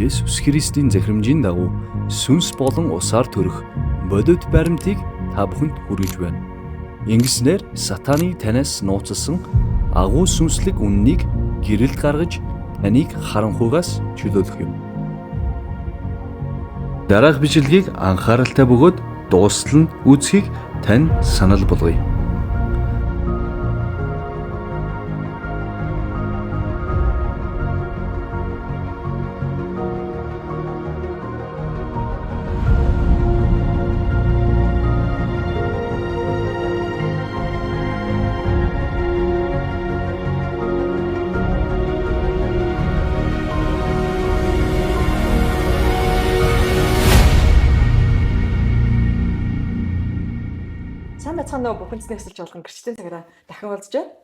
Есүс Христийн захирамжийн дагуу сүнс болон усаар төрөх бодит баримтыг та бүхэнд хүргэж байна. Ингэснээр сатаны танаас нууцлсан агуу сүнслэг үннийг гэрэлд гаргаж таныг харанхуйгаас чөлөөлөх юм. Дараах бичлэгийг анхааралтай бөгөөд дуустал нь үзхийг тань санал болгоё. Нөгөө бүхэнцний өсөлж болгон гэрчлийн цагаараа дахин уулзж байна.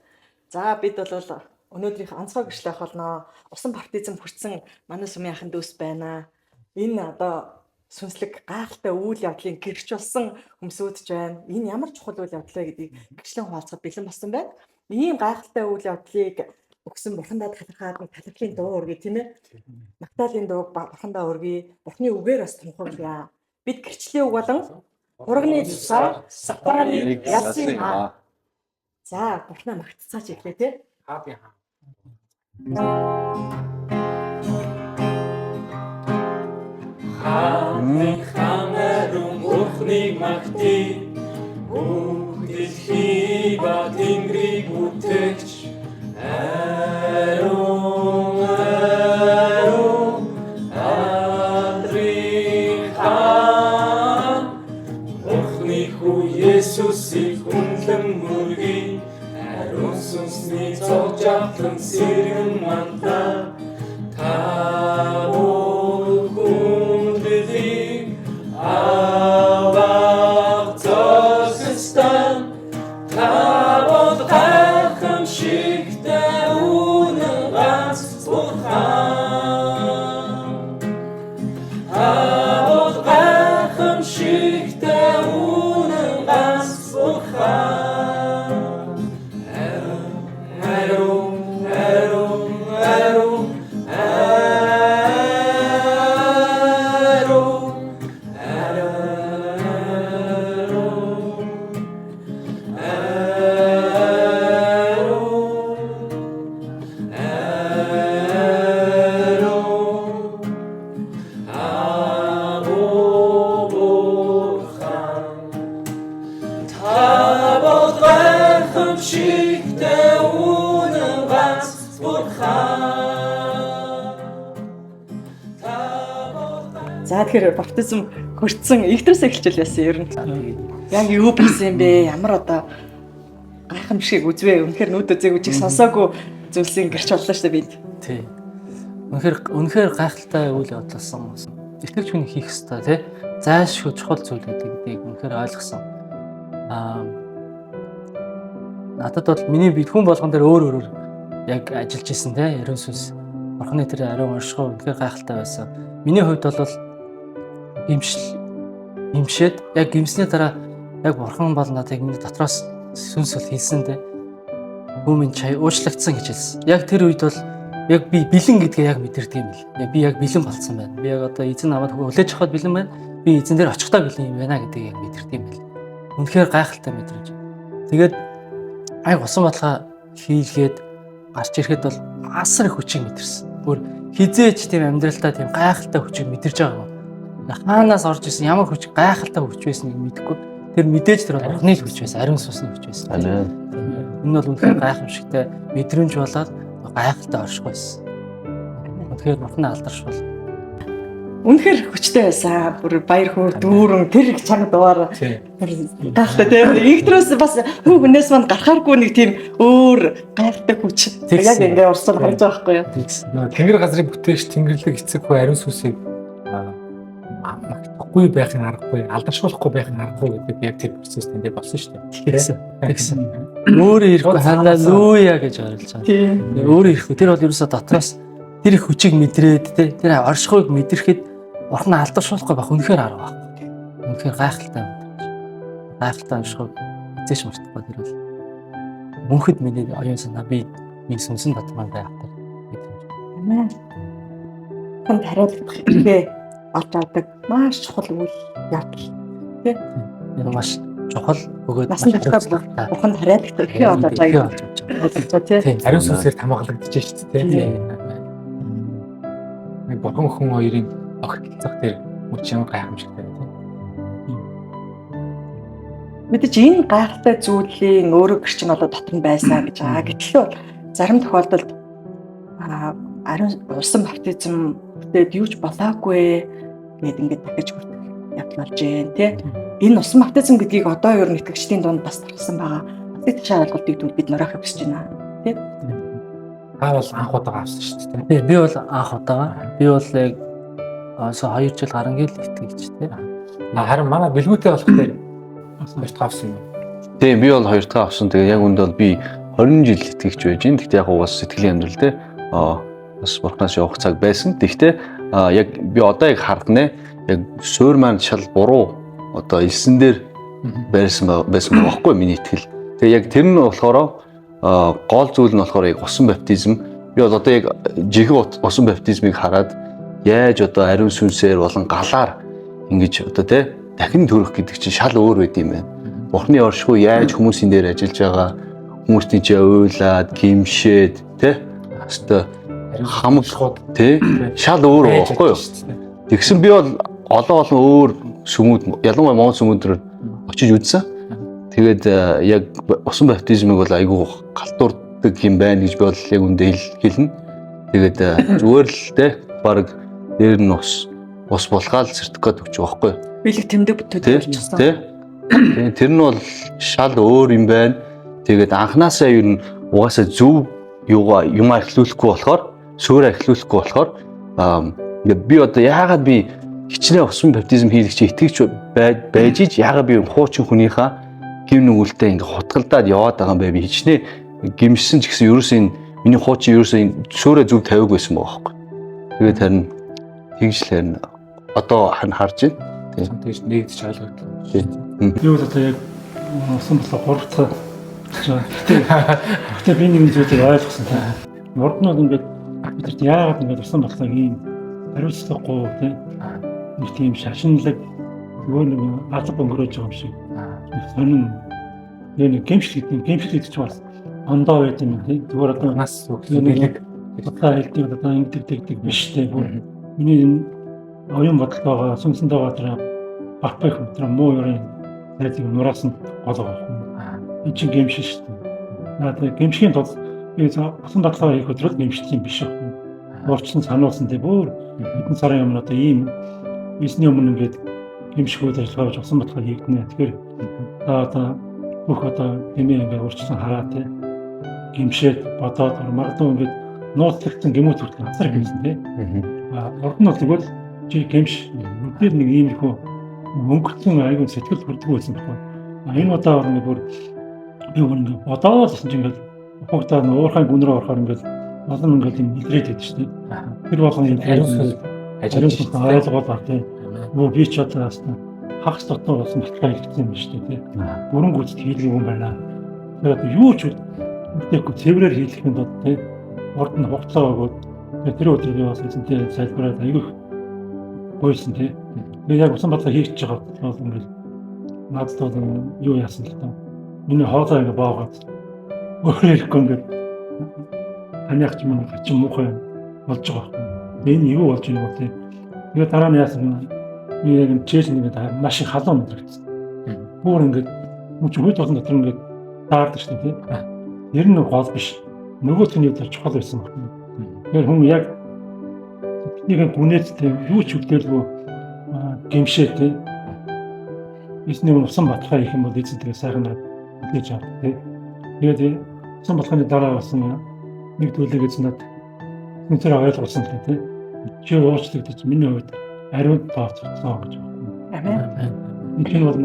За бид бол өнөөдрийнх онцгой гэрчлэх болно. Усан баптизм хүртсэн манай сумын ахын дүүс байна. Энэ одоо сүнслэг гайхалтай үйл явдлын гэрч болсон хүмүүсүүдж байна. Энэ ямар чухал үйл явдал вэ гэдгийг гэрчлэн хуваалцахад бэлэн болсон байна. Ийм гайхалтай үйл явдлыг өгсөн бурхандаа талархаад талархлын дуу өргөе тийм ээ. Магтаалын дууг бурхандаа өргөе. Бурхны үгээр бас тунхаглая. Бид гэрчлийн үг болон урганы цусаар сатаныг ялсан. За, бурхнаа магтцаач иглээ те. Хааны хамаарун бурхныг магтъя. Бүх дэлхий ба тэнгэрийг бүтээгч Ариун Адрын хаан Бурхны хүү Есүсийг хүндлэн мөргий. Ариун сүнсний цог жавтлан сэргэн мандаа. Та бүхүндлийг аваад зогсстан. Та бол гайхамшигтай үнэн ганц Бурхан. Та бол гайхамшигтай үнэн ганц Бурхан. Ариун За тэгэхээр баптизм хүртсэн ихтрээс эхэлчихэл яасан ер нь. Яг юу байсан юм бэ? Ямар одоо гайхамшиг үзвэ? Үнэхээр нүд үзэг үжиг сонсоогүй зүйлсийн гэрч боллоо шүү дээ бид. Тий. Үнэхээр гайхалтай үйл явдлсан. Итгэж хүний хийх ёстой тий. Зайлшгүй чухал зүйл гэдгийг үнэхээр ойлгосон. Надад бол миний бид хүн болгон дээр өөр яг ажиллаж исэн тий. Ерөн сүнс. Бурхны тэр ариун оршихуй үнэхээр гайхалтай байсан. Миний хувьд бол имшээд яг имсний дараа яг бурхан бол надад миний дотроос сүнс бол хэлсэн дээ. Хүмүүн чай уучлагдсан гэж хэлсэн. Яг тэр үед бол яг би бэлэн гэдгээ яг мэдэрдэг юм л. Би яг бэлэн болсон байна. Би яг одоо эзэн намайг хүлээж авахд бэлэн байна. Би эзэн дээр очихдаа бэлэн юм байна гэдгийг яг мэдэрдэг юм л. Үнэхээр гайхалтай мэдрэмж. Тэгээд аяг усан бодлого хийлгээд гарч ирэхэд бол асар их хүчийг мэдэрсэн. Бүр хизээч тийм амьдралдаа тийм гайхалтай хүчийг мэдэрж байгаа юм. Хаанаас орж исэн ямар хүч гайхалтай хүч байсныг мэдэхгүй. Тэр мэдээж тэр бол бурхны хүч байсан, ариун сүнсний хүч байсан. Энэ бол үнэхээр гайхамшигтай мэдрэмж болоод гайхалтай орших байсан. Үнэхээр бурхны алдарш бол Үнэхээр хүчтэй байсан. Бүр баяр хөөр дүүрэн тэр их чанга дуугаар гайхалтай тийм. Ихтрээс бас хүнээс манд гарахааргүй нэг тийм өөр гайхалтай хүч. Яг ингэ орсон харж байгаа байхгүй юу? Тэнгэр газрыг бүтээш тэнгэрлэг эцэг хүү ариун сүнсийг магтахгүй байхын аргагүй, алдаршуулахгүй байхын аргагүй гэдэг яг тэр процесс тэндээ болсон шүү дээ. Тэгсэн. Өөрөө ирэхгүй халелуя гэж орилж байгаа. Өөрөө ирэхгүй тэр бол ерөөсөө дотроос тэр их хүчийг мэдрээд тэр оршихуйг мэдрэхэд бурхан алдаршуулахгүй байх үнэхээр арга байна. Үнэхээр гайхалтай мэдрэмж. Гайхалтай оршихуйг эзэж мартахгүй тэр бол мөнхөд миний оюун санаа би миний сүнсэн дотор маань байх тэр мэдрэмж. Бурханд хариулах хэрэгээ олж авдаг маш чухал үйл явдал. Яг маш чухал бөгөөд Насан туршдаа Бурханд хариулах хэрэгээ олж авдаг. тийм. Ариун сүнсээр хамгаалагдаж шүү дээ. Нэг бурхан хүн хоёрын огтлцох тэр мөч юм гайхамшигтай тийм. Мэдээж энэ гайхалтай зүйлийн өөрөө гэрчин болоод дотор нь байсан гэж байгаа. Гэтэл зарим тохиолдолд ариун усан баптизм бүтээд юу ч болоогүй гэд ингээд дахиж хүрдэг явдал болж байна тий. Энэ усан баптизм гэдгийг одоо ер нь итгэгчдийн дунд бас тархсан байгаа. Тэд ойлголтыг түл бид нөрөөх хүсэж байна тий. Та бол анх удаа авсан шүү дээ. Тийм, би бол анх удаа. Би бол яг 2 жил гарангийн л итгэж тий. Харин манай бэлгүүтэй болохоор хоёр дахь авсан юм. Тийм би бол хоёр дахь авсан. Тэгээ яг үндэ бол би 20 жил итгэж байж гин. Тэгтээ яг бас сэтгэлийн амьдрал те бас бурхнаас явах цаг байсан. Тэгтээ яг би одоо яг харднаа яг суурь маань шал буруу одоо элсэн дээр байсан байхгүй миний итгэл. Тэгээ яг тэр нь болохоор гол зүйл нь болохоор яг усан баптизм. Би бол одоо яг жинхэнэ усан баптизмыг хараад яаж одоо ариун сүнсээр болон галаар ингэж одоо те дахин төрөх гэдэг чинь шал өөр байд юм байна. Бурхны оршихуй яаж хүмүүсийн дээр ажиллаж байгаа, хүмүүсийн ч уйлаад, гимшээд те хэвээ хамгшууд те шал өөр байхгүй юу? Тэгсэн би бол олон өөр сүмүүд ялангуяа Монгол сүмүүдрээр очиж үзсэн. Тэгээд яг усан баптизмыг бол айгүй галтуурдаг юм байна гэж би бол яг үндэ хэлнэ. Тэгээд зүгээр л те баг дээр нь ус булгаал сертификат өгч байгаа байхгүй юу? Билэг тэмдэг бүтээдэг болчихсон. Тэгээд тэр нь бол шал өөр юм байна. Тэгээд анханасаа ер нь угаасаа зөв юм ахиулахгүй болохоор, суурь ахиулахгүй болохоор би одоо яагаад би хичнээн усан баптизм хийлгч итгэж байж ич яагаад би хуучин хүнийхээ гим нүгэлтэй ингээ хутгалдаад яваад байгаа юм бэ? Би хичнээн гимшсэн ч гэсэн ерөөсөө миний хуучин ерөөсөө суурь зөв тавиаг байсан байгаа байхгүй. Тэгээд харин тэгж л харин одоо харж байна. Тэгж нэгдэж ойлгогдлоо. Би бол одоо яг усан болоо 3 цаг гэхдээ би нэг зүйлийг ойлгосон тийм. Урд нь ингээд бидэрт яагаад ингээд усан болоо ийм хариуцлагагүй тийм нэг тийм шашинлаг нөгөө нэг алба өнгөрөөж байгаа юм шиг. Сонин нэг гэмшил гэдэг чинь бас ондоо байт юм тийм. Зүгээр одоо Нас нэг одоо хэлдэг одоо ингэдэг биш тийм. Миний энэ оюун бодлогоо сүнсэнд байгаа тэр бахбах тэр муу ёрын хайрыг нураас нь гол байгаа. Энэ чинь гэмшил шүү дээ. Надад гэмшихийн тулд би усан бодлогоо хийх өдрөд гэмших юм биш үү? Уурчлан сануулсан тийм бүр хэдэн сарын өмнө одоо ийм висний өмнө ингээд гэмшгүүд ажиллагаа гэж усан бодлогоо хийгдэнэ. Тэгэхээр одоо бүх одоо эмээ ингээд уурчлан хараа тийм гэмшээд бодоод магадгүй ингээд нууцлагдсан гэмүүд хүртэл асар гэмсэн тийм. Урд нь тэгвэл чи гэмш нүдээр нэг ийм их өнгөрцөн айгүй сэтгэл хүрдэг байсан байна. Энэ удаа орны бүр би нэг бодоод гэсэн чинь ингээд уухтаа уурхайн гүн рүү орохоор ингээд олон ингээд юм илрээд байдаг шүү дээ. Тэр болгон юм ажиллаж ойлгоод баг тийм. Мөн би ч одоо хагас дотноо болсон баталгаа хийгдсэн юм шүү дээ. Бүрэн гүйцэд хийлгэх юм байна. Тэгээд юу ч үгүй цэврээр хийлгэх юм доо тийм. Урд нь хугацаа өгөөд тэр өдөр би бас эзэнтэй залбираад айгүй гойсон тийм. Би яг усан бодлоо хийчихэж байгаа бол ингээд надад бол юу яасан л таа. Миний хоолой ингээ баагаад өөрөө ингээд таньяач юм хачин муухай болж байгаа. Энэ юу болж байгаа юм бэ? Тэгээд дараа нь яасан би яг чэйс ингээд маш их халуун мэдрэгдсэн. Бүр ингээд мөч хүйт болсон дотор ингээд даардаг шүү дээ тийм. Ер нь гол биш. Нөгөө төний дээр чухал байсан байна. Тэгэхээр хүн яг нэг гүнэт тийм юу ч үлдээлгүй гэмшээ тийм. Эсний усан баталгаа хийх юм бол эзэнтэй сайхан мэдээж авах тийм. Тэгээд усан баталгааны дараа болсон нэг төлөвлөгөө эзнэд үнээр ойлгуулсан тийм. Чи уучлагдаж миний хувьд ариун тооцсон гэж байна. Амен. Энэ бол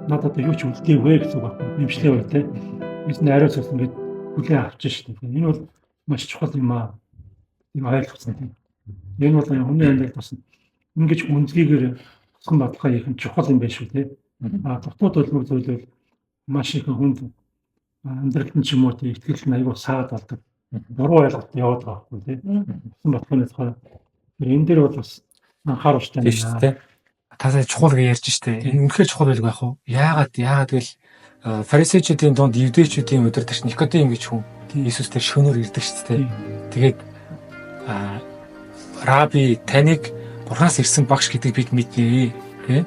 надад юу ч үлдээвэ гэсэн үг байна. Имшлээ бай тийм. Эсний ариун цус ингээд хүлээн авч шүү дээ. Энэ бол маш чухал юм аа. Ийм ойлгосон тийм. Энэ бол хүний амьдралд бас ингэж үнцгийгээр усан баталгаа хийх нь чухал юм байна шүү тийм. Дотоод төлөв зүйлэл маш их хүнд амьдралд нь ч юм уу тийм ихтгэл аягүй саад болдог. Буруу ойлголт яваад байгаа байхгүй тийм. Усан баталгааны тухай Энэ дээр бол бас анхааруулжтай Тийм шүү дээ. Та сая чухал гэж ярьж штэ. Энэ үнэхээр чухал байлгүй яах вэ? Яагаад гэвэл фарисеучдын дунд евдээчүүдийн удирдагч Никодим гэж хүн Иесус дээр шөнөөр ирдэг штэ. Тэгээд раби таныг Бурханаас ирсэн багш гэдэг бид мэднэ. Тэ?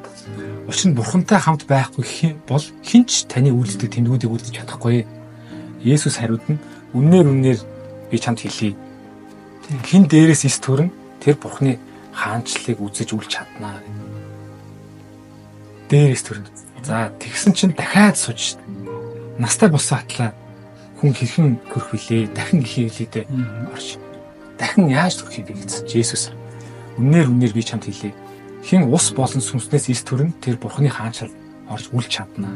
Учир нь Бурхантай хамт байхгүй бол хинч таны үйлдэл тэмдгүүдийг үлдэж чадахгүй. Есүс хариуд нь үнээр би чамд хэлье. Хин дээрээс эс төрн тэр Бурханы хаанчлалыг үзэж үл чаднаа. Дээрээс төрн. За тэгсэн чинь дахиад сууж штэ. Настай болсон атлаа хүн хэрхэн хөрөх вүлээ? Дахин ихий вүлээ орж. Дахин яаж төрөх юм бэ гэсэн Есүс. Үнээр би чамд хэлье. Хин ус болон сүнснээс эс төрн тэр Бурханы хаанчлал орж үл чаднаа.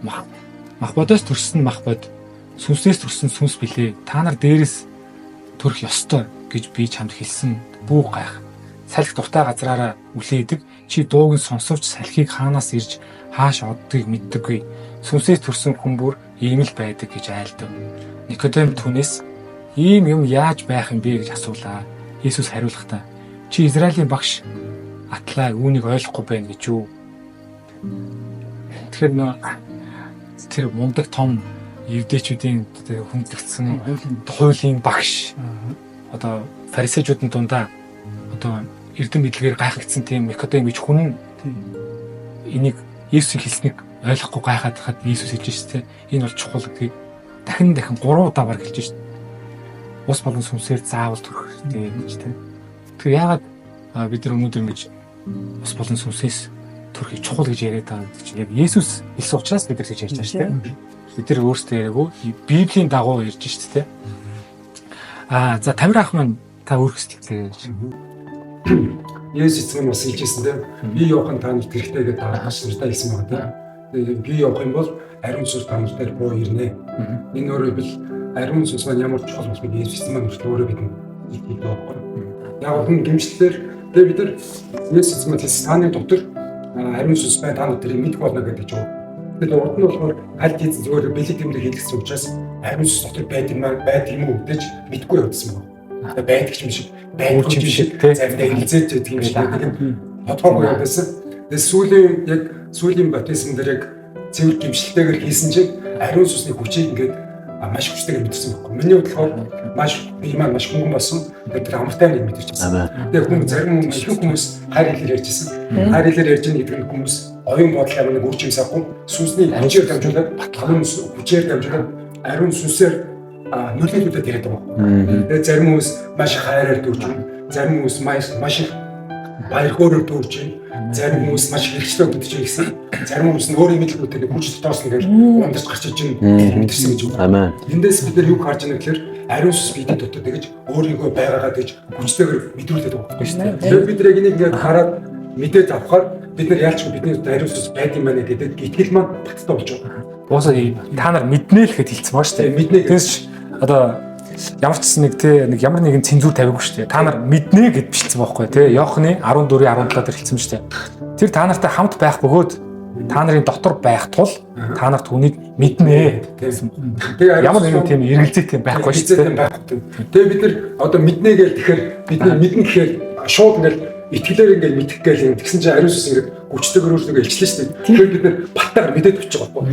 Мах бодоос төрсөн мах бод, сүнснээс төрсөн сүнс билээ. Та нар дээрээс төрөх ёстой гэж би чамд хэлсэн. Бүү гайх. Салхи дуртай газраараа үлээдэг. Чи дууг нь сонсовч салхийг хаанаас ирж хааш оддгийг мэддэггүй. Сүнсээс төрсөн хүн бүр ийм л байдаг гэж айлдав. Никодем түүнээс ийм юм яаж байх юм бэ гэж асуулаа. Иесус хариулахдаа чи Израилийн багш атлаа үүнийг ойлгохгүй байна гэж юу? Тэгэхээр тэр мундаг том евдээчүүдийн хүндлэгдсэн хуулийн багш одоо фарисеучуудын дундаа одоо эрдэм мэдлэгээр гайхагдсан тийм Никодем гэж хүн энийг Иесус хэлснийг ойлгохгүй гайхаад хахад Иесус хэлж штэ энэ бол чухал гэдгийг дахин 3 удаа баг хэлж штэ. Ус болон сүнсээр заавал төрөх хэрэгтэй гэж тийм. Тэгэхээр яагаад бид нар өнөөдөр ингэж ус болон сүнсээс төрөхийг чухал гэж яриад байгаа гэдэг чинь яг Иесус хэлсэн учраас бид нар гэж ярьж байгаа шүү дээ. Бид нар өөрсдөө яриаггүй Библийн дагуу ярьж шүү дээ. За Тамир ах маань та өөрөс сэтгэлээ ярьж. Есүс эцэг нь бас хэлжсэн дээ. Би явах нь та нарт хэрэгтэй гэдэг дараагаас нартай хэлсэн байгаа да. Тэгээд би явах юм бол ариун сүнс та нарт буу ирнэ. Энэ өөрөөр хэлбэл ариун сүнс маань ямар чухал болохыг Есүс маань өөрөө бидэнд хэлдэг байхгүй. Яг гол нь гимчлэлээр тэгээд бид нар Есүс эцэг маань хэлсэн таны дотор ариун сүнс бай та нарт тэрийг мэдэх болно гэдэг ч юм. Тэгээд урд нь болохоор аль хэдийн зүгээр бэлэг тэмдэг хэлсэн учраас ариун сүнс дотор байдаг юм уу гэж мэдгүй явдсан байна. Байдаг юм шиг байдаг юм шиг заримдаа хэлцээд байдаг юм шиг тодорхой явдсан. Тэгээд сүүлийн баптизм дээр яг цэвэр гимшилтэйгээр хийсэн чинь ариун сүнсний хүчийг ингээд маш хүчтэйгээр мэдэрсэн байхгүй. Миний бодлохоор би маань маш хөнгөн болсон. Тэгээд тэр амартай нэг мэдэрчсэн. Тэгээд хүн зарим хүмүүс хайр хэлээр ярьжсэн. Хайр хэлээр ярьж байгаа гэдэг нь хүмүүс оюун бодлоо нэг үржигс авахгүй сүнсний хүчээр дамжуулаад баталгааны хүчээр дамжуулаад ариун сүнсээр нөлөөлөлтөд яриад байгаа. Тэгээд зарим хүмүүс маш хайраар дүүрж байна. Зарим хүмүүс маш их баяр хөөрөөр дүүрж байна. Зарим хүмүүс маш хэрэгчлээ гэдэж хэлсэн. Зарим хүмүүс нь өөрийн мэдлэгүүдээр хүч дотоос ингээд ундарч гарч иж мэдэрсэн гэж байна. Амен. Эндээс бид нар юу харж байгаа гэхээр ариун сүнс бидний дотор тэгж өөрийгөө байгаагаа гэж хүчтэйгээр мэдрүүлээд байгаа юм шүү дээ. Тэгээд бид нар яг энийг ингээд хараад мэдээд авахаар бид нар яалчгүй бидний ариун сүнс байд юм байна гэдэг итгэл маань баттай болж байгаа. Уусаа та нар мэднэ л гэхэд хэлсэн баа шүү дээ. Мэднэ гэсэн ч одоо ямар ч нэг ямар нэгэн цензур тавиагүй шүү дээ. Та нар мэднэ гэд бичсэн байхгүй тий. Иохны 14:17 дээр хэлсэн шүү дээ. Тэр та нартай хамт байх бөгөөд та нарын дотор байх тул та нарт түүнийг мэднэ гэсэн. Тэгээ ямар нэгэн тийм эргэлзээтэй байхгүй шүү дээ. Тэгээ бид нар одоо мэднэ гээл тэгэхээр бид нар мэднэ гэхээр шууд ингээл итгэлээр ингээл мэдэх гээл юм. Тэгсэн чинь ариун сүнс ингээд хүчтэйгээр өөрсдөө илчлээ шүү дээ. Тэгэхээр бид нар баттайгаар мэдээд авчих байхгүй.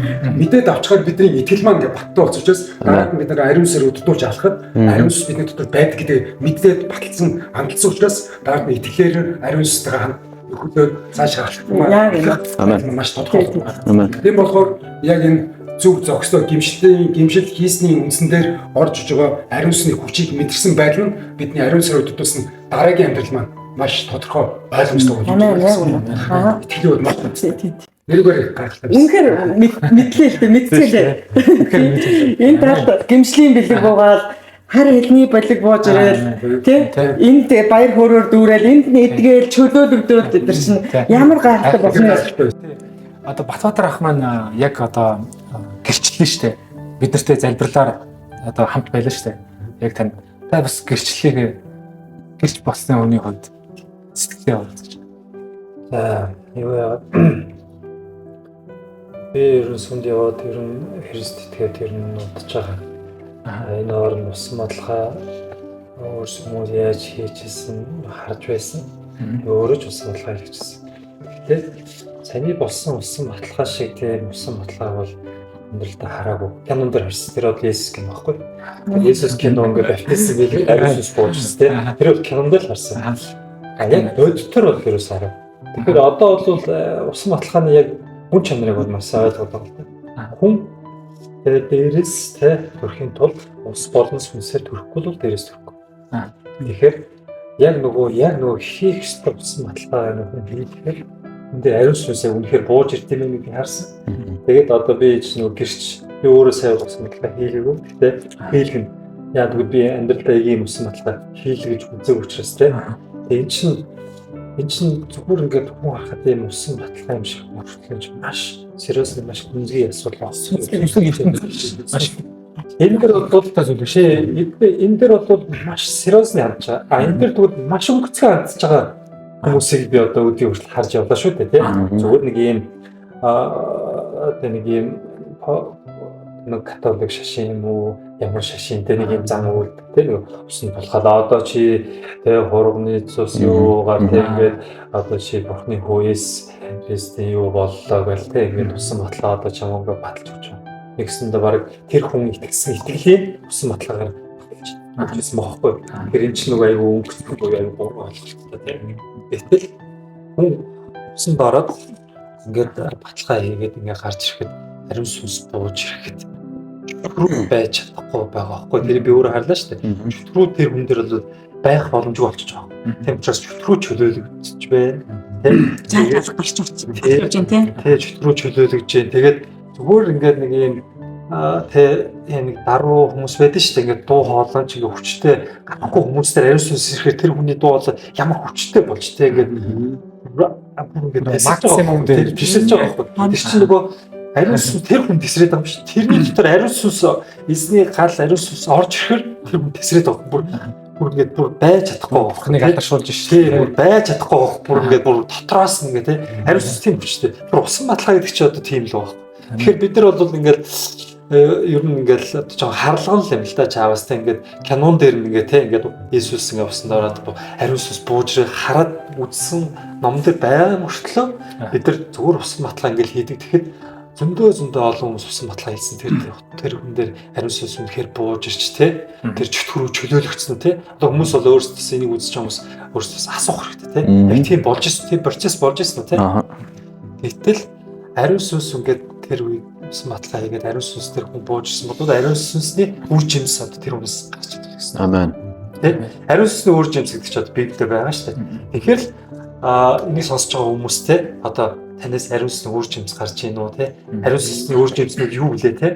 Мэдээд авчихаар бидний итгэл маань ингээд баттай болсон учраас дараад нь бид нар ариун сүнсээр өдөртүүлж алхахад ариун сүнс бидний дотор байдаг гэдэг мэдээд баталсан хандсан учраас дараад нь итгэлээр ариун сүнстэйгээ хөлөө цааш харах юм маш тодорхой. Тийм болохоор яг энэ зүг зохистой гимшил хийсний үндсэндээр орж иж байгаа ариун сүнсний хүчийг мэдэрсэн байдал нь бидний ариун сүнсээр өдөртүүлсэн дараагийн амьдрал маань маш тодорхой ойлгомжтой болж байна. Итгэл бол маш нэргээр гайхалтай. Үнэхээр мэдлээ л дээ, мэдцээлээ. Энэ талд гимшлийн бэлэг буугаад хар хэлний болиг бууж ирэл тий энд баяр хөөрөөр дүүрэл энд нэдгээл чөлөөлөгдөөл тэр чинь ямар гайхалтай болно. Одоо Батбаатар ах маань яг одоо гэрчлэлээ штэ. Бид нартэй залбирлаар одоо хамт байлаа штэ. Яг тань та бас гэрчлэлээ гэрч болсны өний хувьд сэтгэлээ болчих. За юу яа. Би ерөн сүнд яваад ерөн Христ итгээд ерөн удаж байгаа. Энэ орн усан бодлохоо Өөрсмөө яаж хийжсэн харж байсан. Өөрөө ч усан баталгаа хийчихсэн. Гэтэ саний болсон усан баталгаа шиг тийм усан баталгаа бол өндөрлөлтөд хараагүй. Кинонд дэр харсан тэр бол Есүс кино байхгүй. Есүс кино ингээд баптизм хийх Иесус боожс тийм. Тэр бол кинонд л харсан. Яг өдөртөр бол ерөөс хараа. Тэгэхээр одоо бол усан баталгааны яг хүн чанарыг бол маш ойлгоод байгаа л да. Хүн дээрээс төрхийн тулд ус болон сүнсээр төрөхгүй бол дээрээс төрөхгүй. Тэгэхээр яг нөгөө хийх ёстой усан баталгаа хийхээр эндээ ариун сүнсээ үнэхээр бууж ирт юм нэг харсан. Тэгээд одоо би нөгөө гэрч би өөрөө сайн усан баталгаа хийлээгүй. Гэхдээ хийлэх нь яг би амьдралдаа ийм усан баталгаа хийлгэж үзэх учраас энэ чинь зүгээр ингээд хүн харахад ийм усан баталгаа юм шиг бодлож маш сериус маш гүнзгий асуудал болсон. Маш энэ дээр бол та зүйл шээ. Энэ дээр бол маш сериус нь харж байгаа. Энэ дээр тэгвэл маш өнгөцгөө хандж байгаа хүмүүсийг би одоо өдний хүртэл харж явлаа шүү дээ тийм. Зүгээр нэг ийм нэг католик шашин юм уу ямар шашин тэ нэг юм зам үйл тэ нэг усан тулхалаа одоо чи тэ хурганы цус юугаар тэ ингээд одоо чи бурхны хөөс Христийн юу боллоо гэл тэ ингээд усан батлаа одоо чамаа баталж өгч байна. Нэгсэндээ баг тэр хүн итгэсэн итгэлийн усан батлагаар баталж өгсөн бохоггүй. Тэгэхээр эн чинь нэг аюу өнгөцгөө буюу аюу буруу ойлголттой тэ. Гэтэл хүн усан дараад ингээд баталгаа хийгээд ингээд гарч ирэхэд ариун сүнс бууж ирэхэд чөтрүү байж чадахгүй байгаа байхгүй. Тэр би өөрөө харлаа шүү дээ. Чөтрүү тэр хүн дээр бол байх боломжгүй болчихж байгаа. Тийм учраас чөтрүү чөлөөлөгдөж байна. Тийм. Цааш гарч ирсэн. Тийм. Чөтрүү чөлөөлөгдөж байна. Тэгээд зүгээр ингээд нэг юм нэг даруу хүмүүс байдаг шүү дээ. Ингээд дуу хоолой ч ингээд хүчтэй гарахгүй хүмүүстээр ариун сүнс ирэхээр тэр хүний дуу бол ямар хүчтэй болж тэ ингээд максимум дээр бишэлж байгаа байхгүй. Тэр чинь нөгөө ариун сүнс тэр хүн тесрээд байгаа юм шиг. Тэрний дотор ариун сүнс эзний гал ариун сүнс орж ирэхээр тэр хүн тесрээд байгаа. Бүр ингээд бүр байж чадахгүй байгаа. Нэг алдаршуулж шээ. Бүр байж чадахгүй байгаа. Бүр ингээд бүр дотроос нь ингээд тий ариун сүнс тийм хүчтэй. Тэр усан баталгаа гэдэг чинь одоо тийм л байгаа. Тэгэхээр бид нар бол ингээд ер нь ингээд жоо харлаган л юм л да чаавас та ингээд кинон дээр ингээд те ингээд Иесус ингээд усанд ороод ариун сүнс буужрыг хараад үзсэн ном дээр байгаа мөртлөө бид нар зүгээр усан баталгаа ингээд хийдэг. Тэгэхэд зөндөө олон хүмүүс усан баталгаа хийсэн тэр хүн дээр ариун сүнс үнэхээр бууж ирч те тэр чөтгөрөө чөлөөлөгдсөн те одоо хүмүүс бол өөрсдөөс энийг үзэж байгаа хүмүүс өөрсдөөс асуух хэрэгтэй те яг тийм болж ирсэн тийм процесс болж ирсэн те гэтэл ариун сүнс ингээд тэр үе усан баталгаа хийгээд ариун сүнс тэр хүн бууж ирсэн бодвол ариун сүнсний үр жимс одоо тэр хүнээс гарч ирдэг гэсэн. Амен. Тэ ариун сүнсний үр жимс гэдэг чинь одоо Библиэд байгаа шүү дээ. Тэгэхээр энийг сонсож байгаа хүмүүс те одоо танаас ариун сүнсний үр жимс гарч ийн үү те ариун сүнсний үр жимснүүд юу гэлээ те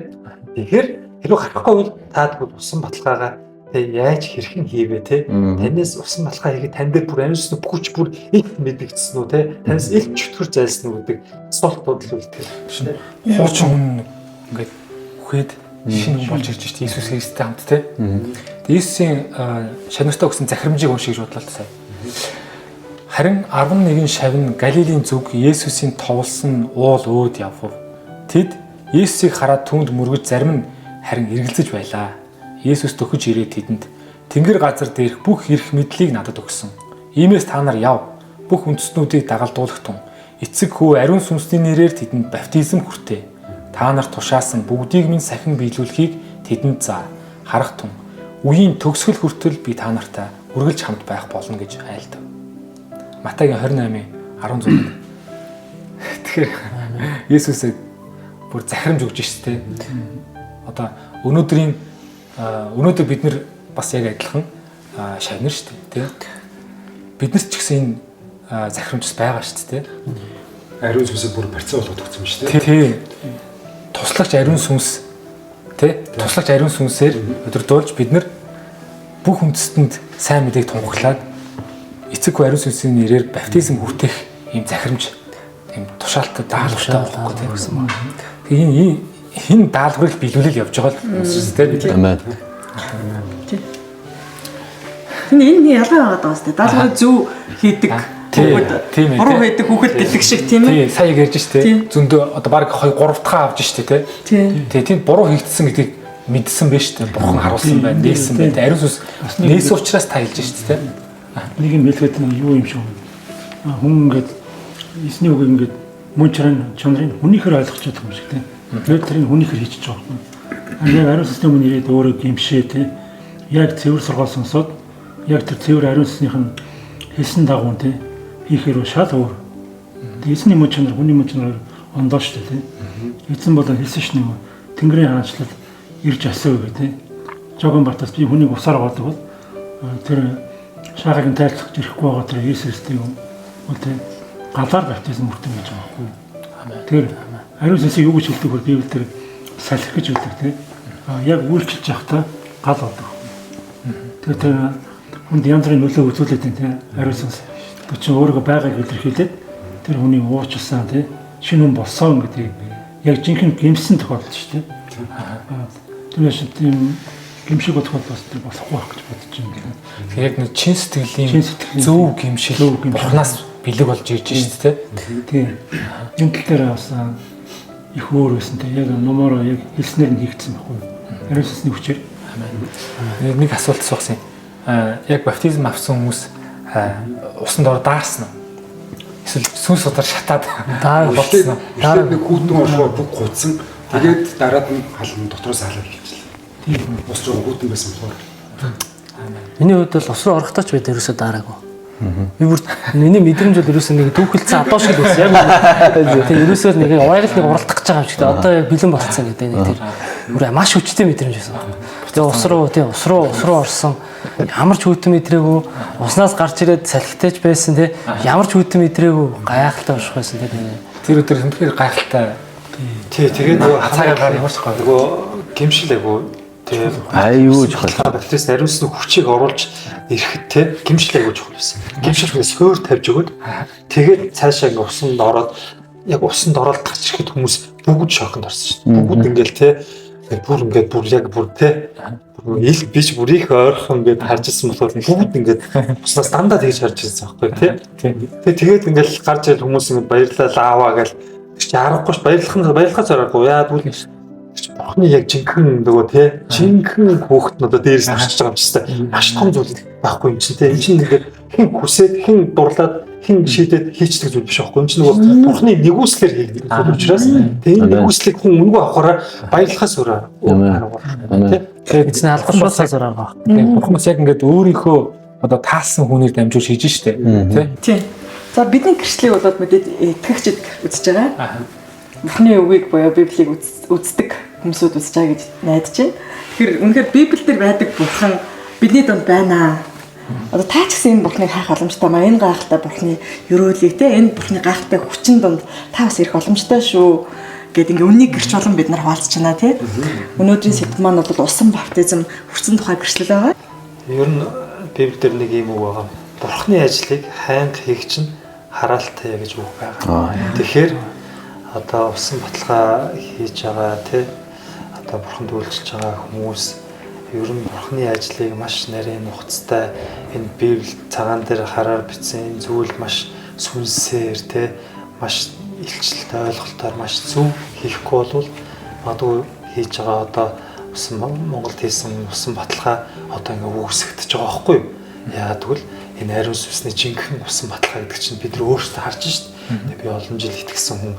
тэгэхээр хэрвээ харахгүй бол та тэгвэл усан баталгаагаа те яаж хэрхэн хийвэ те танаас усан баталгаа хийгээд тань дээр бүр ариун сүнсний бүхч бүр их мэдэгдсэн үү те танаас их чөтгөр зайлсан уу гэдэг асуултууд л үлдээ. Хуучин хүн ингээд үхээд шинэ хүн болж ирж байна Иесус Христтэй хамт те. Иесусийн шанартаа өгсөн захирамжийг уншиж бодлоо сая. Харин 11 шавн Галилийн зүг Есүсийн товлсон уул өөд явв. Тэд Есүсийг хараад түнд мөргөж зарим нь харин эргэлзэж байлаа. Есүс төхөж ирээд тэдэнд Тэнгэр газар дээрх бүх эрх мэдлийг надад өгсөн. Иймээс та нар яв. Бүх үндэстнүүдийг дагалдуулахтун. Эцэг хүү ариун сүнсний нэрээр тэдэнд баптизм хүртээ. Та нар тушаасан бүгдийг минь сахин биелүүлэхийг тэдэнд заа. Харахтун. Үеийн төгсгөл хүртэл би та нартай үргэлж хамт байх болно гэж айлдав. Матагийн 28:16. Тэгэхээр Есүс бүр захирамж өгч штэ. Одоо өнөөдөр бид нар бас яг адилхан шавнар штэ тий. Биднэрт ч гэсэн энэ захирамжс байгаа штэ тий. Ариун сүнсээ бүр барьцаа болгоод өгсөн шүү дээ. Тий. Туслагч ариун сүнс тий. Туслагч ариун сүнсээр өдөрдүүлж бид нар бүх үндэстэнд сайн мэдээг тунхаглаад эцэг хүү ариун сүнсийн нэрээр баптизм хүртэх ийм захирамж ийм тушаалтай даалгавартай болохгүй тийм гэсэн байна. Тэгээ энэ даалгаврыг биелүүлэл явж байгаа л үстэй бид. Амен. Энэ ялгаа байгаа даа. Даалгаврыг зөв хийдэг хүүхэд буруу хийдэг хүүхэд гэдэг шиг тийм ээ. Тий, сая ярьж штэ. Зөндөө одоо баг 2 3 дахь авж штэ тий. Тэгээ тийм буруу хийгдсэн гэдгийг мэдсэн биш үү? Бурхан харуулсан байна, нээсэн байна. Ариун сүнс нээсэн учраас та хэлж шүү дээ. Нэг юм хэлэхэд юу юм шиг байна. Хүн ингээд эсний үг ингээд мөн чанарын хүнийхэр ойлгож чадах юм шиг тийм. Тэгээд тэрийг хүнийхэр хийчих жоох юм. Яг ариун сүнсний өмнө ирээд өөрөө гимшээ тийм. Яг цэвэр сургаал сонсоод яг тэр цэвэр ариун сүнснийхэн хэлсэн дагуу тийм хийхээр шал өөр. Эзний мөн чанар хүний мөн чанар ондоо шүү дээ тийм. Эзэн болон хэлсэн ш нь Тэнгэрийн хаанчлал ирж асуу гэдэг. Жогон Бартас би хүнийг усаар годог бол тэр шаагагийн тайлах ирэхгүй байгаа тэр Иесустэй юм. Үнтэй галаар баптизм хүртэн гэж байгаа байхгүй. Тэр ариун сүнсийг юу гэж хэлдэг вэ? Библи тэр салхи гэж хэлдэг тийм. Яг үйлчилж явахдаа гал болдог. Тэгээд тэр хүнд янз бүрийн нөлөө үзүүлээд тийм ариун сүнс. Тэр чинь өөрийгөө байгааг илэрхийлээд тэр хүний уучлсан тийм шинэ хүн болсон гэдэг яг жинхэнэ гимсэн тохиолдол шүү дээ. Тэрээс тийм гимшиг бодох бол бас тэр болохгүй байх гэж бодож байна. Тэгэхээр яг нэг чин сэтгэлийн зөв гимшил бурхнаас бэлэг болж ирж шүү дээ. Тийм. Энэ тал дээр бас их өөр байсан тийм яг номоор яг хэлснээр нь хийгдсэн байхгүй. Ариун сүнсний хүчээр. Нэг асуулт асуусан юм. Яг баптизм авсан хүмүүс усанд ор даарсан уу? Эсвэл сүнс удар шатаад болсон. Дараа нэг хүүтэн оршоо бүх гуйсан. Тэгээд дараад нь халан дотроос халаад хэлчихлээ. Тийм. Ус руу хүүтэн байсан болохоор. Миний хувьд бол ус руу орохдоо ч бид ерөөсөө даараагүй. Би бүр миний мэдрэмж бол ерөөсөө нэг дүүхэлцэн адуу шиг байсан. Яг тийм ерөөсөө нэг уягалыг уралдах гэж байгаа юм шиг. Одоо яг бэлэн болцсон гэдэг нэг тэр бүр маш хүчтэй мэдрэмж байсан. Тэгээ ус руу орсон. Ямар ч хүйтэн мэдрээгүй, уснаас гарч ирээд салхитэж байсан тий. Ямар ч хүйтэн мэдрээгүй, гайхалтай урших байсан тий. Тэр өдөр хэмтгэр гайхалтай. Тий, тэгээд нөгөө хацаагаар ямар ч гоо. Нөгөө гимшил айгу тий. Аюу чухал. Баптист ариун сүнсний хүчийг оруулж ирэхэд тий гимшил айгу чухал байсан. Гимшилээс хойр тавьж өгöd. Тэгээд цаашаа ингээ усанд ороод яг усанд ороод гарч ирэхэд хүмүүс бүгд шоконд орсон шүү дээ. Бүгд ингээл тий бүр яг тий ил биш бүр их ойрхон ингээд харж ирсэн болохоор бүгд ингээд уснаас дандаа тэгж харж ирсэн байхгүй тий. Тэгээд ингээд гарч ирэл хүмүүс ингээд баярлалаа ааваа гэл чи аргагүй ш баярлахаас аргагүй яа тэгвэл бурхны яг жинхэнэ нөгөө тий жинхэнэ хүүхэд нь одоо дээрээс нь гарч байгаа юм чи тий маш том зүйл байхгүй юм чи тий энэ чинь ингээд хэн хүсээд хэн дурлаад хэн шийдээд хийчдэг зүйл биш байхгүй юм чи нөгөө бурхны нэгүслэр хийгдэх зүйл учраас тий энэ нэгүслийг хүн үнгүй авахаараа баярлахаас өөр тий. Тэгээд эцний албар шуулсаа зураагаа. Тийм. Бурханаас яг ингээд өөрийнхөө одоо таалсан хүнээр дамжуулж хийж штэ. Тийм. За бидний гэрчлэлийг болоод мэдээд итгэгчд үзэж байгаа. Бурхны үгийг боёо Библийг үздэг хүмүүсүүд үзэж байгаа гэж найдаж байна. Тэгэхээр үнэхээр Библиэлд байдаг бурхан бидний донд байна. Одоо та ч гэсэн энэ бурхныг хайх боломжтой маа. Энэ гайхалтай бурхны өрөөлийг те энэ бурхны гайхалтай хүчин донд та бас ирэх боломжтой шүү гэд ингээ үннийг гэрч болон бид нар хуваалцж байна тий. Өнөөдрийн сэдв маань бол усан баптизм хүрсэн тухай гэрчлэл байгаа. Ер нь Библиэлд нэг юм үг байгаа. Бурхны ажлыг хайнг хийх чинь хараалтай гэж үг байгаа. Тэгэхээр одоо усан баталгаа хийж байгаа тий одоо бурханд үйлчилж байгаа хүмүүс ер нь бурхны ажлыг маш нарийн нухацтай энэ Библи цагаан дээр хараар бичсэн энэ зүйл маш сүнсээр тий маш илчлэлтэй ойлголтоор маш зөв хийхгүй бол магадгүй хийж байгаа одоо усан Монголд хийсэн усан баталгаа одоо ингээ үүсгэж байгаа байхгүй юу? Яагаад гэвэл энэ ариун сүнсний жинхэнэ усан баталгаа гэдэг чинь бид нар өөрсдөө харж шít. Би олон жил итгэсэн хүн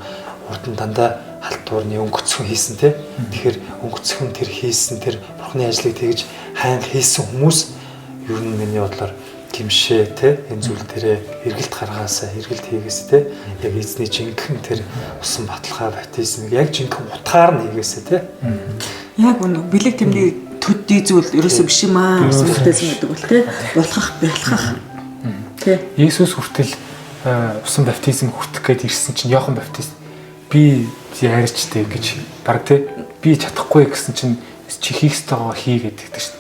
урд нь дандаа халтуурны өнгөцхөн хийсэн тий. Тэгэхээр өнгөцхөн тэр хийсэн тэр бурхны ажлыг тэгж хайн хийсэн хүмүүс ер нь миний бодлоор гимшээ те энэ зүйл дээрээ эргэлт гаргаасаа эргэлт хийгээсэ те яг эзний жинхэнэ тэр усан баталгаа баптизмыг яг жинхэнэ утгаар нь хийгээсэ те яг үнэ бэлэг тэмдэг төдий зүйл ерөөсөө биш юм аа усан баптизм гэдэг бол те булхах бэлхах те Иесус хүртэл усан баптизм хүртэх гээд ирсэн чинь Иохан баптист би яарчтэй гэж баг те би чадахгүй гэсэн чинь чи хийх ёстойгоо хий гэдэг шүү.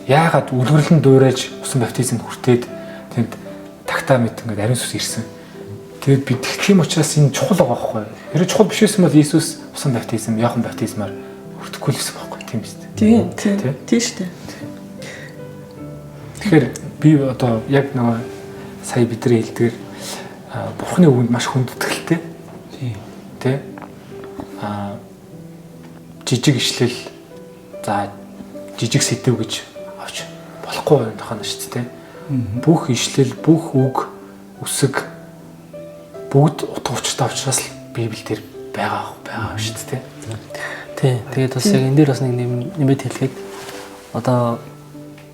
Яагаад үлгэрлэн дуурайж усан баптизм хүртээд тэнд тагтаа мэт ингээд ариун сүнс ирсэн. Тэгээд бид тэгэх юм учраас энэ чухал байгаа байхгүй. Хэрэв чухал биш байсан бол Иесус усан баптизм, Иохан баптизмаар хүртэхгүй л байсан байхгүй тийм биз дээ. Тийм шүү дээ. Тэгэхээр би одоо яг нэг сая бидний хэлдгээр Бурхны үгэнд маш хүндэтгэлтэй. Тийм. Тэ? Жижиг ишлэл за жижиг сэдв гэж авч болохгүй юм тахана шүү дээ. Бүх ишлэл, бүх үг, үсэг бүгд утга учиртай учраас л Библи дээр байгаа шүү дээ. Тий. Тэгээд бас яг энэ дээр бас нэг нэмэт хэлэхэд одоо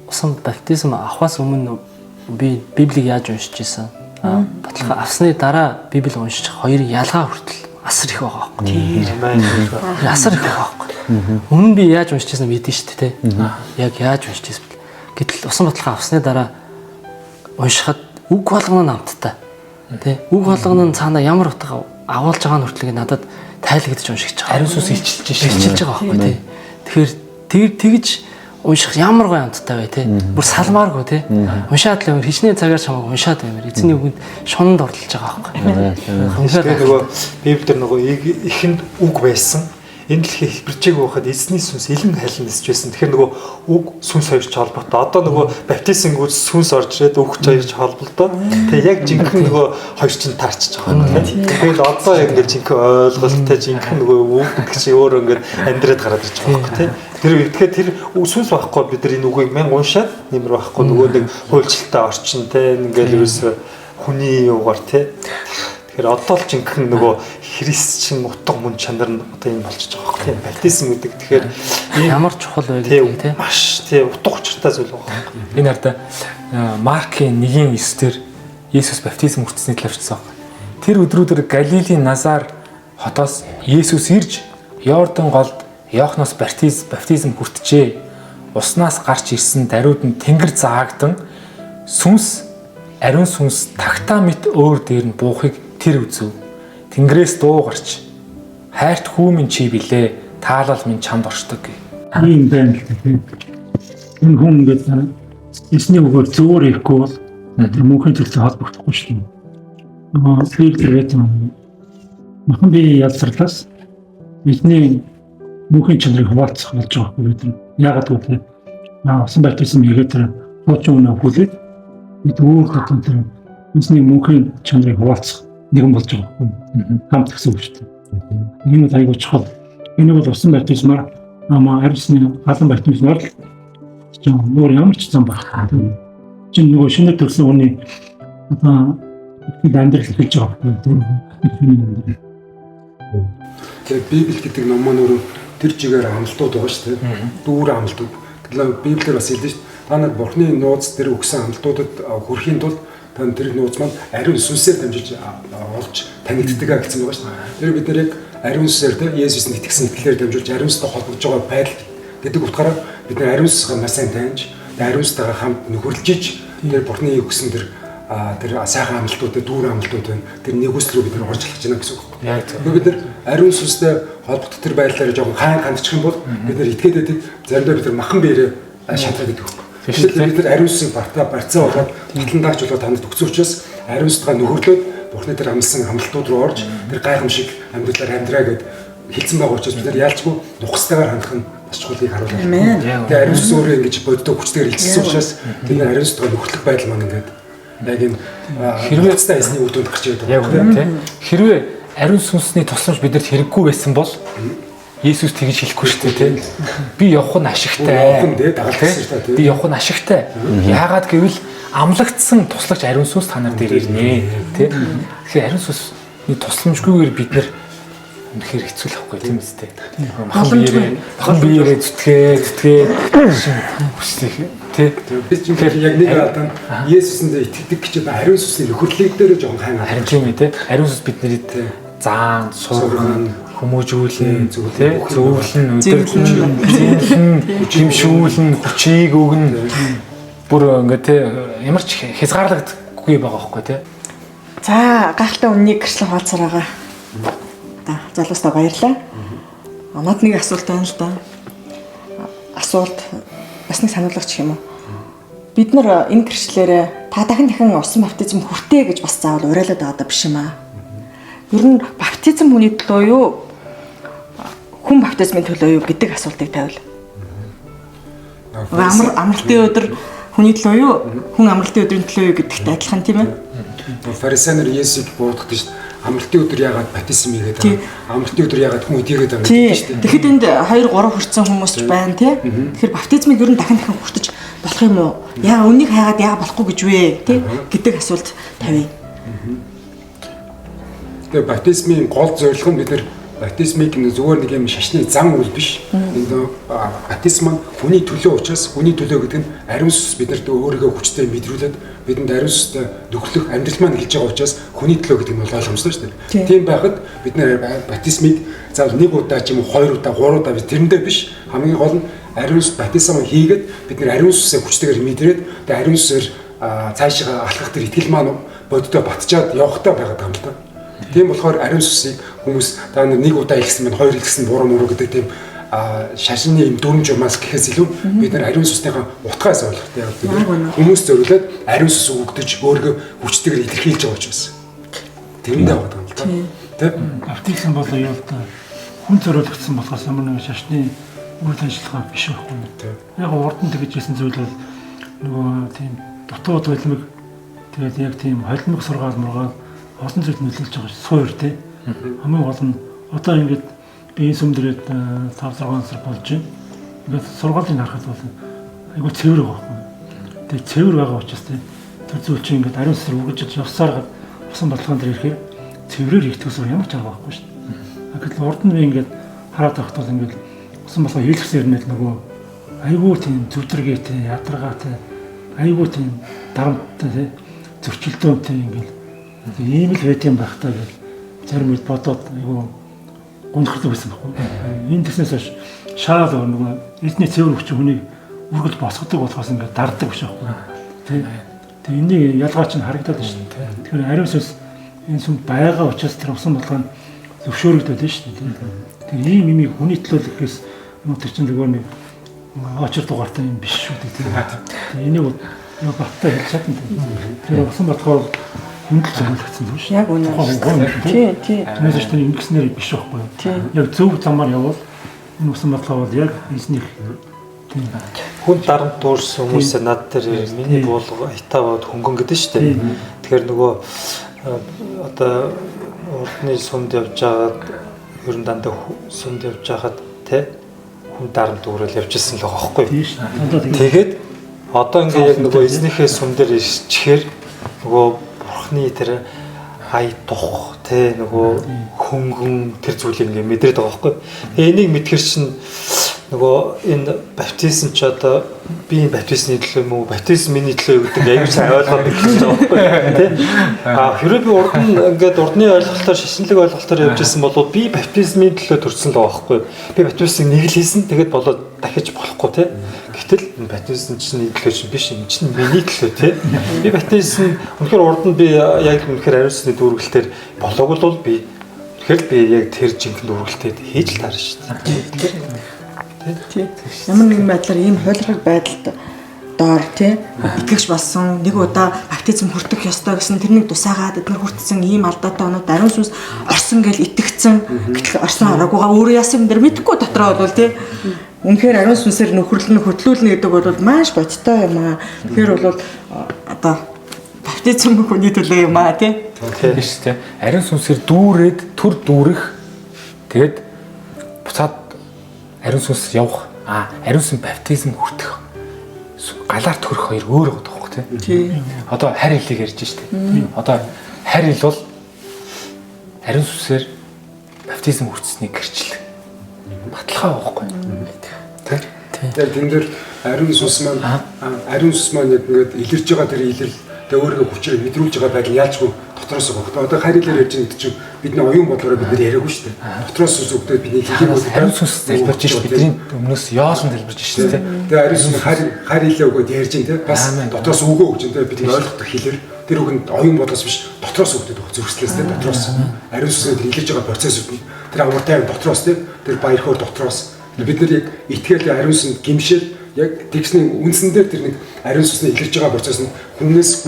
усан баптизм авахаас өмнө би Библийг яаж уншиж байсан? Баталгаа авсны дараа Библи уншиж хоёрын ялгаа хүртэл асар их байгаа байхгүй. Асар их байгаа байхгүй. Өмнө би яаж уншиж байсан мэдэн шүү дээ. Яг яаж уншиж байсан бэл. Гэтэл усан баталгаа авсны дараа уншихад үг болгоно намттай. Тэ үг болгоно нь цаана ямар утга агуулж байгаа нь хүртэл надад тайлгдаж уншиж байгаа. Ариун сүнс илчилж байгаа байхгүй тий. Тэгэхээр тэгж унших ямар гоё амттай бай тий. Бүр салмааргүй тий. Уншаад л хичнээн цагаар чамайг уншаад баймаар эзний үгэнд шунанд орлож байгаа байхгүй. Тэгэхээр нөгөө Библиэр нөгөө ихэнд үг байсан. Энэ дэлхий хэлбэрчээг байхад эзний сүнс илэн хайлан нисэж байсан. Тэгэхээр нөгөө үг сүнс хоёрч холбоотой. Одоо нөгөө баптизм гүйс сүнс орж ирээд үг хоёрч холбоотой. Тэгээ яг жинхэнэ нөгөө хоёр чинь таарчиж байгаа юм. Тэгэхээр одоо яг ингээд жинхэнэ ойлголттой жинхэнэ нөгөө үг гэж өөр ингээд амьдраад гараад ирж байгаа юм тийм. Тэгэхээр тэр сүнс байхгүй бид нар энэ үгийг мянга уншаад нэмэр байхгүй нөгөө нэг хуульчлалтай орчин тийм ингээд ерөөсөө хүний юугаар тийм. Тэгэхээр одоо л жинхэнэ нөгөө христчин утга мөн чанар нь одоо юм болчихж байгаа байхгүй тийм баптизм гэдэг. Тэгэхээр ямар чухал вэ гэдэг тийм маш тийм утга учиртай зүйл байгаа. Энэ хараа Маркийн 1:9-дэр Есүс баптизм хүртсэний талаар бичсэн байна. Тэр өдрүүдээр Галилийн Назар хотоос Есүс ирж Йордан голд Иохноос баптизм хүртжээ. Уснаас гарч ирсэн даруйд нь тэнгэр заагдан сүнс ариун сүнс тагтаа мэт өөр дээр нь буухыг тэр үзв. Тэнгэрээс дуу гарч хайрт хүү минь чи билээ. Таалал минь чамд оршдог гэ. ийм байна л тийм. Энэ хүн ингээд эсний өгөр зөөр ирэхгүй бол тэр мөнхийн төлөв холбогдохгүй шүү дээ. Нөгөө филтрээд махан би ялсарлаас эсний мөнхийн чанарыг хуваалцах болж байгаа юм бид. Яагаад гэвэл усан баптизм хийгээд тэр хуучин үнэ хүлээд бид өөр хатан тэр эсний мөнхийн чанарыг хуваалцах нэгэн болж байгаа юм. Хамт гэсэн үг шүү дээ. Энэ айгуу чухал. Энэ бол усан баптизмаар ариусны галан баптизмаар л өөр ямар ч зам байхгүй. Чин нөгөө шинэ төрсэн хүний одоо амьдрал хэлж байгаа юм. Тэгэхээр Библи гэдэг ном маань өөрөө тэр чигээр амлалтууд байгаа шүү дээ. Дүүр амлалтууд. Тэгэхээр Библиэр бас хэлдэг шүү дээ. Та нар Бурхны нууц дээр өгсөн амлалтуудад хүрэхийн тулд та тэр нууц маань ариун сүнсээр дамжиж олж танигддаг гэсэн байгаа шүү дээ. Тэр бид нар яг ариун сүнсээр те Есүсний итгэсэн итгэлээр дамжуулж ариун сүнстэй холбогдож байгаа байдал гэдэг утгаараа бид нар ариун сүнсээ маш сайн таньж ариун сүнстэйгээ хамт нөхөрлөж тэр Бурхны өгсөн тэр сайхан амлалтуудад дүүр амлалтууд байна. Тэр нэг үсрүү бид нар орж алхаж байна гэсэн үг. Яг тийм. Бид нар ариун сүнстэй холбогдох тэр байдлаараа жоохон хандчих юм бол бид нар итгээд байдаг. Заримдаа бид нар махан биерээ шатраад байдаг. Тэгэхээр бид нар ариун сүнсийг барьцаа болоод татлан даагч болоод танд өгсөн учраас ариун сүнстэйгээ нөхөрлөөд Бурхны тэр амлсан амлалтууд руу орж тэр гайхамшиг амьдралаар амьдраа гэд хэлсэн байгаа учраас бид нар яалчгүй нухастайгаар хандах нь бас чухлыг харуулдаг. Тэгээ ариун сүнс өөрөө ингэж бодиттой хүчтэйгээр илчилсэн учраас тэр ариун сүнстэйгээ нөхөрлөх байдал маань ингээд яг энэ хэрвээ эсний үр дүнд гарч ирээд байгаа тийм. Хэрвээ ариун сүнсний тусламж бидэнд хэрэггүй байсан бол Есүс тэгж хэлэхгүй шүү дээ тийм. Би явах нь ашигтай. Би явах нь ашигтай. Яагаад гэвэл амлагдсан туслагч ариун сүнс та нар дээр ирнэ тийм. Тэгэхээр ариун сүнсний тусламжгүйгээр бид нар үнэхээр хэцүү л авахгүй тийм үстэй. Махан биеэрээ зүтгээ хүслэх тий. Бид чинь яг нэг алдан Есүсэнд итгэдэг гэж ариун сүнсний нөхөрлөг дээр жоохон хайна. Харин тийм үү тий. Ариун сүнс биднэрт заан, сурган, хүмүүжүүлэн, зөвлөн, өдөрлөн, жимшүүлэн, хүчийг өгнө. Бүр ингээ тий ямар ч хязгаарлагдахгүй байгаа байхгүй тий. За гайхалтай үннийг гэрчлэн хаалцаар байгаа. Залуустаа баярлалаа. Над нэг асуулт байна л да. Асуулт бас нэг сануулгач юм уу? Бид нар энэ гэрчлэлээр та дахин усан баптизм хүртээ гэж бас заавал уриалаад байгаа биш юм аа. Ер нь баптизм хүний төлөө юу? Хүн баптизмын төлөө юу гэдэг асуултыг тавил. Амралтын өдөр хүний төлөө юу? Хүн амралтын өдрийн төлөө юу гэдэгт адилхан тийм ээ? Фарисеанер Есүсийг бууддаг шүү дээ. амралтын өдөр яагаад баптизм хийгээд байгаа. Амралтын өдөр яагаад хүн идээгээд байгаа Тий. гэдэг шүү дээ. Тэгэхэд энд 2 3 хүрсэн хүмүүс ч байна тий. Тэгэхээр баптизмыг ер нь дахин хүртэж болох юм уу? Яа үнийг хайгаад яа болохгүй гэж вэ? Тий гэдэг асуулт тавья. Тэгээ баптизмын гол зорилго нь бид нэр баптизмыг зүгээр нэг юм шашны зан үйл биш. Энд баптизм маань хүний төлөө учраас хүний төлөө гэдэг нь ариун сүнс биднэрт өөрийгөө хүчтэй мэдрүүлээд бидэнд ариун сүнстэй нөхөрлөх амьдрал маань хэлж байгаа учраас хүний төлөө гэдэг нь бол ойлгомжтой шүү дээ. Тийм байхад бид нэр баптизмыг заавал нэг удаа ч юм уу 2 удаа 3 удаа тэрэндээ биш. Хамгийн гол нь ариун сүнс баптизм хийгээд бид нэр ариун сүнсээ хүчтэйгээр мэдрээд тэгээ ариун сүнсээр цаашаа алхах тэр итгэл маань боддоо батчаад явахтаа байгаад байгаа юм л та. Тийм болохоор ариун сүсийг хүмүүс та нэг удаа ихсэн мэн хоёр ихсэн буруу мөрөө гэдэг тийм шашны юм дүрм журмаас гэхээс илүү бид нар ариун сүснийхаа утгаас ойлгохтой яг хүмүүс зөвлөд ариун сүс өгөгдөж өөрийгөө хүчтэйгээр илэрхийлж байгаа учраас тэрэндээ байгаа юм л та. Тийм. Баптизм бол юу л та хүн зориулагдсан болохоос ямар нэгэн шашны үйл ажиллагаа биш байхгүй. Яг урд нь тэгж хэлсэн зүйл бол нөгөө тийм дутуу толимог тэгээд яг тийм холимог сургаал мургаал олон зүйл нөлөөлж байгаа суур тий. Хамгийн гол нь одоо ингээд би энэ сүмдрээд 5 6 сар болж байна. Ингээд сургаалыг харахад бол айгүй цэвэр байгаа байхгүй. Тэгээд цэвэр байгаа учраас тий. Тэр зүйл чинь ингээд ариун сүсээр үргэлж явсаар усан баталгаан дээр ирэхээр цэврээр ихтгээс ямар ч арга байхгүй шүү дээ. Гэтэл урд нь би ингээд хараад байхад бол ингээд усан баталгаа хийлгэсээр нэг нөгөө айгүй тийм зүвдэргээтэй, ядаргаатай, айгүй тийм дарамттай тий. Зөрчилдөөнтэй ингээд ийм л байт юм байх таа гэж зарим үед бодоод айгүй гонхордог байсан байхгүй. Энэ тэснээс хойш шаал нөгөө эзний цэвэр хүч хүнийг үргэлж босгодог болохоос ингээд дарддаг биш байхгүй. Тэг энийг ялгаач нь харагдаад байна шүү дээ. Тэгэхээр ариун сүнс энэ сүмд байгаа учраас тэр усан баталгаа нь зөвшөөрөгдөд байна шүү дээ. Тэг ийм имийг хүний төлөө гэхээс тэр чинь нөгөө нэг очир дугаартай юм биш шүү дээ. Тэг энийг баттай хэлж чадна. Тэр усан баталгаа хүндэл зөвлөгдсөн юм шүү. Яг үнэ. Тий, тий. Тэрнээс ч ингэснээр биш байхгүй. Яг зөв замаар явбал энэ усан баталгаа бол яг эзних хүн дарамт дуурсан хүмүүсээ над дээр миний буулга итаваад хөнгөн гэдэг шүү дээ. Тэгэхээр нөгөө одоо урдны сумд явж байгаад ер нь дандаа сумд явж байхад те хүн дарамт дуурал явж ирсэн л байгаа байхгүй. Тэгээд одоо ингээ яг нөгөө эзнийхээ сум дээр ичхээр нөгөө бурхны тэр хай тух те нөгөө хөнгөн тэр зүйлийг ингээ мэдрээд байгаа байхгүй. Тэгээ энийг мэдхэр чинь нөгөө энэ баптизм ч одоо би баптизмын төлөө юм уу баптизм миний төлөө гэдэг аюул сайн ойлгоод ирсэн байгаа байхгүй тий. Хэрэв би урд нь ингээд урдны ойлголтоор шашинлаг ойлголтоор явж ирсэн бол би баптизмын төлөө төрсөн л байгаа байхгүй. Би баптизмыг нэг л хийсэн тэгээд болоод дахиж болохгүй тий. Гэтэл энэ баптизм чинь төлөө чинь биш юм чинь миний төлөө тий. Би баптизм үнэхээр урд нь би яг үнэхээр ариусны дүүргэлтээр болоогүй л би тэгэхээр би яг тэр жинхэнэ дүүргэлтээр хийж л таарна шүү дээ. Тий. Ямар нэгэн байдлаар ийм хойлрог байдалд доор тий итгэгч болсон нэг удаа баптизм хүртэх ёстой гэсэн тэрнийг тусаагаад эдгээр хүртсэн ийм алдаатай оноод ариун сүнс орсон гэж итгэцэн гэтэл орсон ороогүй өөрөө яасан юм дэр мэдэхгүй дотроо бол тий үнэхээр ариун сүнсээр нөхөрлөн хөтлүүлнэ гэдэг бол маш бодтой юм аа. Тэгэхээр бол одоо баптизм хүний төлөө юм аа тий. Тийм шүү дээ. Ариун сүнсээр дүүрээд төр дүүрэх тэгээд буцаад ариун сүнс явах ариун сүнс баптизм хүртэх галаар төрөх хоёр өөр байгаа тоххой тийм. Одоо харь хэлийг ярьж штэ. Одоо харь хэл бол ариун сүнсээр баптизм хүртсэнийг гэрчлэх баталгаа байхгүй. Тийм. Тэгээд энэ дэр ариун сүнс маань яг ингээд илэрж байгаа тэр илэл тэгээ өөрийгөө хүчээр мэдрүүлж байгаа байдал яалчгүй дотроос өгөх. Одоо харь хэлээр ярьж байгаа гэдэг чинь бидний оюун бодлороо бид нэр яриаггүй шүү дээ. Дотроос зүгтээ бидний хэлийг бол ариун сүнс залбирж шүү дээ. Бидний өмнөөс яолон залбирж шүү дээ. Тэгээ ариун сүнс харь хэлээ өгөөд ярьж дээ. Бас дотроос өгөө өгч дээ бидний ойлгох хэлээр тэр үгэнд оюун бодлоос биш дотроос өгдөг зөвхөслөөс дээ дотроос. Ариун сүнсээр илэрж байгаа процессыг тэр амартай дотроос тэр баяр хөөр дотроос бид нар яг итгэл ариун сүнс гимшэл яг тэгсний үндсэн дээр тэр нэг ариун сүнсний илэрж байгаа процесс нь хүнээс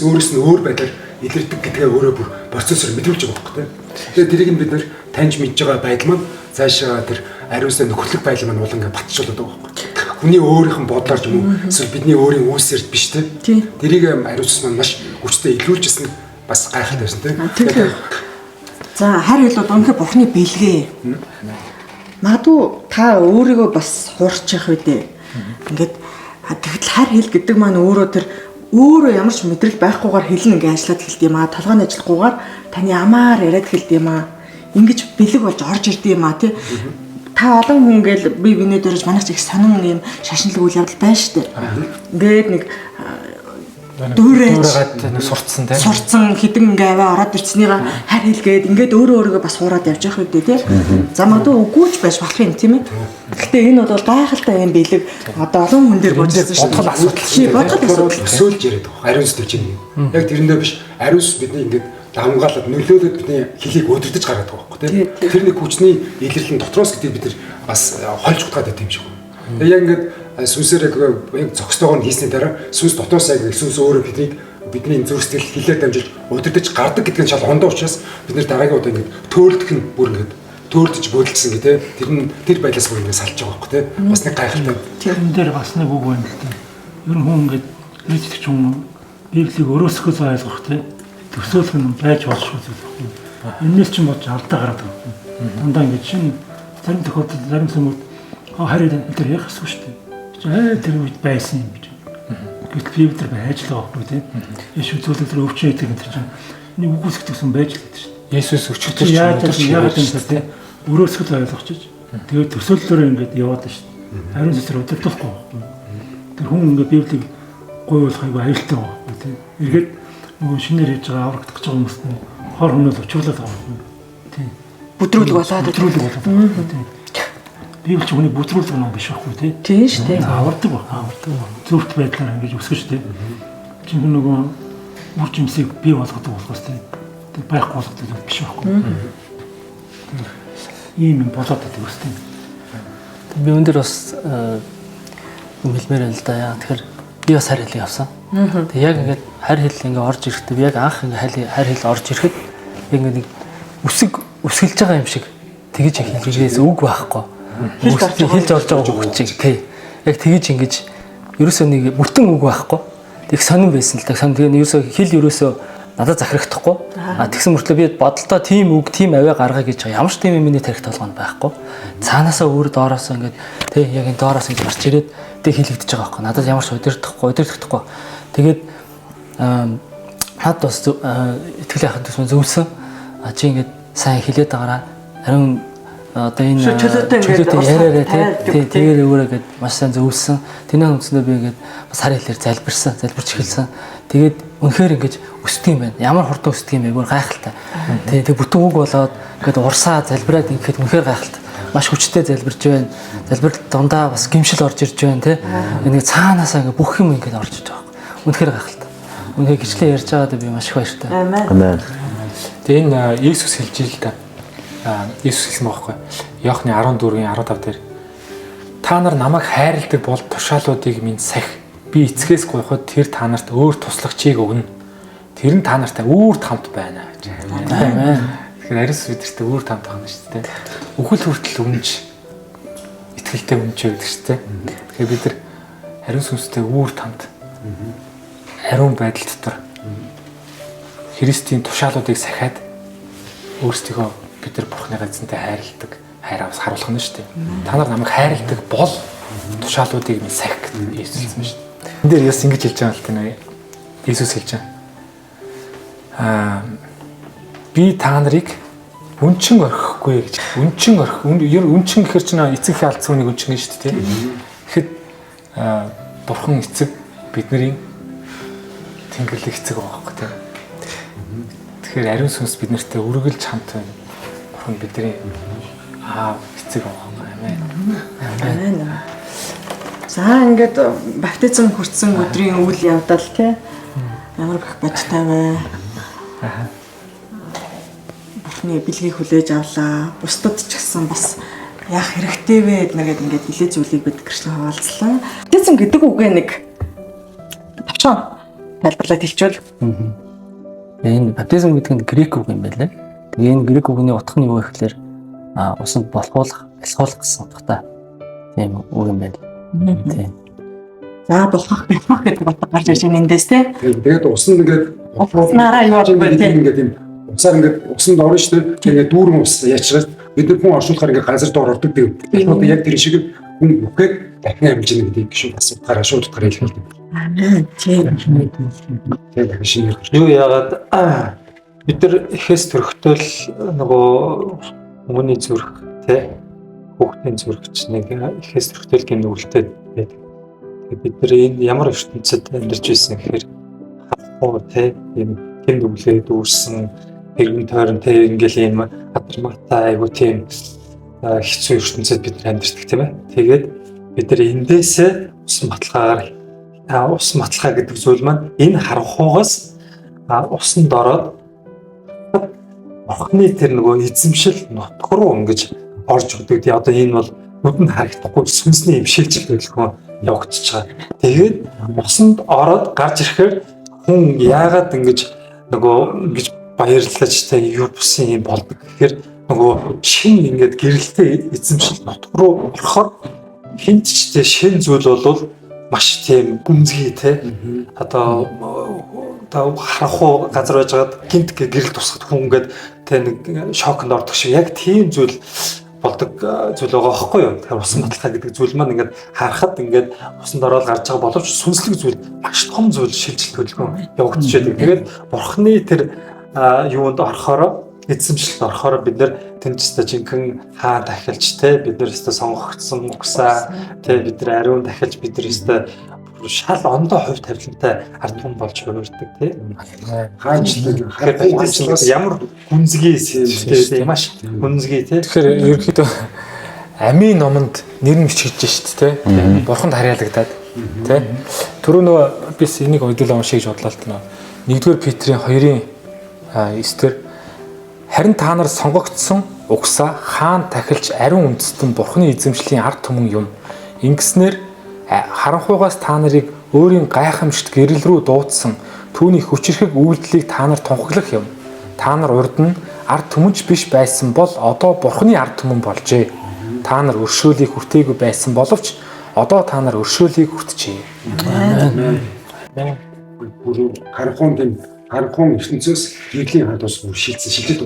өөрөөс нь өөр байдлаар илэрдэг гэдгээ өөрөө бүр процессор мэдрүүлж байгаа байхгүй тийм. Тэгээд тэрийг нь бид нэр таньж мэдж байгаа байдал маань цаашаа тэр ариун сүнсний нөхөрлөх байдал маань бол ингээд батжуулаад байгаа байхгүй. Хүний өөрийнх нь бодлоор ч юм уу эсвэл бидний өөрийн үүсээр биш тийм. Тэрийг ариун сүнс маань маш хүчтэй илрүүлжсэн бас гайхалтай байсан тийм. Тэгэхээр за харь хэлбэл үнэхээр Бурхны бэлгээ. Магадгүй та өөрийгөө бас хуурч явах үедээ ингээд тэгтэл харь хэл гэдэг маань өөрөө тэр өөрөө ямар ч мэдрэл байхгүйгээр хэлнэ ингээд ажиллаад хэлдэг юм аа. Толгойн ажиллахгүйгээр таны амаар яриад хэлдэг юм аа. Ингэж бэлэг болж орж ирдэг юм аа тий. Та олон хүн ингээл бие биенээ дөрөж манайх ч их сонин юм шашинлаг үйл явдал байна шүү дээ. Ингээд нэг дүүрээд сурцсан тийм. Сурцсан хідэн ингээ аваа ороод ирцнийга харь хэлгээд ингээд өөрөөгөө бас хуураад явж явах үедээ тий. За магадгүй үгүйч байж болох юм тийм ээ. Гэхдээ энэ бол гайхалтай юм бэлэг одоо олон хүн дээр боджсэн шүү дээ. Бодгол асуудал Чи бодгол асуудал. Төсөөлж яриад байгаа. Ариун сүнс чинь. Яг тэрэндээ биш. Ариун сүнс бидний ингээд хамгаалаад нөлөөлөд бидний хэлийг өдөртөж гаргаад байгаа байхгүй тийм. Тэр нэг хүчний илэрлэн дотроос гэдэг бид нар бас хольж утгаад байт юм шиг. Тэгээ яг ингээд сүнсээр яг зөкстойгоо хийсний дараа сүнс дотоос яг сүнс өөрөө бидний зүрх сэтгэл хилээр дамжуулж өдөртөж гардаг гэдэг нь шал хондоо учраас бид нэр дараагийн удаа ингээд төөлдөх нь бүр ингээд төөлдөж бөдөлсөн гэ тэр байлаас бүр ингээд салж байгаа байхгүй тийм. Бас нэг гайхалтай. тэрэн дээр бас нэг үг байна л да. Ер нь хүн ингээд нийтлэгч хүн Библийг өрөөсгөө ойлгох тийм төсөөлөх нь байж болшгүй зүйл байхгүй. Энээс ч юм болж алдаа гараад байгаа. Дандаа ингээд шинэ зарим тохиолдолд зарим хүмүүс хараад энэ яг хэсгүй шүү дээ. Тэр үед байсан юм гэж. Гэтэл би тэр байж л байгаа байхгүй тийм. Яш үзүүлэлт төр өвчнө гэдэг энэ чинь нэг үгүйсгдсэн байж л гэдэг шүү дээ. Есүс өчигдөр яг юм тийм. Өрөөсгөл ойлгочихж. Тэгээд төсөөллөөрөө ингээд яваад шүү дээ. Ариун сүнсээр удирдахгүй байхгүй. Тэр хүн ингээд Библийг гойвуулах айгүй аюултай байхгүй тийм. Эргээд нөгөө шинээр хийж байгаа аврагдах гэж байгаа хүмүүс нь хор хөнөөл учруулаад байгаа юм. Тийм. Бүдрүүлэг болоод тийм. Библи ч хүний бүдрүүлэг ном биш байхгүй тийм. Тийм шүү дээ. Авардаг байна. Зөвхт байдлаар ингэж өсгөж тийм. Чинь нөгөө үр жимсийг бий болгодог болохоос тийм. Тэг байхгүй болгодог биш байхгүй. Ийм юм болоод байдаг үстэй. Би өндөр бас хэлмээр байна л да. Яа тэгэхээр би бас харь хэлийг авсан. Тэг яг ингээд харь хэл ингээд орж ирэхдээ би яг анх ингээд харь хэл орж ирэхэд яг ингээд нэг үсгэлж байгаа юм шиг тэгэж хэлгээс үг байхгүй. Хэлж орж байгаа үг чиг. Тий. Яг тэгэж ингэж ерөөсөө нэг бүтэн үг байхгүй. Тэг сонирн байсан л да. Тэгээ ерөөсөө надад захирагдахгүй. Тэгсэн мөртлөө би бодолтой тийм үг, тийм авиа гаргаа гэж байгаа. Ямар ч тийм миний тарихт толгойд байхгүй. Цаанаасаа өөр доороос ингээд тий яг энэ доороос ингэж гарч ирээд тэг хэлэгдэж байгаа байхгүй. Надад ямар ч удирдахгүй. Тэгээд хаад бас итгэл яхад төсмөн зөвсөн. Чи ингээд сайн хэлээд байгаараа харин одоо энэ чөлөөтэй яриараа тий тэгээд өөрөө гээд маш сайн зөвсөн. Тэний үндсэндээ би ингээд бас харь хэлээр залбирч эхэлсэн. Тэгээд үнэхээр ингэж өсдөг юм байна. Ямар хурдан өсдөг юм бэ? Бүр гайхалтай. Тэгээд бүтэн үг болоод ингээд урсаа залбираад ингээд үнэхээр гайхалтай. Маш хүчтэй залбирж байна. Залбирал дундаа бас гимшил орж ирж байна тий. Энийг цаанаасаа ингээд бүх юм ингээд орж иж байгаа. Үнэхээр гайхалтай. Үнэхээр гिचлээ ярьж байгаад би маш их баяртай. Амен. Тэгээ энэ Иесус хэлж ил та. Иесус хэлсэн байхгүй. Иохны 14-ийн 15 дээр та нар намайг хайрладаг бол тушаалуудыг минь сахи би эцгээс гуйхад тэр та нарт өөр туслагчийг өгнө. Тэр нь та нартай үрд хамт байна гэж. Амен. Тэгэхээр Ариус бидэртээ үрд хамт байна шүү дээ. Үхэл хүртэл үнж итгэлтэй үнж байдаг шүү дээ. Тэгэхээр бид нар Ариус сүнстэй үрд хамт ариун байдал дотор Христийн тушаалуудыг сахиад өөрсдийгөө бид нар Бурхны эзэнтэй хайрладаг хайраас харуулах нь шүү дээ. Та нар намайг хайрладаг бол тушаалуудыг минь сахих гэдэг Иесус хэлсэн шүү дээ. Энд дээр яс ингэж хэлж байгаа л тийм Иесус хэлж байгаа. Би та нарыг үнчин орхихгүй гэж. Үнчин гэхэр чинь эцэг алдсан үнийг үнчин шүү дээ. Тэгэхэд Бурхан эцэг бидний Тэнгэрлэг эцэг байгаа байхгүй тийм. Тэгэхээр ариун сүнс бид нартай үргэлж хамт байна. Бурхан бидний аав эцэг байгаа. Амен. За ингээд баптизм хүртсэн өдрийн үйл явдал тий. Ямар их бодтой вэ? Бурхны бэлгийг хүлээж авлаа. Бусдад ч гэсэн бас яах хэрэгтэй вэ гэднэгээд ингээд хилээ зүйлийг бид гэрчлэн хаваалцлаа. Баптизм гэдэг үгээ нэг тавчхан тайлбарлаад хэлчихвэл. Энэ баптизм гэдэг нь грек үг юм байна лээ. Тэгээ энэ грек үгний утга нь юу вэ гэхээр усанд босгуулах, бэлсгуулах гэсэн утгатай тийм үг юм байна. Тийм. За болох гэдэг боддог гарч ирж байгаа эндээс те. Тэгээд усан ингээд Уснараа юу болов бэ те. ингээд юм усаар ингээд усанд орно шүү дээ. Тэгээд дүүрэн ус яачгаад бид нар хүн оршуулахаар ингээд газар доор ордог гэдэг. Тэгэхээр яг тэр шиг хүн бүхээд дахин амжина гэдэг шүү бас утгаараа шууд утгаараа хэлдэг. Тэгээд шинээр Юу яагаад бид нар ихээс төрөхтөл нөгөө хүмүүний зүрх те хүүхдийн зүрхч нэг ихээс төрөхтөл гин үлдээд байдаг. Тэгээд бид нар энэ ямар ертөнцид амьдарч байсан гэхээр хавхуу те юм гин үлээд үүрсэн хэрэг тойрон те ингээл юм хадмаатай айгуу тийм хэцүү ертөнцид бид нар амьдардаг тийм ээ. Тэгээд бид нар эндээсээ ус матлгаа гэдэг зүйл маань энэ харанхуугаас усанд ороод Бурхны тэр нөгөө эзэмшил нутг руу ингэж орж өгдөг. Тэгээ одоо энэ бол нүдэнд харагдахгүй сүнсний юм шилжилт төлөвлөгөө явагдаж байгаа. Тэгээд усанд ороод гарч ирэхээр хүн яагаад ингэж нөгөө ингэж баярлаж тэ юу бусын юм болдог гэхээр нөгөө шин ингээд гэрэлтэй эзэмшил нутг руу орохоор хинт ч тэ шин зүйл бол маш тийм гүнзгий те одоо харахгүй газар байжгаад гинт гэрэл тусахад хүн ингээд тэ нэг шокнд ордог шиг яг тийм зүйл болдог зүйл байгаа байхгүй юу. Тэгэхээр усан баталгаа гэдэг зүйл маань ингээд харахад ингээд усанд ороод гарч байгаа боловч сүнслэг зүйл маш том зүйл шилжилт төлөвлөгөө явагдаж байдаг. Тэгээд бурхны тэр юунд орохороо эзэмшилд орохоор бид нар тэнцэстэ жинхэнэ хаа дахилж те бид нар өстө сонгогдсон угсаа те бид нар ариун дахилж бид нар өстө шал ондоо хувь тавилантай ард түмэн болж хувирдаг те хаанчлаг ямар гүнзгий те маш гүнзгий те. Тэгэхээр ерөнхийдөө амийн номонд нэр нь бичиж шít те бурханд харьяалагдаад те түрүү нөгөө бис энийг ойлголоо уншиж бодлоо л тнэ 1-р Петрийн 2-ын 9-дэр харин та нар сонгогдсон угсаа хаан тахилж ариун үндэстэн бурхны эзэмшлийн ард түмэн юм. Ингэснээр харанхуйгаас та нарыг өөрийн гайхамшигт гэрэл рүү дуудсан түүний хүчирхэг үйлдэлийг та нар тунхаглах юм. Та нар урд нь ард түмэнч биш байсан бол одоо бурхны ард түмэн болжээ. Та нар өршөөлийг хүртээгүй байсан боловч одоо та нар өршөөлийг хүртжээ. Харанхуун ертөнцөөс гэрлийн хад ус шилжилт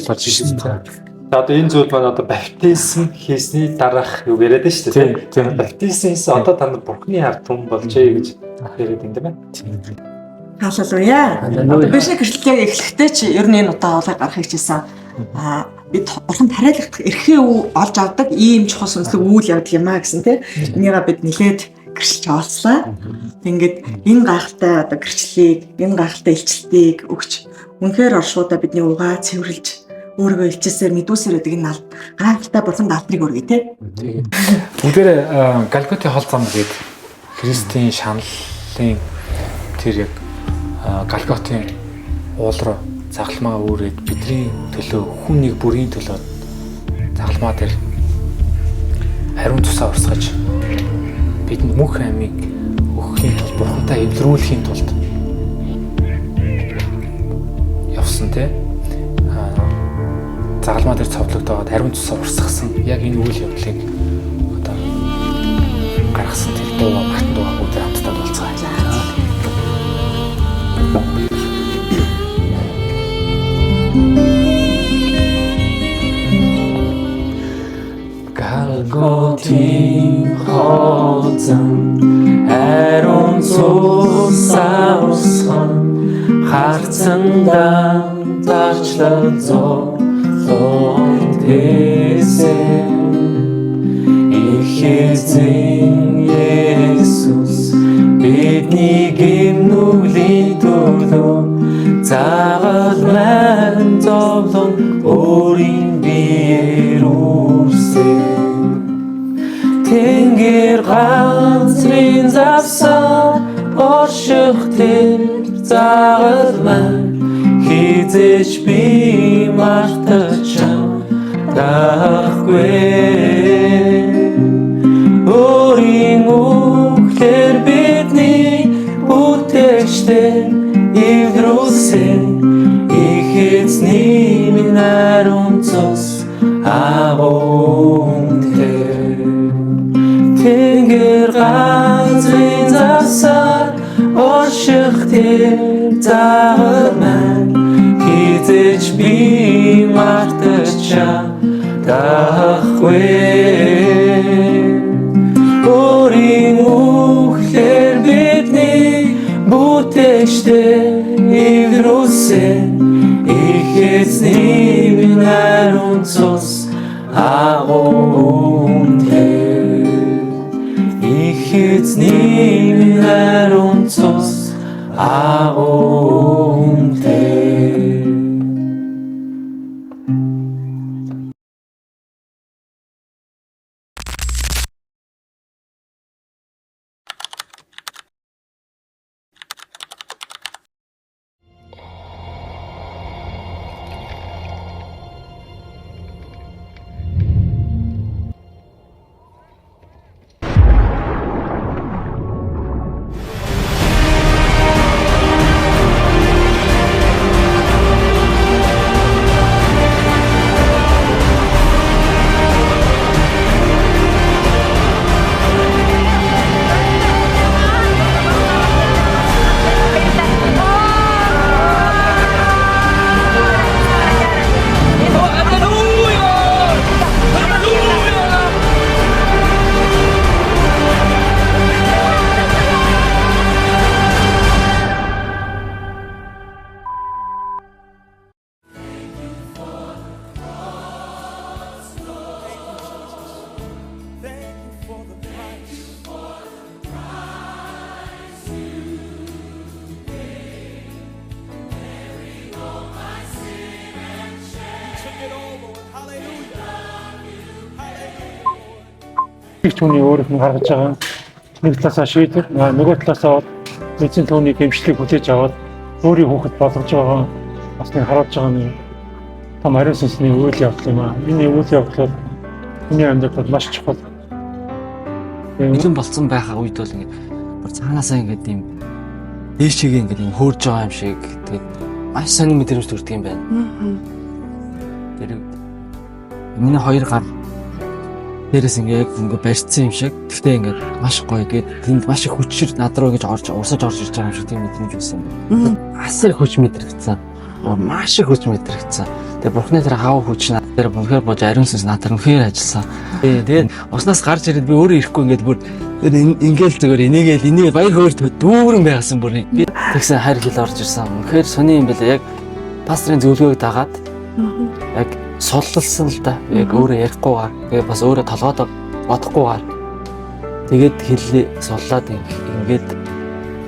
болж байна. Одоо энэ зүйл маань одоо баптизм хийсний дараах юу яриад байна шүү дээ тийм. Баптизм хийсэн одоо та нар бурхны ард түмэн болжээ гэж яриад байна тийм ээ. Халелуя. Одоо бишний гэрчлэлийг эхлэхдээ чи ер нь энэ удаа олыг гарах хийжсэн. Бид бурханд хариалагдах эрхээ олж авдаг ийм чухал сүнслэг үйл явдал юм а гэсэн тийм. Энийгээ бид нэлээд гэрчилж олслаа. Ингээд энэ гайхалтай одоо гэрчлэлийг, энэ гайхалтай илчлэлтийг өгч үнэхээр оршуудаа бидний угаа цэвэрлж өөрийгөө илчээсээр мэдүүлсээр байдаг энэ гайхалтай бурханд алдрыг өргөе те. Бүгдээр Голготын хол зам гээд Христийн шаналлын тэр яг Голготын уул руу загламаа өөрөөд бидний төлөө хүн нэг бүрийн төлөө загламаа дээр хариун тусаа урсгаж бидэнд мөнх амийг өгөхийн тулд бурхантай эвлэрүүлэхийн тулд явсан те загалмаа дээр цовдлогдоод хариун тусаа урсгасан яг энэ үйл явдлыг одоо гаргасан тэр дуу багтан дуугууд хамтдаа болцгоо. Голготын хол зам ариун цусаа урсган харцандаа дарчлал зовлон тэсэ их эзэн Есүс бидний гимнүглийн төлөө заавал мэн зовлон өөрийн биеэр үрсэн Тэнгэр ганцрын завсан орших тэр заавал мэн хизээч би мартаж дахгүй өөрийн үгээр бидний бүтээгчтэй эвдрүүлсэн их эзний минь ариун цус агуун Тэнгэр ганцрын заавал маань хизээч би мартаж чадахгүй. Өөрийн үхлээр бидний бүтээгчтэй эвдрүүлсэн их эзний минь ариун цус агуунтэй. Ich jetzt nie mehr und sos aunte. Түүний өөрөөх нь гаргаж байгаа нэг талаасаа шийдвэр, нөгөө талаасаа эзэн түүний дэмжлэгийг хүлээж аваад өөрийн хүүхэд болгож байгаа бас нэг харуулж байгаа нэг том ариун сүнсний үйл явдал юм аа. Энэ үйл явдал хүний амьдралд маш чухал. Бэлэн болцсон байхаа үед бол ингээд бүр цаанаасаа ингээд юм дээшээ ингээд юм хөөрж байгаа юм шиг тэгээд маш сонир мэдрэмж төрдөг юм байна. Тэр миний хоёр гар дээрээс ингээд барьцсан юм шиг. Гэхдээ ингээд маш гоё гээд тэнд маш их хүчээр над руу гэж урсаж орж ирж байгаа юм шиг тийм мэдрэмж байсан юм. Асар хүч мэдрэгцэн. Маш их хүч мэдрэгцэн. Тэгээ бурхны тэр хав хүч над дээр үнэхээр бож ариун сүнс надад үнэхээр ажилласан. Тэгээд уснаас гарч ирээд би өөрөө ирэхгүй ингээд бүр ингээл зүгээр энийг баяр хөөрт дүүрэн байгасан бүр би тэгсэн хайр хэл орж ирсэн. Үнэхээр сони юм байлаа. Яг пастрын зөвлөгөөг дагаад яг суллалсан л да. Яг өөрөө ярихгүйгээр тэгээ бас өөрөө толгойд бодохгүйгээр тэгээд хэллээ суллаад ингээд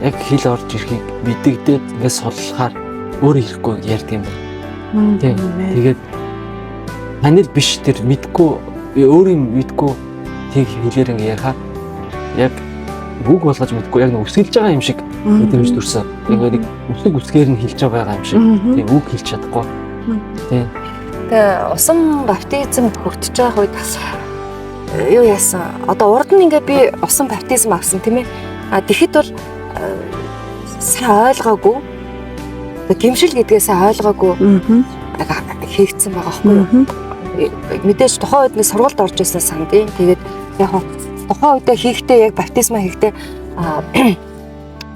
яг хэл орж ирэхийг мэддэгдээд ингээд суллахаар өөрөө ирэхгүй ярьдаг юм байна. Тэгээд танил биш тэр мэдгүй өөрийн мэдгүй тийг хэлээр ингээд ярихаар яг үг болгож мэдгүй яг нэг үсгэлж байгаа юм шиг мэдрэмж төрсөн. Тэгээд нэг үсэг үсгээр нь хэлж байгаа юм шиг. Тэгээд үг хэлж чадахгүй. Тэгээд Тэгээ усан баптизм хүртэж байгаа үед юу яасан? Одоо урд нь ингээ би усан баптизм авсан тийм ээ. Тэгэхэд бол сайн ойлгоогүй. Гэмшил гэдгээ сайн ойлгоогүй хийгдсэн байгаа байхгүй юу? Мэдээж тухайн үед нэг сургалт орж ирсэн сандیں۔ Тэгээд яг тухайн үедээ хийхдээ яг баптизма хийхдээ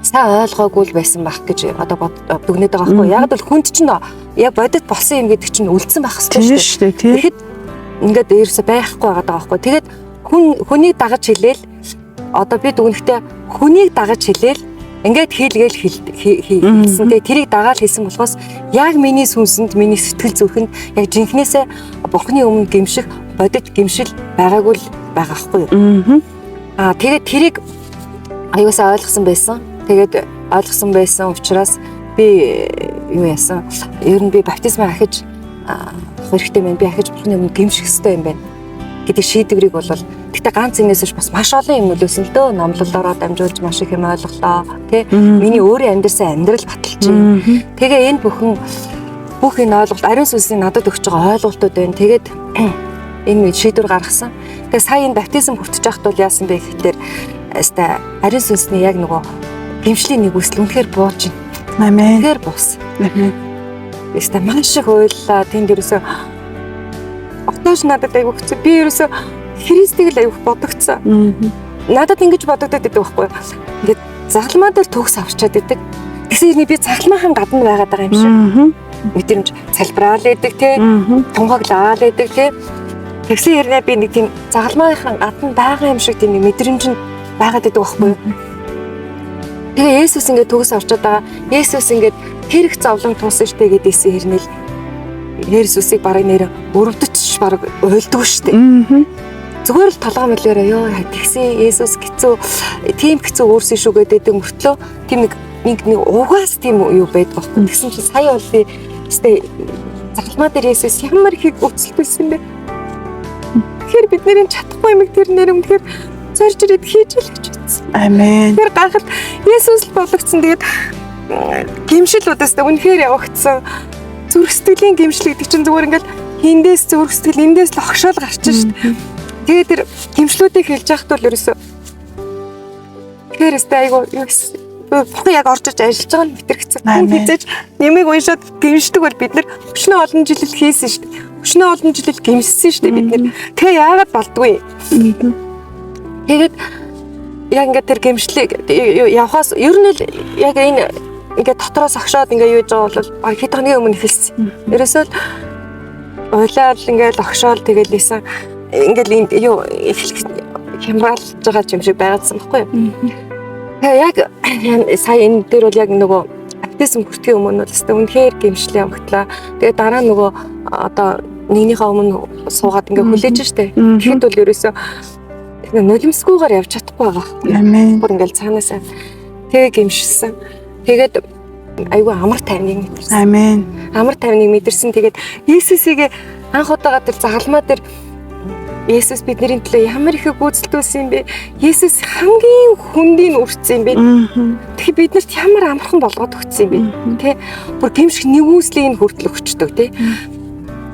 сайн ойлгоогүй л байсан байх гэж одоо дүгнээд байгаа байхгүй юу? Яг л хүнд чинь яг бодит болсон юм гэдэг чинь үлдсэн байх хэрэгтэй шүү дээ. Тэгэхэд ингээд ерөөсөй байхгүй байгаа даа байхгүй. Тэгээд хүнийг дагаж хэлээл одоо би дүгнэхдээ хүнийг дагаж хэлээл ингээд хийлгээл хийсэн. Тэгээд тэрийг дагаал хийсэн болохоос яг миний сүнсэнд миний сэтгэл зүрхэнд яг жинхнээсээ бурхны өмнө гэмших бодит гэмшил байгаагүй л байгаа байхгүй юу? Тэгээд тэрийг аюусаа ойлгосон байсан. Тэгээд ойлгосон байсан учраас би юу яасан? Ер нь би баптизмаа ахиж хэрэгтэй байна. Би ахиж бурхны өмнө гэмших хэрэгтэй юм байна гэдэг шийдвэрийг бол тэгтээ ганц энэс бас маш олон юм нөлөөсөн л дөө. Номлолоороо дамжуулж маш их юм ойлголоо. Тэ миний өөрийн амьдрсан амьдрал баталж байна. Тэгээ энэ бүх энэ ойлголт ариун сүнсний надад өгч байгаа ойлголтууд байна. Тэгээд энэ шийдвэр гаргасан. Тэгээ сая энэ баптизм хүртэж байхад бол яасан бэ гэхээр өстой ариун сүнсний яг нөгөө гэмшлийн нэг үсэл үнэхээр бууж байна. Амен. Тэгэхээр бус. Өстой маш их ойллаа. Тэнд ерөөсөө отоош надад аяг өгсөн. Би ерөөсөө Христийг л аяг бодогцсон. Надад ингэж бодогдоод байдаг байхгүй. Ингээд загалмаа дээр төгс авчаад байдаг. Тэгсэн хэрнээ би цагламаахан гадна байгаад байгаа юм шиг. Мэдрэмж залбираал байдаг те. Тунхаглаал байдаг те. Тэгсэн хэрнээ би нэг тийм цагламаахан гадна байгаа юм шиг тийм мэдрэмж нь байгаад байдаг байхгүй юу? Тэгээ Есүс ингээд төгс орчод байгаа. Есүс ингээд тэрх зовлон туусан штэ гэдээсэн хэрнээл Есүсийг барыг нэр өрөвдөж барыг уйлдгүй штэ. Зүгээр л толгой мөлөөрөө ёо тэгсэн Есүс хэцүү тийм хэцүү өөрсөө шүү гэдэг мөртлөө тийм нэг угаас тийм юу байдаг байхгүй. Тэгсэн чинь сая бол би өстэй загламаа дээр Есүс ямар их өцөлтөлсөн бэ. Тэгэхээр бид нэрийн чадахгүй юм тэр нэр өмнөхөр зорж ирээд хийж л гэж утсан. Амен. Тэр гахал Есүс л болгоцсон. Тэгээд гимшил удааста үнэхээр явагдсан. Зүрх сэтгэлийн гимшил гэдэг чинь зүгээр ингээл хиндээс зүрх сэтгэл эндээс л огшоол гарч шít. Тэгээд тэр гимшлүүдийг хэлж яхад бол ерөөсөө тэгэхээр өстэй айгу юу гэсэн бүхэн яг орж иж ажиллаж байгаа нь хэтэрхцэн. Хизээж нэмийг уншаад гимшдэг бол бид нар өчнөө олон жил хийсэн шүү дээ. Өчнөө олон жил гимссэн шүү дээ бид нар. Тэгээ яагаад болдгүй? Тэгээд яг ингээд тэр гимшлийг явхаас ер нь л яг энэ ингээд дотроос огшоод ингээд юу гэж байгаа бол баг хэд хоногийн өмнө эхэлсэн. Ерөөсөө уйлаад ингээд огшоол тэгээд лээсэн ингээд юу хямгаалж байгаа юм шиг байгаадсан байхгүй юу? Тэгээ яг сая энэ дээр бол яг нөгөө баптизм хүртгийн өмнө бол өстой үнэхээр гимшил явагдлаа. Тэгээ дараа нөгөө одоо нэгнийхээ өмнө суугаад ингээд хүлээж штэ. Тэгэхэд бол ерөөсөө нулимсгүйгээр явж чадахгүй байгаа. Амен. Бүр ингээд цаанаасаа тэгээ гимшсэн. Тэгээд айгүй амар тайвныг мэдэрсэн. Амен. Амар тайвныг мэдэрсэн. Тэгээд Есүсийг анх удаага тэр загалмаа дээр Есүс бидний төлөө ямар их гүйцэлдүүлсэн юм бэ? Есүс хамгийн хүндийг өртсөн юм бэ? Тэгэхээр биднэрт ямар амархан болгоод өгсөн юм бэ? Тэ? Бүр гимших нэгүслийг нь хүртэл өгчдөг, тэ?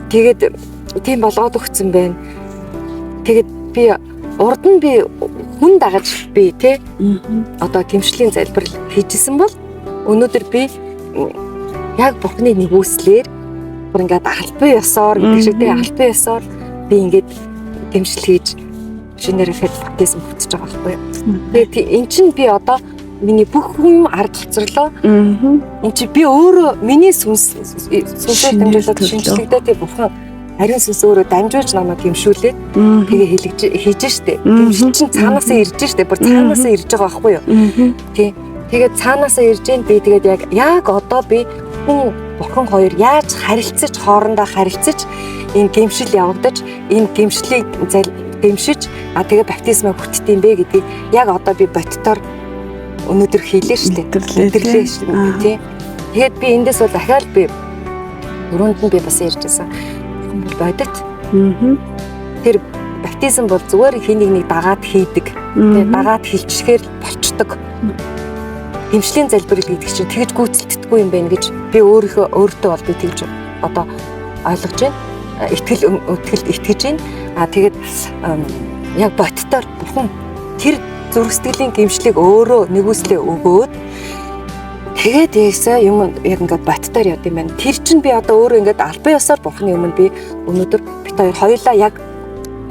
Тэгээд тийм болгоод өгсөн байна. Тэгээд би урд нь би хүн дагаж би, тэ? Одоо гимшлийн залбирал хийжсэн бол өнөөдөр би яг Бурхны нэгүслээр бүр ингээд албан ёсоор гэдэг шиг, тэ? Албан ёсоор би ингээд гэмшил хийж шинээр баптизм хүртэж байгаа байхгүй юу. Тэгээд эн чинь би одоо миний бүх юм ард хоцорлоо. Эн чинь би өөрөө миний сүнсээр дамжуулаад шинжлэхдээ тийм бурхан ариун сүнс өөрөө дамжуулж намайг гэмшүүлээд тэгээ хийж штэ. Гэмшил чинь цаанаасаа ирж штэ. Бүр цаанаасаа ирж байгаа байхгүй юу. Тий. Тэгээд цаанаасаа ирж гэн би тэгээд яг одоо би хүн бурхан хоёр яаж харилцаж хоорондоо харилцаж энэ гэмшил явагдаж энэ гэмшлийг гэмшиж тэгээ баптизмаа хүртдэм бэ гэдгийг яг одоо би бодтоор өнөөдөр хийлээ шүү дээ. Илэрлээ шүү дээ. Тэгээд би эндээс бол дахиад би өрөөнд нь би бас ярьжсэн. Хүн бол бодит. Тэр баптизм бол зүгээр хин нэг дагаад хийдэг. Тэгээд дагаад хилчгээр болчдөг. Гэмшлийн залбирал гэдэг чинь тэгж гүйцэлддэггүй юм байна гэж би өөртөө бол би тэгж одоо ойлгож байна. Итгэлд итгэж байна. Тэгээд яг боттоор бурхан тэр зүрх сэтгэлийн гэмшлийг өөрөө нэгүслээ өгөөд тэгээд ясаа юм яг ингээд боттоор яд юм байна. Тэр чинь би одоо өөрөө ингээд албан ёсоор бурханы өмнө би өнөөдөр бит хоёулаа яг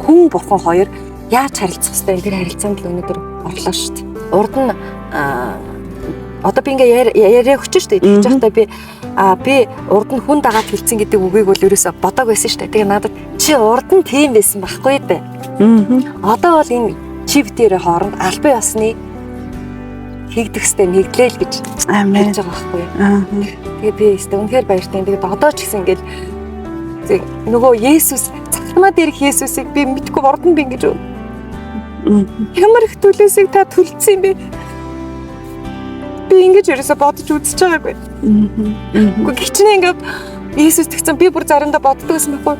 хүн бурхан хоёр яаж харилцах вэ? Тэр харилцаанд л өнөөдөр орлоо шүү дээ. Урд нь одоо би ингээ яриа өгч штэ тэгж байхдаа би урд нь хүн дагаад хэлсэн гэдэг үгийг бол ерөөсө бодог байсан штэ. Тэгээ надад чи урд нь тийм байсан байхгүй дээ. Одоо бол энэ чив дээр хооронд албан ёсны хийгдэхстэй нэгдлээ л гэж хэлж байгаа байхгүй юу. Тэгээ би өөртөө үнэхээр баяртай. Тэгээд одоо ч гэсэн ингээл нөгөө Есүс цагтмаа дээрх Есүсийг би мэдгүй урд нь би ингэж ямар их төлөөсийг та төлсөн юм бэ? Би ингэж ерөөсө бодож үзэж байгаагүй. Гэхдээ хичнээн ингээд Есүс тэгсэн би бүр заримдаа боддгоос мэхгүй.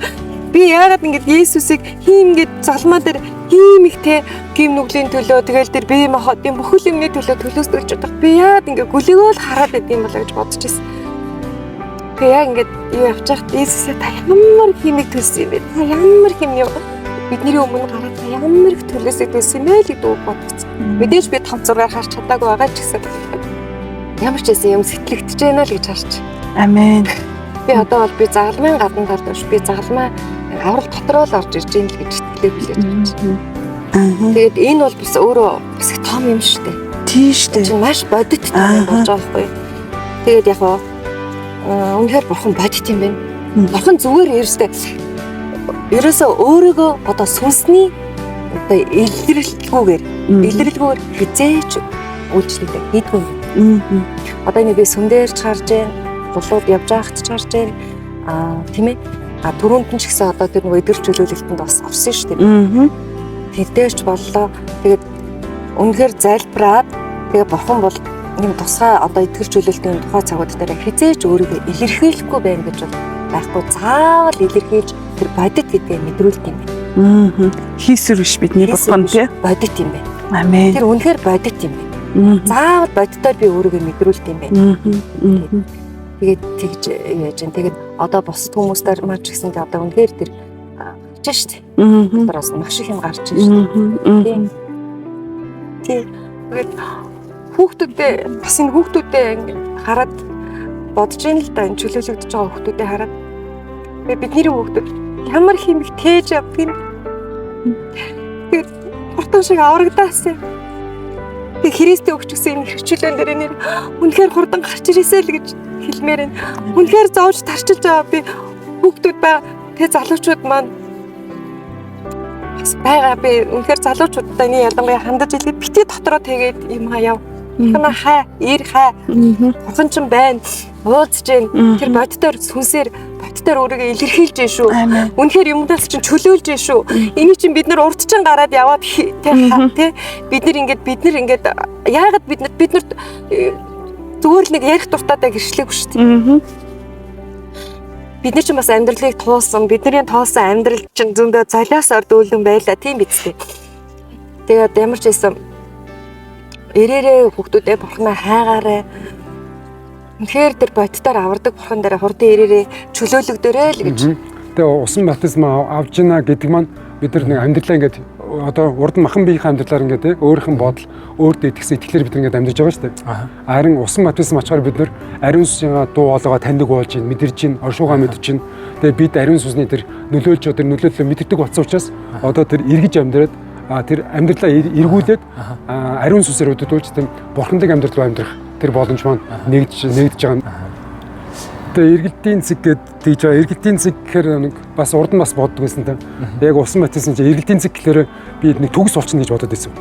Би яагаад ингэж Есүсийг хиймгээд залмаа дээр хийм их те гим нүглийн төлөө тэгэл тэр бие махбодын бүхэл юмны төлөө төлөөсдөг ч удаа би яагаад ингэ гүлээгөө л хараад байд юм болоо гэж бодож байсан. Тэгээ яг ингэж юу явж байхад Есүсээ та ямар хиймийг төлсөн юм бэ? Та ямар хийм юу? Бидний өмнө гараад та ямар их төлөөсөө төлсөн юм бэ гэж бодчихсон. Мэдээж би том зургаар харж чадаагүй байгаа ч гэсэн ямар ч юм сэтгэлэгдэж байна л гэж харж. Амен. Би одоо бол би загалмайн гадна тардаж би загалмай аврал дотроо л орж ирж ийм л гэж итгэлээ хүлээж байна. Тэгээд энэ бол бас өөрөө бас том юм шүү дээ. Тийм шүү дээ. Чи маш бодит том болж байгаа байхгүй. Тэгээд яг үнэхээр бурхан бодит юм байна. Бурхан зүгээр ерөөсөө өөрийгөө одоо сүнсний одоо илэрлэлгүйгээр хизээч үйлчлэгтэй хийдгүй. Одоо нэг би сүндээр ч харж байна, лулууд явж байхад ч харж байна. Тийм ээ. Түрүүнд нь ч гэсэн одоо тэр нэг эдгэр чөлөөлөлтөнд бас орсон шүү дээ. Тэрдээч боллоо. Тэгээд үнэхээр залбираад тэгээ бурхан бол юм тусгай одоо эдгэр чөлөөлтийн тухай цагууд дээр хизээч өөрийгөө илэрхийлэхгүй байна гэж байхгүй. Заавал илэрхийлж тэр бодит гэдгээ мэдрүүлт юм байна. Хийсвэр биш бидний бурхан тий. Бодит юм байна. Амен. Тэр үнэхээр бодит юм байна. Заавал бодитоор би өөрийгөө мэдрүүлт юм байна. Тэгээд тэгж яаж юм. Тэгээд одоо бусад хүмүүстээр маач гэсэн тий одоо үнэхээр тэр гарч штэ. Доороос маш их юм гарч штэ. Тий. Тэгээд хүүхдүүдээ бас энэ хүүхдүүдээ хараад бодож ийн л да энэ чөлөөлөгдөж байгаа хүүхдүүдээ хараад бидний хүүхдүүд ямар хэмиг тээж явдгийг тэгээд хурдан шиг аврагдаасан. Тэгээд Христийн өгч өгсөн энэ хөвчлэн дээр нэр үнэхээр хурдан гарч ирээсэй л гэж хэлмээр байна. Үнэхээр зовж тарчилж байгаа би хүүхдүүд байгаа тэгээд залуучууд маань бас байгаа би үнэхээр залуучуудтай нэг ялангуяа хандаж илгээд бити дотроо тэгээд юм хаяв. Хана хай, ир хай. Бурхан ч байна. Уулзж гэн. Тэр боддоор сүнсээр боддоор өөрийгөө илэрхийлж гэн шүү. Үнэхээр юмдаас чинь чөлөөлж гэн шүү. Энийг чинь бид нар урдчан гараад яваад тий бид нар ингээд яагаад бид нар зүгээр л нэг ярих дуртайдаа гэрчлээгүй шүү дээ. Бид нар ч бас амьдралыг туулсан, бидний туулсан амьдрал чинь зөндөө золиос орд үйлэн байла тийм биз дээ. Тэгээд ямар ч байсан ирээрээ хүүхдүүдээ бурхнаа хайгаарай. Үнэхээр тэр боддоор авардаг бурхан дээр хурдан ирээрээ чөлөөлөгдөөрэй л гэж. Тэгээ усан баптизм авж гинэ гэдэг маань бид нар нэг амьдралаа ингээд одоо урд махан биеийн амьдралаар ингээд өөрийнх нь бодол, өөртөө итгэсэн итгэлээр бид ингээд амьдарч байгаа шүү дээ. Харин усан баптизм ачаар бид нар ариун сүнсийн дуу хоолойгоо таньдаг болж байна, мэдэрч байна, оршуугаа мэдж байна. Тэгээ бид ариун сүнсний тэр нөлөөллөө мэддэг болсон учраас одоо тэр эргэж амьдраад тэр амьдралаа эргүүлээд ариун сүнсээр өдөлж тийм бурханлаг амьдрал руу амьдрах тэр боломж маань нэгдэж байгаа. Тэгээ эргэлтийн цэг гэж байгаа. Эргэлтийн цэг гэхээр нэг бас урд нь бас боддог байсан та. Яг усан баптизм чинь эргэлтийн цэг гэхээр би нэг төгс болчихно гэж бодод байсан.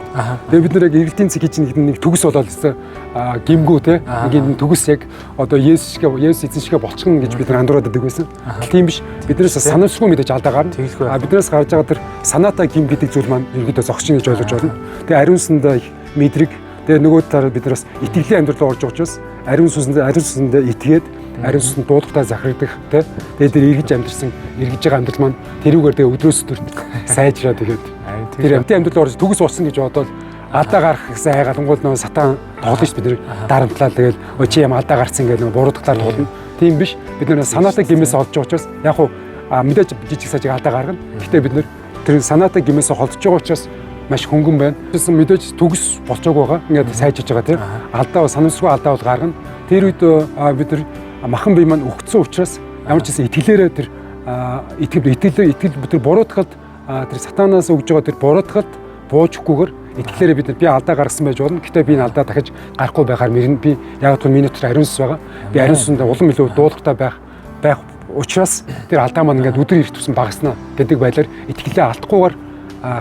Тэгээ бид нэр яг эргэлтийн цэг гэж нэг төгс болоод өстой гимгүү те. Нэг төгс яг одоо Есүс эзэн шигэ болчихно гэж бид нар андуураад байдаг байсан. Тийм биш. Биднээс санамсгүй мэдээж алдаа гарна. Биднээс гарч байгаа тэр санаатай гим гэдэг зүйл маань ерөөдөө зогсчихно гэж ойлгож байна. Тэгээ ариун сүнсэндээ мэдрэг тэгээ нөгөө талаар бид нараас итгэлийн амьдрал руу орж байгаа учраас ариун сүнсэндээ итгээд ариун сүнсэнд дуудахтаа захирагдах те. Тэгээ тэр эргэж амьдсан эргэж байгаа амьдрал маань тэрүүгээр тэгээ өдрөөс өдөрт сайжраа тэгээд тэр амтын амьдрал орж төгс болсон гэж бодоод алдаа гарах гэсэн хайгаалангуул нөгөө сатан тоглоно ш бид нэр дарамтлаа тэгэл чи юм алдаа гарцсан гэдэг нөгөө буруудахтаар тоглоно. Тийм биш. Бид нэр санаатай гимээс олж байгаа учраас яг хуу мэдээж жижиг сажиг алдаа гаргана. Гэхдээ бид нэр тэр санаатай гимээс холдож байгаа учраас маш хөнгөн байна. Тэсэн мэдээж төгс болцоог байгаа. Ингээд сайжиж байгаа тийм. Алдаа санамсгүй алдаа бол гаргана. Тэр үед бид нар махан бие маань өгцсөн учраас ямар ч гэсэн итгэлээрээ тэр итгэл бид нар буруутахад тэр сатанаас өгж байгаа тэр буруутахад буужхгүйгээр итгэлээрээ бид нар би алдаа гаргасан байж болно. Гэхдээ би энэ алдаа дахиж гарахгүй байхаар би яг л миний дотор ариун сүнс байгаа. Би ариун сүнсэнд улам илүү дуулахтай байх учраас тэр алдаа маань ингээд өдөр ирэх тусан багаснаа гэдэг байдлаар итгэлээ алдахгүйгээр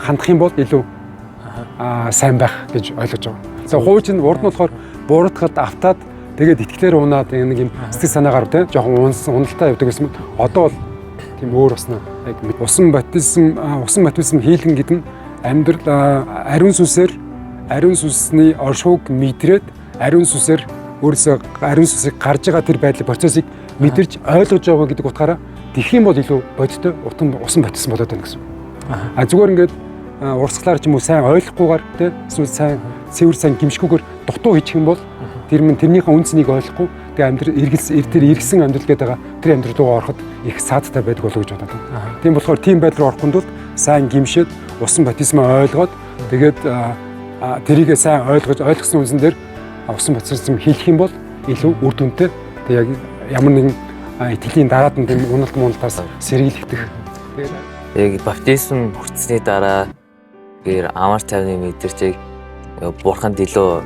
хандах юм бол илүү сайн байх гэж ойлгож байгаа. За хууч нь урд нь болохоор буруутахад автаад тэгээд итгэлээр унаад нэг юм сэтгэл санаагаар тий жоохон уналтаа явдаг гэсэн мэт одоо бол тийм өөр басна. Яг усан баптизм хийлгэн гэдэг нь амьдрал ариун сүнсний оршууг мэдрээд ариун сүнсээр өөрөөсөө ариун сүнсийг гарж байгаа тэр байдлын процессыг мэдэрч ойлгож байгаа гэдэг утгаараа тэгэх юм бол илүү бодиттой усан баптизм болоод байна гэсэн. Зүгээр ингээд урсгалаар ч юм уу сайн ойлгохгүйгээр тий эсвэл сайн гимшгүйгээр дутуу хийчих юм бол тэрнийхээ үнцнийг ойлгохгүй тэгээ амьдрал эргэсэн амьдрал гэдэг байгаа тэр амьдрал руу ороход их саадтай байдаг болов гэж бодоод байна. Тийм болохоор тийм байдал руу орохын тулд сайн гимшээд усан баптизмаа ойлгоод тэгээд тэрийгээ сайн ойлгосон үндсэн дээр усан баптизм хийх юм бол илүү үр дүнтэй тэг яг ямар нэгэн итгэлийн дараад нь тийм уналтаас сэргийлэгдэх. Яг баптизм хүртсэний дараа гэр амар тайвны мэдэрчийг бурханд илүү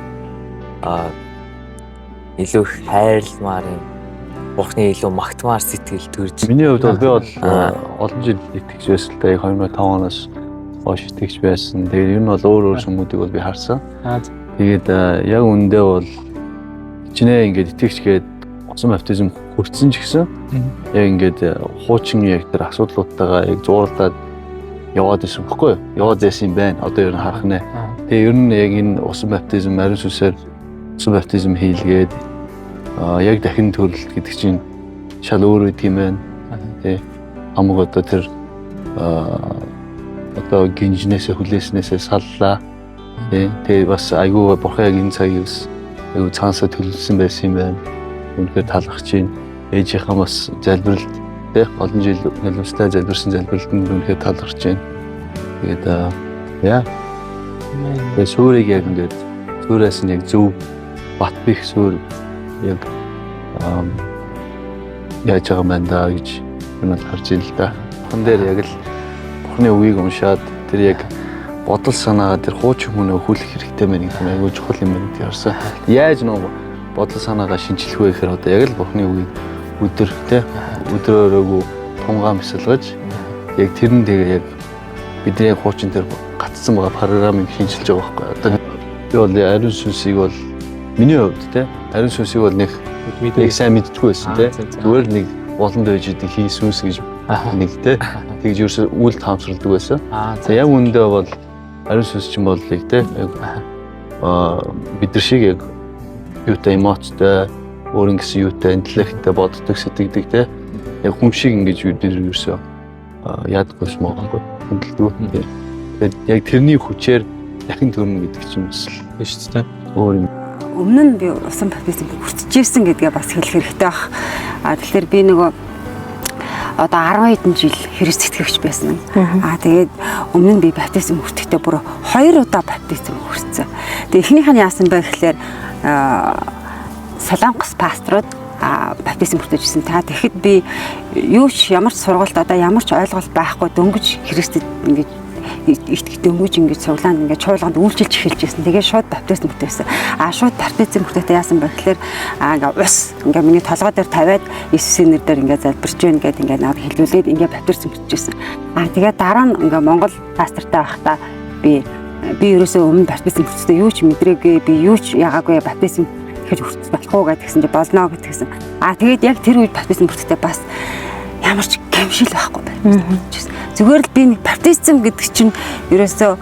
илүү их хайрламаар юм. Бурхны илүү магтмаар сэтгэл төрж. Миний хувьд бол би бол олон жил итгэж байсан л да. 2005 оноос хойш итгэж байсан. Тэгээд ер нь бол өөр хүмүүдийг бол би харсан. Тэгээд яг үндэ бол чинээ ингээд итгэжгээд усан баптизм хүрсэн ч гэсэн яг ингээд хуучин яг тэр асуудлуудтайгаа яг зууралдаад яваад исэн баггүй юу? Яваад байсан юм байна. Одоо ер нь харах нэ. Тэгээ ер нь яг энэ усан баптизм, ариун сүнсээр усан баптизм хийлгээд яг дахин төрөлт гэдэг чинь шал өөр үт юм байна. Тэ хамаг одоо тэр одоо гинжнээсээ хүлээснээсээ саллаа. Тэгээ бас айгүй бурхан яг энэ цагийг айгүй цаанасаа төлөвлөсөн байсан юм байна. Үнэхээр талархаж байна. Ээжийнхаа бас залбиралд тэ олон жил нулимстай залбирсан залбиралд үнэхээр талархаж байна. Тэгээд яа. Тэгээ суурийг яг ингээд суураас нь яг зөв бат бих суур яг яаж байгаа юм да гэж юм харж ил да. Хон дээр яг л Бурхны үгийг уншаад тэр яг бодол санаагаа тэр хуучин хүнээ өхүүлэх хэрэгтэй мэн гэх юм айгүй чухал юм байна гэж харсан. Яаж нөө бодол санаагаа шинжлэх вэ гэхээр одоо яг л Бурхны үгийг өдрөөрөө тунгаан бясалгаж яг тэрэн тэгээ яг бидний хуучин тэр гацсан байгаа програмыг шинжилж байгаа байхгүй. Одоо би бол ариун сүнсийг бол миний хувьд те ариун сүнсийг бол нэг сайн мэддэггүй байсан те. Зүгээр л нэг болонд байж идэг хийсэн сүнс гэж нэг те тэгж ерөөсөө үйл таамсралдаг байсан. Яг үүндээ бол ариун сүнс чинь боллыг те бид нар шиг яг юутай эмоцтой өөр ингэсэн юутай интеллекттэй боддог сэтгэдэг те яг хүн шиг ингэж ерөөсөө яадаггүйс могохгүй хөндлөдөө. Тэгээд яг тэрний хүчээр дахин төрнө гэдэг чинь бас л шүү дээ. Өөр юм. Өмнө нь би усан баптизм хүртчихсэн гэдгээ бас хэлэх хэрэгтэй баг. Тэгэхээр би нөгөө одоо 10 хэдэн жил Христ итгэгч байсан. Тэгээд өмнө нь би баптизм хүртэхдээ бүр 2 удаа баптизм хүртсэн. Тэгээд эхнийх нь яасан бэ гэхээр Солонгос пасторууд баптизм хүртэжсэн. Тэгэхэд би юу ч ямар ч сургалт одоо ямар ч ойлголт байхгүй дөнгөж Христэд ингэж итгэж дөнгөж ингэж цуглаанд ингэж чуулганд үйлчилж эхэлж байсан. Тэгээд шууд баптизм хүртээсэн. Шууд баптизм хүртээхдээ яасан бэ гэхээр ингээ ус ингээ миний толгой дээр тавиад Иесусийн нэрээр ингээ залбирч гэнэ гэдэг ингээ надад хэлүүлээд ингээ баптизм хүртээсэн. Тэгээд дараа нь ингээ Монгол пастортай байхдаа би ерөөсөө өмнө баптизм хүртээхдээ юу ч мэдрээгүй, би юу ч ягаагүй баптизм гэж хүртэх болох уу гэдгсэн чи болно гэдгсэн. Тэгээд яг тэр үед баптизм хүртээхдээ бас ямар ч гэмшил байхгүй байна. Зүгээр л би нэг баптизм гэдэг чинь ерөөсөө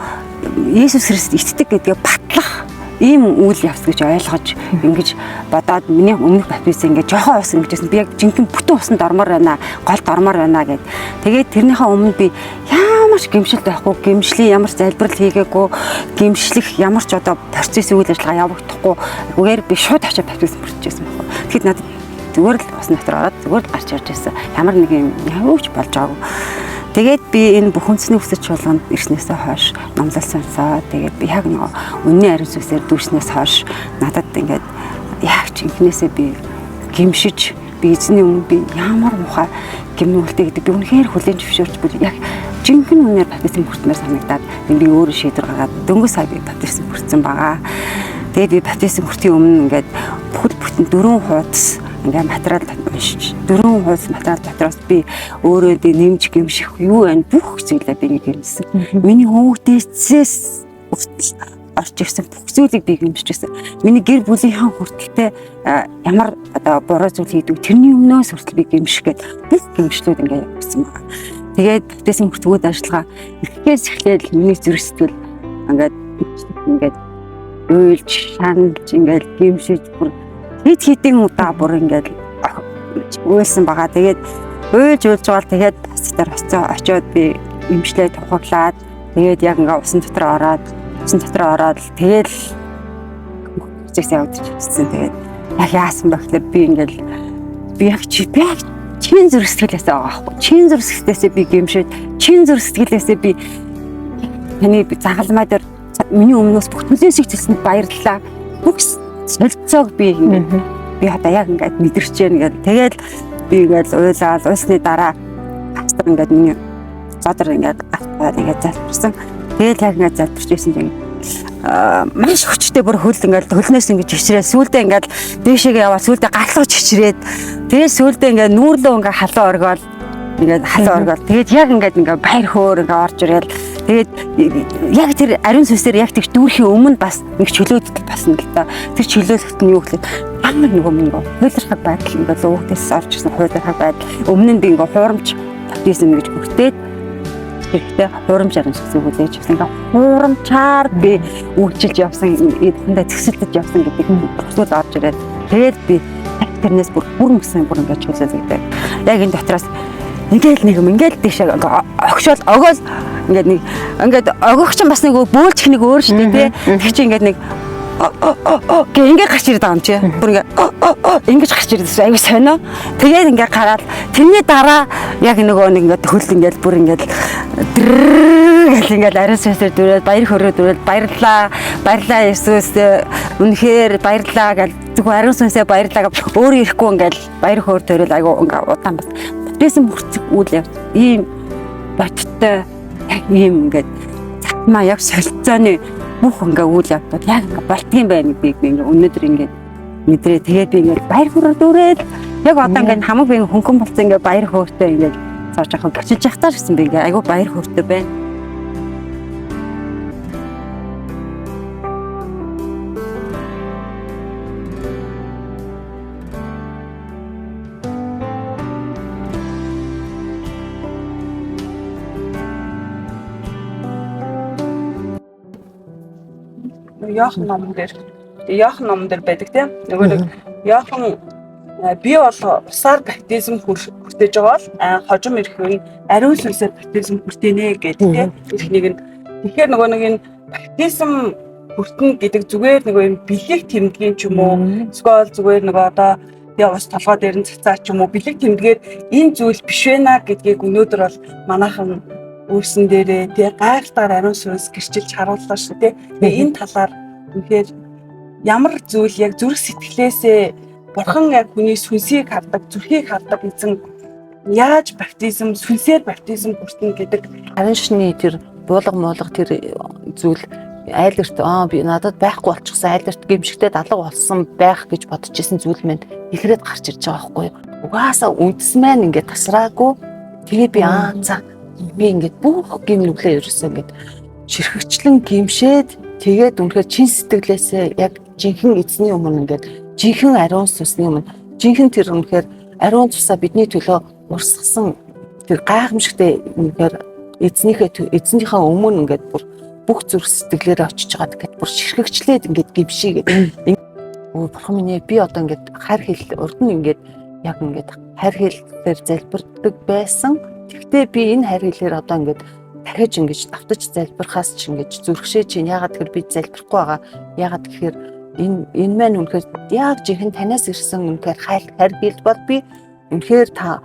Иесус Христ итдэг гэдгээ батлах ийм үйл явц гэж ойлгож ингэж бодоод миний өмнөх баптизм ингээ жоохон ус ингэжсэн. Би яг жинхэнэ бүтэн усанд ормоор байна, голд ормоор байна гэд. Тэгээд тэрнийхээ өмнө би ямар ч гэмшил байхгүй, гэмшлийн ямар ч залбирал хийгээгүй, гэмшлэх ямар ч одоо процесс үйл ажиллагаа явагдахгүй. Үгээр би шууд очиж баптизм хүртчихсэн байхгүй. Тэгэхэд надад зүгээр л ус дотор ороод зүгээр л гарч ирж байсан. Ямар нэг юм явж болж байгаагүй. Тэгээд би энэ бүх үндэсний өсөж чуулганд ирснээсээ хойш номлолсонсоо тэгээд би яг нэг үнний ариун сүнсээр дүүснээс хойш надад ингээд яг чинхнээсээ би гимшиж би эзний өмнө би ямар мухай гимнүүлтэй гэдэг би үнэхээр хүлээн зөвшөөрч бүр яг жинхэнэ үнээр баптизм хүртмээр санагдаад би өөрөө шийдвэр гаргаад дөнгөж сая би баптизм хүртсэн байгаа. Тэгээд би баптизм хүртийн өмнө ингээд бүхэл бүтэн 4 хуудас ингээ материал уншиж 4 хуудас материал дотроос би өөрөө нэмж гэмших юу байна бүх зүйлээ би нэг гэмсэн. Миний хүүхдээсээс орж ирсэн бүх зүйлийг би гэмшижсэн. Миний гэр бүлийнхэн хүртэлтэй ямар одоо буруу зүйл хийдэг тэрний өмнөөс хүртэл би гэмших гээд бүх гэмшлүүд ингээ явсан байна. Тэгээд баптизм хүртгүүд ажиллагаа эхлээс эхлээл миний зүрх сэтгэл ингээд уйлж шаналж ингээд гэмшиж бүр хэд хэдэн удаа бүр ингээд уйлсан байгаа. Тэгээд уйлж байгаа л тэгээд пастор очиод би имжлээ тухаглаад тэгээд яг ингээд усан дотор ороод тэгээд зэгс явуулж ирсэн. Тэгээд яг яасан бэ гэхээр би ингээд би яг чин зүрх сэтгэлээсээ байгаа байхгүй. Чин зүрх сэтгэлээсээ би гэмшээд чин зүрх сэтгэлээсээ би таны загалмай дээр миний өмнөөс бүх төлөөсөө хэлсэнд баярлалаа. Бүх солилцоог би одоо яг ингээд мэдэрч जैन гэдэг. Тэгээд би ингээд уйлсны дараа пастор ингээд миний зодөр ингээд автаад ингээд залбирсан. Тэгээд яг ингээд залбирч байсан чинь маш хүчтэй бүр хөл ингээд хөлнөөс ингээд чичрээд сүүлдээ ингээд дээшээгээ яваад сүүлдээ галуу чичрээд тэгээд сүүлдээ ингээд нүүрлөө ингээд халуун оргоод тэгээд яг ингээд баяр хөөр ингээд орж ирэл тэгээд яг тэр ариун сүнсээр яг тэгж дүүрхийн өмнө бас нэг чөлөөдөл басна л да. Тэр чөлөөлөлт нь юу гэхээр амар нэг хөлөрхөд байдал ингээд луугтээс орж ирсэн хөлөрхөд байдал өмнө нь би ингээд хуурамч баптизм гэж хүртээд хэрэгтэй хуурамч ариун сүнсийг хүлээж авсан. Ингээд хуурамчаар би үйлчилж явсан эдэндээ зэгсэлдэж явсан гэдэг нь бүсгүүл орж ирээд тэгээд би тэрнээс бүр мөсөн бүр ингээд чөлөөлөгдөв. Яг энэ дотроос ингээд дэшээ огшоол огоол ингээд огох чинь бас нэг бөөлчих нэг өөр шүү дээ тий. Тэг чи ингээд нэг ингээд гарч ирээд байгаа юм чи. Бүр ингээд гарч ирээд аюу сонио. Тэгээд ингээд гараад тэрний дараа яг нөгөө нэг ингээд хөл ингээд бүр ингээд ингээд ариун сүнсээр дөрөөд баяр хөөрөө дөрөөд баярлаа Есүс үнэхээр баярлаа гэж зөвхөн ариун сүнсээ баярлаа гэж өөр ирэхгүй ингээд баяр хөөр төрөл аюу ингээд удаан бас бэсэн хүрцэг үйл явц ийм бодтой яг ийм ингээд цатмаа яг солилцооны бүх ингээ үйл явдал яг ингээ болтгийн байна гэдгийг би ингээ өнөөдөр ингээ мэдрээ. Тэгээд би ингээ баяр хөөр дүүрээд яг одоо ингээ хамаг би хөнгөн болсон ингээ баяр хөөртэй ингээ цааш ахаа гэрчилж явахтаа гэсэн би ингээ айгу баяр хөөртэй байна. Йохан номон дээр байдаг тийм. Нөгөө нэг Йохан би бол усаар баптизм хүртэж байгаа бол хожим ирэхгүй ариун сүнсээр баптизм хүртэнэ гэдэг тийм. Эхнийг нь тэгэхээр нөгөө нэг энэ баптизм хүртэн гэдэг зүгээр нөгөө юм бэлэг тэмдгийн ч юм уу эсвэл зүгээр нөгөө одоо ус толгой дээр нь цацаа ч юм уу бэлэг тэмдгээр энэ зүйл биш вэ гэдгийг өнөөдөр бол манайхан өөрсөн дээрээ тий гайхалтаар ариун сүнс гэрчилж харууллаа шүү тий. Тэгээ энэ талаар үнэхээр ямар зүйл яг зүрх сэтгэлээсээ бурхан яг хүний сүнсийг хардаг, зүрхийг хардаг эзэн яаж баптизм сүнсээр баптизм хүртэн гэдэг ариун шашны тэр буулга тэр зүйл айлэрт би надад байхгүй болчихсон айлэрт гимшигтэй далга болсон байх гэж бодож исэн зүйл маань ихрээд гарч ирж байгаа байхгүй юу. Угаасаа үндэс маань ингээд тасраагүй. Тэгээ би би ингээд бүх гимнүглээ ерөөсөө ингээд ширхэгчлэн гимшээд тэгээд үнэхээр чин сэтгэлээсээ яг жинхэнэ эзний өмнө ингээд жинхэнэ ариун сүнсний өмнө жинхэнэ тэр үнэхээр ариун цусаа бидний төлөө урсгасан тэр гайхамшигтай үнэхээр эзнийхээ өмнө ингээд бүр бүх зүрх сэтгэлээрээ очиж байгаа тэгэхээр бүр ширхэгчлээд ингээд гимшийгээд бурхан минь би одоо ингээд хайр хэл урд нь ингээд яг ингээд хайр хэлээр залбирдаг байсан. Гэхдээ би энэ хайр хэлээр одоо ингээд дахиж ингэж давтаж залбирхаас ч ингэж зүрхшээ чинь яагаад тэгэхээр би залбирахгүй байгаа. Яагаад тэгэхээр энэ маань үнэхээр яг жинхэнэ танаас ирсэн үнэхээр хайр хэл бол би үнэхээр та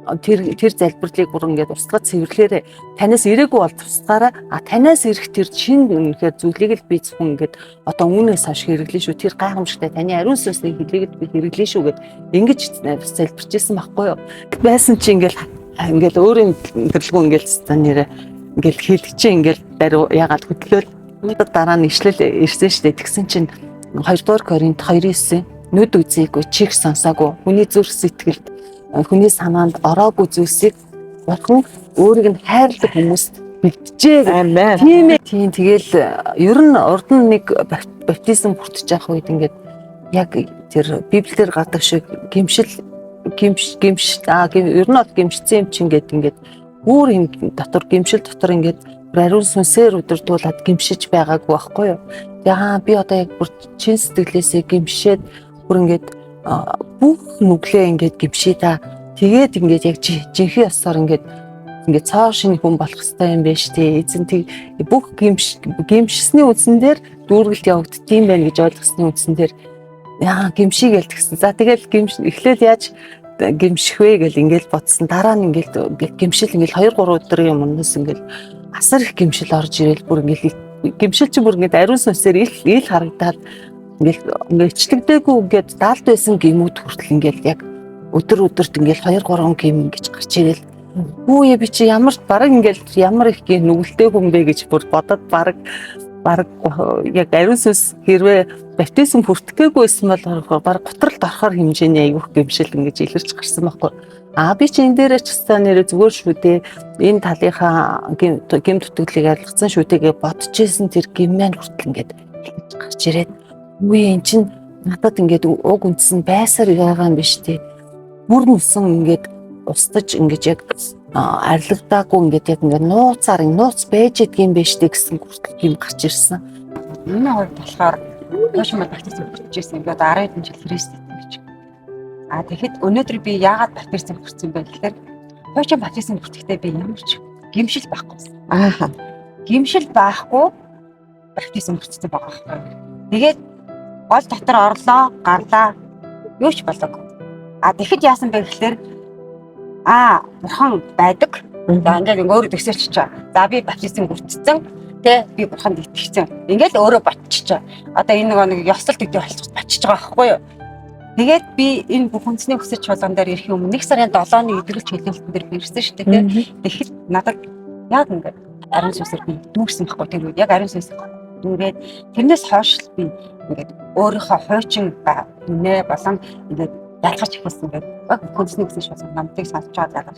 тэр залбирлыг бүр ингээд устгаж цэвэрлээрээ танаас ирээгүй бол тусгаараа танаас ирэх тэр чин үнэхээр зүйлийг л би зөвхөн ингээд одоо үүнээс хойш хэрэглэн шүү тэр гайхамшигтай таны ариун сүнсний хэлийг би хэрэглэн шүү гэд ингэж залбирч ирсэн байхгүй юу байсан чи ингээд өөрийн төрлгөө ингээд нэрээ ингээд хэлчихээ ингээд даруй ягаад хөдлөөл дараа нь ишлэл ирсэн шүү дээ тэгсэн чинь 2 дугаар Коринт 2:9 нүд үзээгүй чих сонсоогүй хүний зүрх сэтгэлд хүний санаанд ороогүй зүйлсийг бурхан өөрийг нь хайрладаг хүмүүст бэлтжээ. Амен. Тийм ээ. Тийм тэгэл ер нь урд нь нэг баптизм хүртэж явах үед ингээд яг тэр библиэр гардаг шиг гимшил ер нь бол гимшсэн юм чинь ингээд өөр юм дотор гимшил дотор ингээд ариун сүнсээр удирдуулаад гимшиж байгаагүй байхгүй юу. Яа би одоо яг бүр чин сэтгэлээсээ гимшээд бүр ингээд бүх нүглээ ингээд гимшээ та. Тэгээд ингээд яг жинхэнэ ёсоор ингээд цоо шинэ хүн болох хэрэгтэй юм байна шүү дээ. Эзэн бүх гимшсний үндсэн дээр дүүргэлт явагддсан байна гэж ойлгосны үндсэн дээр гимшиг гээл тэгсэн. За тэгэл эхлээл яаж гимших вэ гэл ингээд бодсон. Дараа нь ингээд гимшил ингээд 2-3 өдрийн өмнөөс ингээд асар их гимшил орж ирэл бүр ингээд гимшил чи бүр ингээд ариун сүнсээр ил харагдаад ингээд ичлэгдээгүй ингээд даалд байсан гимүүд хүртэл ингээд яг өдөрт ингээд 2-3 гим ингэж гарч ирэл Үгүй би чи ямар бараг ингээл ямар их гин нүгэлтэй хүн бэ гэж бүр бодоод бараг яг ариун сүнс хэрвээ баптизм хүртэхгүйсэн бол бараг готролд орохоор хэмжээний аявуух гэмшил ингэж илэрч гарсан байхгүй. Би чи энэ дээр ч гэсэн нэрээ зүгээр шүү дээ. Энэ талынхаа гим дутагдлыг ойлгоцсон шүү дээ гэж бодож исэн тэр гим маань хүртэл ингэж гарч ирээд үгүй эн чин надад ингээд уг үндсэн байсаар байгаа юм биш үү? Бүр нүсэн ингээд устдаж ингэж яг арилгадаагүй ингээд яг ингээд нууц байж идгийм байж дээ гэсэн хүртэл юм гарч ирсэн. Миний хувьд болохоор Хошмод баптизм хүртэжсэн ингээд 10 хэдэн жил Христэд гэж. Тэгэхэд өнөөдөр би яагаад баптизм хүртсэн бэ гэхээр Хошмод баптизм хүртэхдээ би ямар ч гэмшил байхгүй. Гэмшил байхгүй баптизм хүртсэн байгаа байхгүй. Тэгээд гол дотор орлоо, гарлаа юу ч болоогүй. Тэгэхэд яасан бэ гэхээр бурхан байдаг. За ингээд өөрөө төсөөлчих чаа. За би баптизм хүртсэн. Тэ би бурханд итгэсэн. Ингээд өөрөө ботчих. Одоо энэ нэг ёслолт гэдэг болчихж бочиж байгаа байхгүй юу? Тэгээд би энэ бүх үндэсний өсөж чуулган дээр ирэх юм 1 сарын 7-ны эдгэрэл чөлөөлөлтөн дээр би ирсэн шүү дээ. Тэгэхэд надад яг ингээд ариун сүнсээр би дүүрсэн байхгүй тэр үед яг ариун сүнсээр дүүрээд тэрнээс хойш би ингээд өөрийнхөө хуучин нэ болон ингээд ялгаж ихсэн ингээд үндэсний өсөж чуулган намтыг сонсож байгаа.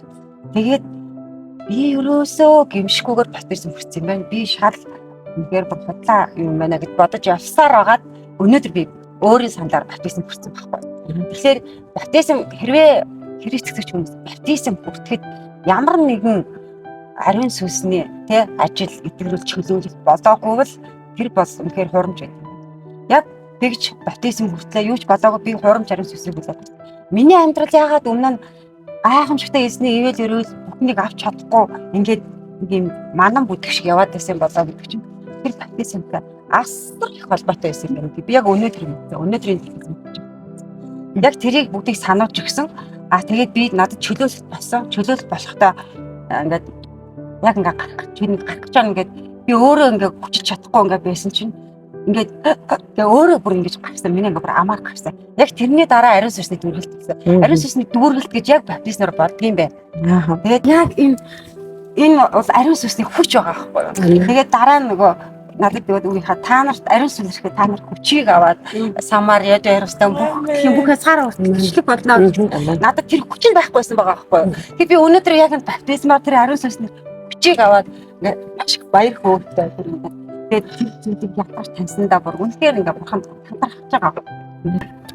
Тэгээд би ерөөсөө гимшгүйгээр баптизм хүртсэн юм байна. Би шал үнээр бүр худлаа юм байна гэж бодож явсаар байгаад өнөөдөр би өөрийн саналаар баптизм хүртсэн байхгүй. Тэгэхээр баптизм хэрвээ христчгч хүмүүс баптизм хүртэхэд ямар нэгэн ариун сүнсний ажил идэвхжүүлж чөлөөлөх болоогүй бол тэр бол үнэхээр хурамч байдаг. Яг тэгж баптизм хүртлээ юу ч болоогүй би хурамч ариун сүнсийг үлдээд. Миний амьдрал яагаад өмнө нь гайхамшигтай эзний ивэл өрөөл бүхнийг авч чадахгүй ингээд ийм манан бүдэх шиг яваад байсан болоо гэдэг чинь тэр баптизмтай асар их холбоотой байсан юм байна. Би яг өнөөдрийн яг тэрийг бүгдийг сануулж өгсөн. Тэгээд би надад чөлөөлөлт болсон. Чөлөөлөлт болохдоо ингээд яг ингээд гарах гэж байгаа ингээд би өөрөө ингээд хүчилж чадахгүй ингээд байсан чинь ингээд өөрөө бүр ингэж гарсан. Миний ингээд бүр амаар гарсан. Яг тэрний дараа ариун сүнсний дүүргэлт гэсэн. Ариун сүнсний дүүргэлт гэж яг баптизмаар болдгийм бай. Тэгээд яг энэ бол ариун сүнсний хүч байгаа байхгүй юу? Тэгээд дараа нь нөгөө надад тэгээд үгийнхаа та нарт ариун сүнс ирэхэд та нар хүчийг аваад Самариад Ярустан бүх хязгаар хүртэл болно. Надад тэр хүч нь байхгүйсэн байгаа байхгүй юу? Тэгээд би өнөөдөр яг энэ баптизмаар тэр ариун сүнсний хүчийг аваад ингээд маш их баяр хөөртэй байна. Тэгээд тэр зүйлийг ятгаш таньсандаа бүр үнэхээр ингээд бурханд талархаж байгаа.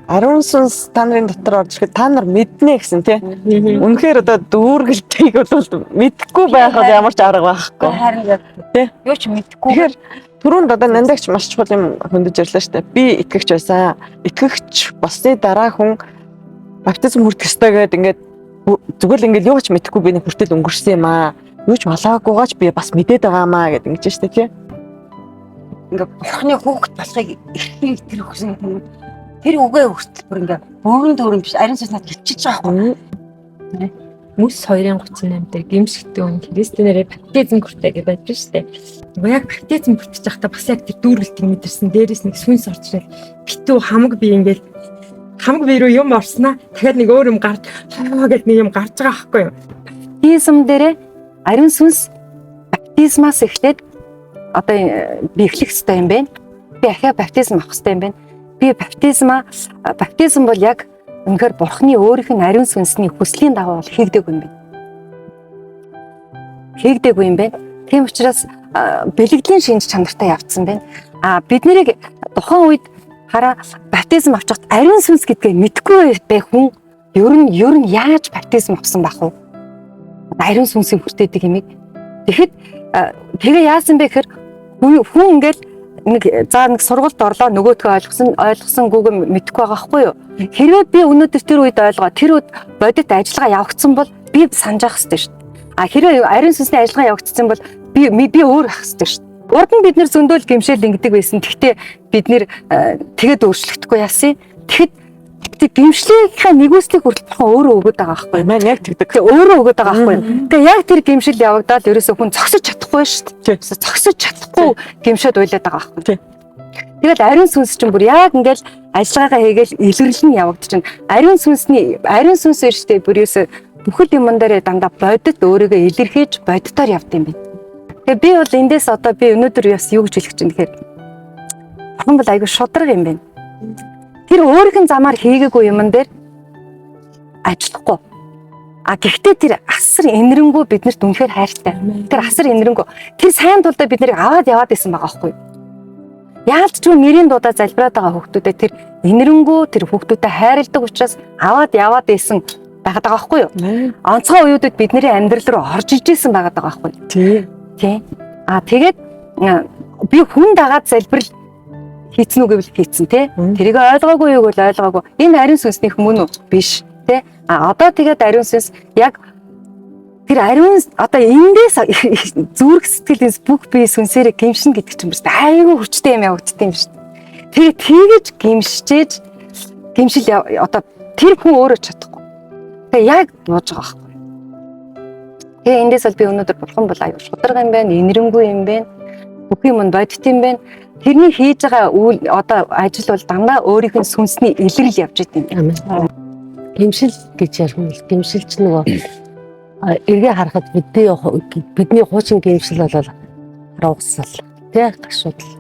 Ариун сүнс та нарын дотор орж ирэхэд та нар мэднэ гэсэн тий. Үнэхээр одоо дүүргэлтийг бол мэдхгүй байхад ямар ч арга байхгүй. Харин тий. Юу ч мэдхгүй. Тэгэхээр түрүүнд одоо нандагч маш чухал юм хөндөж ирлээ шүү дээ. Би итгэгч байсан. Итгэгч болсны дараа хүн баптизм хүртэх ёстой гэдэг ингээд зүгээр л ингээд юу ч мэдхгүй би нэг хүртэл өнгөрсөн юм аа. Юу ч болоогүйгаач би бас мэдээд байгаа маа гэдэг ингэж шүү дээ тий. Ингээд бурхны хүүхэд болохыг эрхний итгэх хүсэн юм. Тэр үгээ хүртэл бүр ингээ бөөрн дөрөв биш ариун сүнс надад хилчиж байгаа байхгүй. Мөс 2:38 дээр гимшигтэй хүн христэнэрээ баптизм хүртээ гэж байж штэ. Нөгөө яг баптизм хүртэж байхдаа бас яг тэр дүүргэлтийг мэдэрсэн. Дээрээс нэг сүнс орж ирэл битүү хамаг би ингээл хамаг би рүү юм орснаа. Дахиад нэг өөр юм гарч гэж нэг юм гарч байгаа байхгүй юу. Баптизм дээрээ ариун сүнс баптизмаас эхлээд одоо би эхлэх хэрэгтэй юм байна. Би ахиа баптизм авах хэрэгтэй юм байна. Би баптизм бол яг үнэхээр бурхны өөрийнх нь ариун сүнсний хүслийн дагуу хийгдээгүй юм байна. Хийгдээгүй юм байна. Тийм учраас бэлгэдлийн шинж чанартай явцсан байна. Бид нарыг тухайн үед хараа баптизм авчихад ариун сүнс гэдгээ мэдгүй байх хүн ер нь яаж баптизм авсан байх вэ? Ариун сүнсийг хүртээдэг юмыг. Тэгэхэд тэгээ яасан бэ гэхээр хүн ингээл нэг сургуульд орлоо нөгөөдгөө ойлгосонгүйг мэдэхгүй байгаа хгүй юу. Хэрвээ би өнөөдөр тэр үед ойлгоо тэр үед бодит ажиллагаа явагдсан бол би санаж явах хэрэгтэй шүү дээ. Хэрвээ ариун сүнсний ажиллагаа явагдсан бол би өөр ах хэрэгтэй шүү дээ. Урд нь бид нэр зөндөл гэмшээл ингэдэг байсан. Гэхдээ бид нэр тэгээд өөрчлөгдөхгүй яасан. Тэгэхэд гэмшлийнхаа нэгүслийг хүртэл бурхан өөрөө өгöd байгаа байхгүй маань яг тэгдэг. Өөрөө өгöd байгаа байхгүй. Тэгээ яг тэр гэмшил явагдаад ерөөсөө хүн зогсож чадахгүй шүү дээ. Зогсож чадахгүй гэмшээд уйлаад байгаа байхгүй. Тэгэл ариун сүнс чинь бүр яг ингээл ажиллагаагаа хийгээл илэрлэн явагдаж байна. Ариун сүнс иржтэй бүр ерөөсөө бүхэл юмн дээр дандаа бодит өөрийгөө илэрхийлж бодитоор явд юм байна. Тэгээ би бол эндээс одоо би өнөөдөр яс юу гэж хэлэх чинь гэхээр бурхан бол айгүй шударга юм байна. Тэр өөрийнх нь замаар хийгээгүй юмн дээр ажиллахгүй. А гэхдээ тэр асар инэрэнгүү биднэрт үнэхээр хайртай. Тэр асар инэрэнгүү. Тэр сайн тулдаа бид нарыг аваад яваад исэн байгаа байхгүй юу? Яалт ч нэрийн дуудаа залбираад байгаа хүүхдүүдэд тэр инэрэнгүү тэр хүүхдүүдэд хайрладаг учраас аваад яваад исэн байгаад байгаа байхгүй юу? Онцгой уюудад бидний амьдрал руу орж ижсэн байгаад байгаа байхгүй юу? Тийм. А тэгээд би хүн дагаад залбирал хийцэн үг гэвэл хийцэн тий. Тэрийг ойлгоогүй юу гэвэл ойлгоогүй. Энэ ариун сүнсний хүмүүн үү? Биш тий. А одоо тэгээд ариун сүнс яг тэр ариун одоо эндээс зүрх сэтгэлээс бүх бие сүнсээрээ гимшин гэдэг чинь биш. Айгүй хүчтэй юм явагддаг юм шүү дээ. Тэгээд тэгэж гимшижээж гимшил одоо тэр хүн өөрөө чадахгүй. Тэгээ яг нууж байгаа байхгүй. Тэгээ эндээс бол би өнөөдөр бурхан бол аюул шударга юм байна, инэрэнгүү юм байна. Бүх юм нь бодит юм байна. Тэрний хийж байгаа үйл одоо ажил бол дандаа өөрийнх нь сүнсний илрэл явж идэв юм. Гимшил гэж ярих юм. Гимшил ч нөгөө эргээ харахад бидний хуучин гимшил бол харуулсал, тий гашуудл,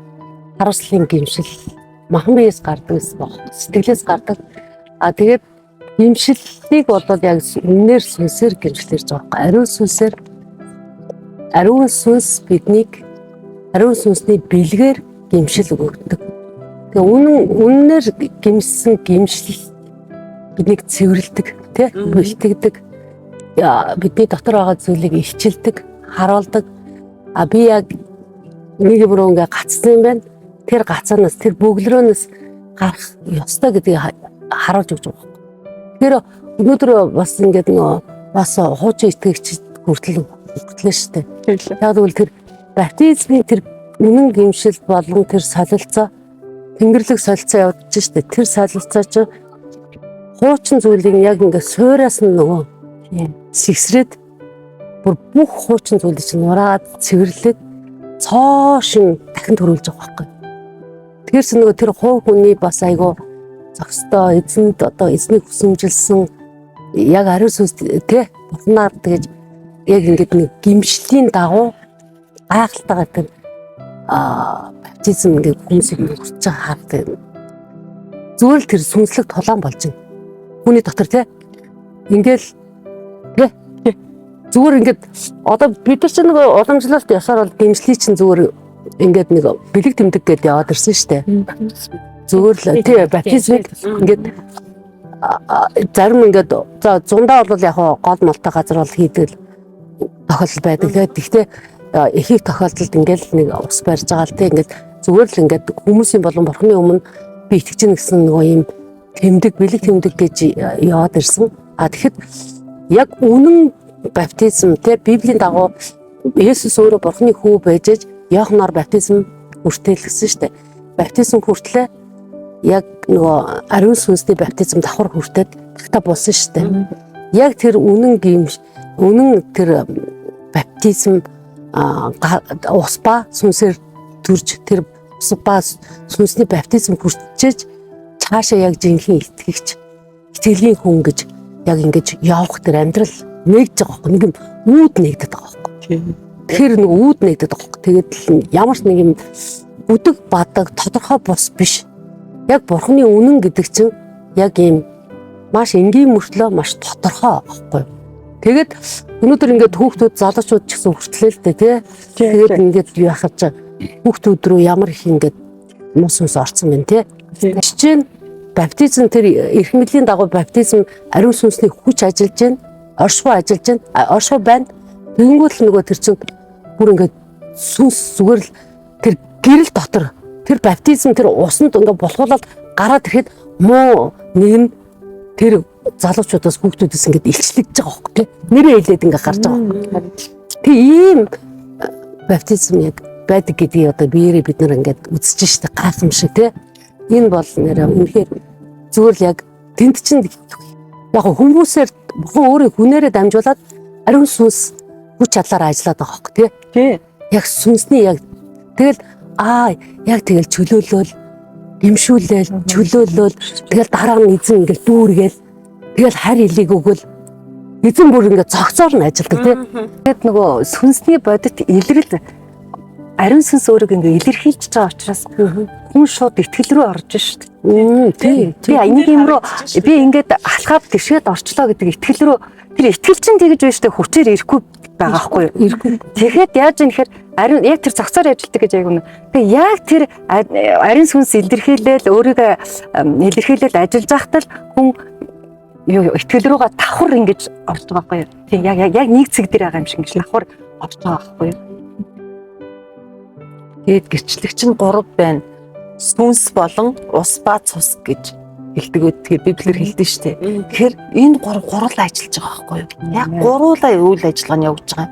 харуулслын гимшил махан биес гардаг гэсэн баг. Сэтгэлээс гардаг. А тэгээд гимшиллийг бол яг үнээр сүнсээр гимшлэрж байгаа. Ариун сүнс биднийг ариун сүнсний бэлгээр гимшил өгдөг. Тэгээ үнээр гимсэн гимшил биднийг цэвэрлэдэг, тий бэлтгэдэг. Бидний дотор байгаа зүйлийг илчилдэг, харуулдаг. А би яг нэг бүрөө ингээ гацсан юм байна. Тэр гацаанаас тэр бөглөрөөс гарах ёстой гэдгийг харуулж өгч байгаа. Тэгэхээр өнөөдөр бас ингээд нөгөө бас хуучин итгэгч хүртэл шүү дээ. Яг тэгвэл тэр баптизмын тэр үнэн гимшил болон тэр солилцоо тэнгэрлэг солилцоо явуулж штэ. Тэр солилцоо чи хуучин зүйлийг яг ингээд суураас нь нөгөө сэгсрээд бүр бүх хуучин зүйлийг чинь нураад цэвэрлээд цоошин дахин төрүүлж байгаа байхгүй. Тэгэрс нөгөө тэр хуу хүний бас айгу зохистой эзэнд одоо эзнийг хүсэмжилсэн яг ариун сүнс тий бурхнаар тэгэж яг ингээд нэг гимшлийн дагуу гайхалтайгаар тэр баптизм ингээд хүмүүсийг хүрч байгаа хардаг. Зүгээр л тэр сүнслэг тулаан болж байна. Хүний дотор тий ингээл тий зүгээр ингээд одоо бид нар ч нэг уламжлалт ясаар бол гимшлийн чинь зүгээр ингээд нэг бэлэг тэмдэг гэдээ яваад ирсэн шүү дээ. Зүгээр л тий баптизм ингээд зарим ингээд за зундаа бол яг гол молтой газар бол хийдэг тохиолдол байдаг. Гэхдээ ихийг тохиолдолд ингээд нэг ус барьж байгаа л тий ингээд зүгээр л ингээд хүмүүсийн болон бурхны өмнө би итгэж гэнэ гэсэн нөгөө юм тэмдэг бэлэг тэмдэг гэж яваад ирсэн. А тэгэхэд яг үнэн баптизм тий Библийн дагуу Есүс өөрөө бурхны хүү байж Иоханноор баптизм хүртээлгсэн шүү дээ. Баптизм хүртлээ яг нөгөө ариун сүнсний баптизм давхар хүртээд тагтаа болсон шүү дээ. Яг тэр үнэн тэр баптизм ус ба сүнсээр төрж тэр ус ба сүнсний баптизм хүртчихэж цаашаа яг жинхэнэ итгэгч итгэлийн хүн гэж яг ингэж явах тэр амьдрал нэгж байгаа байхгүй нэг юм үүд нэгдэт байгаа байхгүй. Тэгэхээр нэг үүд нэгдэт байгаа байхгүй. Тэгээд ямар ч нэг юм бүдэг бадаг тодорхой бус биш. Яг бурхны үнэн гэдэг чинь яг ийм маш энгийн мөртлөө маш тодорхой байхгүй. Тэгээд өнөөдөр ингээд хүүхдүүд залуучууд ч гэсэн хүртлээ л дээ тий. Тэгээд ингээд юу яхаж хүүхдүүд рүү ямар их ингээд мус ус орсон байна тий. Жишээ нь баптизм тэр эрх мэдлийн дагуу баптизм ариун сүнсний хүч ажиллаж байна. Оршихуй ажиллаж байна. Оршихуй байна. Тэгэнгүүт л нөгөө тэр чинь бүр ингээд сүнс зүгээр л тэр гэрэл дотор тэр баптизм тэр усанд ингээд болохуулаад гараад ирэхэд муу нэг нь тэр залуучуудаас хүүхдүүдээс ингээд илчлэгдэж байгаа хөөхгүй тий. Нэрээ хэлээд ингээд гарч байгаа. Тэг ийм баптизм яг байдаг гэдгийг одоо биеэрээ бид нар ингээд үзэж штэ гайхамшиг тий. Энэ бол нэрээ үнэхээр зүгээр л яг тэнд чинь яг хүмүүсээр бурхан өөрөө хүнээрээ дамжуулаад ариун сүнс хүч чадлаар ажиллаад байгаа хөөхгүй тий. Яг сүнсний яг тэгэл яг тэгэл чөлөөлөөл гимшүүлээл чөлөөлөөл тэгэл дараа нь эзэн ингээл дүүргээл тэгэл харь илийг өгөөл эзэн бүр ингээд зогцоор нь ажилдаг тийм. Тэгээд нөгөө сүнсний бодит илрэл ариун сүнс өөрийг ингээд илэрхийлж байгаа учраас хүн шууд итгэл рүү орж шүү дээ. Би нэг юм руу би ингээд алхаад гიშгэд орчлоо гэдэг итгэл рүү тэр итгэл чинь тэгж байна шүү дээ хүчээр ирэхгүй байгаа байхгүй юу. Тэгэхэд яаж юм гэхээр ариун яг тэр зогцоор ажилтдаг гэж яг үнэ. Тэгээ яг тэр ариун сүнс илэрхийлэл өөрийгөө илэрхийлэл ажиллаж байхдаа хүн итгэл рүүгээ давхар ингэж орж байгаа байхгүй юу. Тийм яг нэг цэг дээр байгаа юм шиг ингэж давхар орж байгаа байхгүй юу. Тэгээд гэрчлэгч нь 3 байна. Сүнс болон ус ба цус гэж хэлдэг. Тэгээ библиэр хэлдэг шүү дээ. Тэгэхээр энэ 3 гурлаа ажиллаж байгаа байхгүй юу. Яг гуруулаа үйл ажиллагаа нь явж байгаа.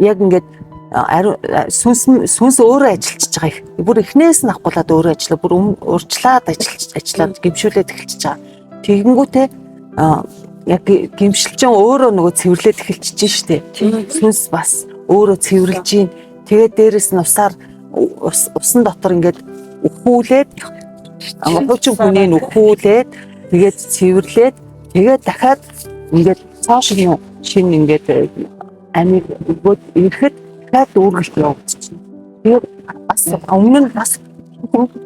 Яг ингээд сүнс өөрөө ажиллаж байгаа их. Бүр эхнээс нь авахгүйлаад өөрөө ажиллаа. Бүр урьдчилаад ажиллаад гимшүүлээд эхэлчихэж байгаа. Тэгэнгүүтээ яг гимшилчин өөрөө нөгөө цэвэрлээд эхэлчихэж штэ. Сүнс бас өөрөө цэвэрлж гин. Тэгээд дээрэс нь усан дотор ингээд өхүүлээд хуучин хүний нөхүүлээд тэгээд цэвэрлээд тэгээд дахиад ингээд цааш нь шинэ ингээд амиг ирэхэд дахиад үргэлж явуулчихсан. Тэгээд бас өмнө нь бас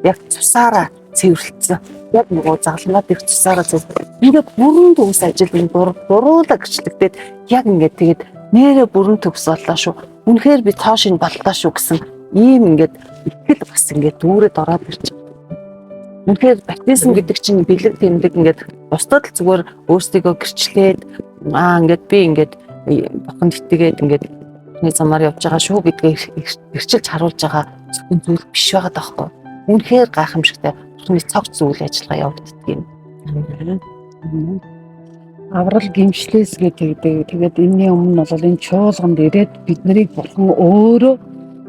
яг цусаараа цэвэрлсэн. Яг нөгөө загалмаад их цусаараа цэвэрлсэн. Ингээд бүрэн төгс ажил энэ дуруулаа гэрчлэгдээд яг ингээд тэгээд нэрээ бүрэн төгс боллоо шүү. Үнэхээр би тоошин боллоо шүү гэсэн ийм ингээд итгэл бас ингээд дүүрээд ороод ирж байна. Үнэхээр баптизм гэдэг чинь бэлэг тэмдэг ингээд бусдад л зүгээр өөрсдийгөө гэрчлээд ингээд би ингээд бохонд итгээд ингээд нэг замаар явж байгаа шүү гэдгийг гэрчилж харуулж байгаа зөвхөн зүйл биш байгаа даахгүй. Үнэхээр гайхамшигтай бүхний цогц зүйл ажиллагаа явагддаг юм. Аврал гимшлээс гэдэг. Тэгээд энэний өмнө бол энэ чуулганд ирээд бид нарыг бурхан өөрөө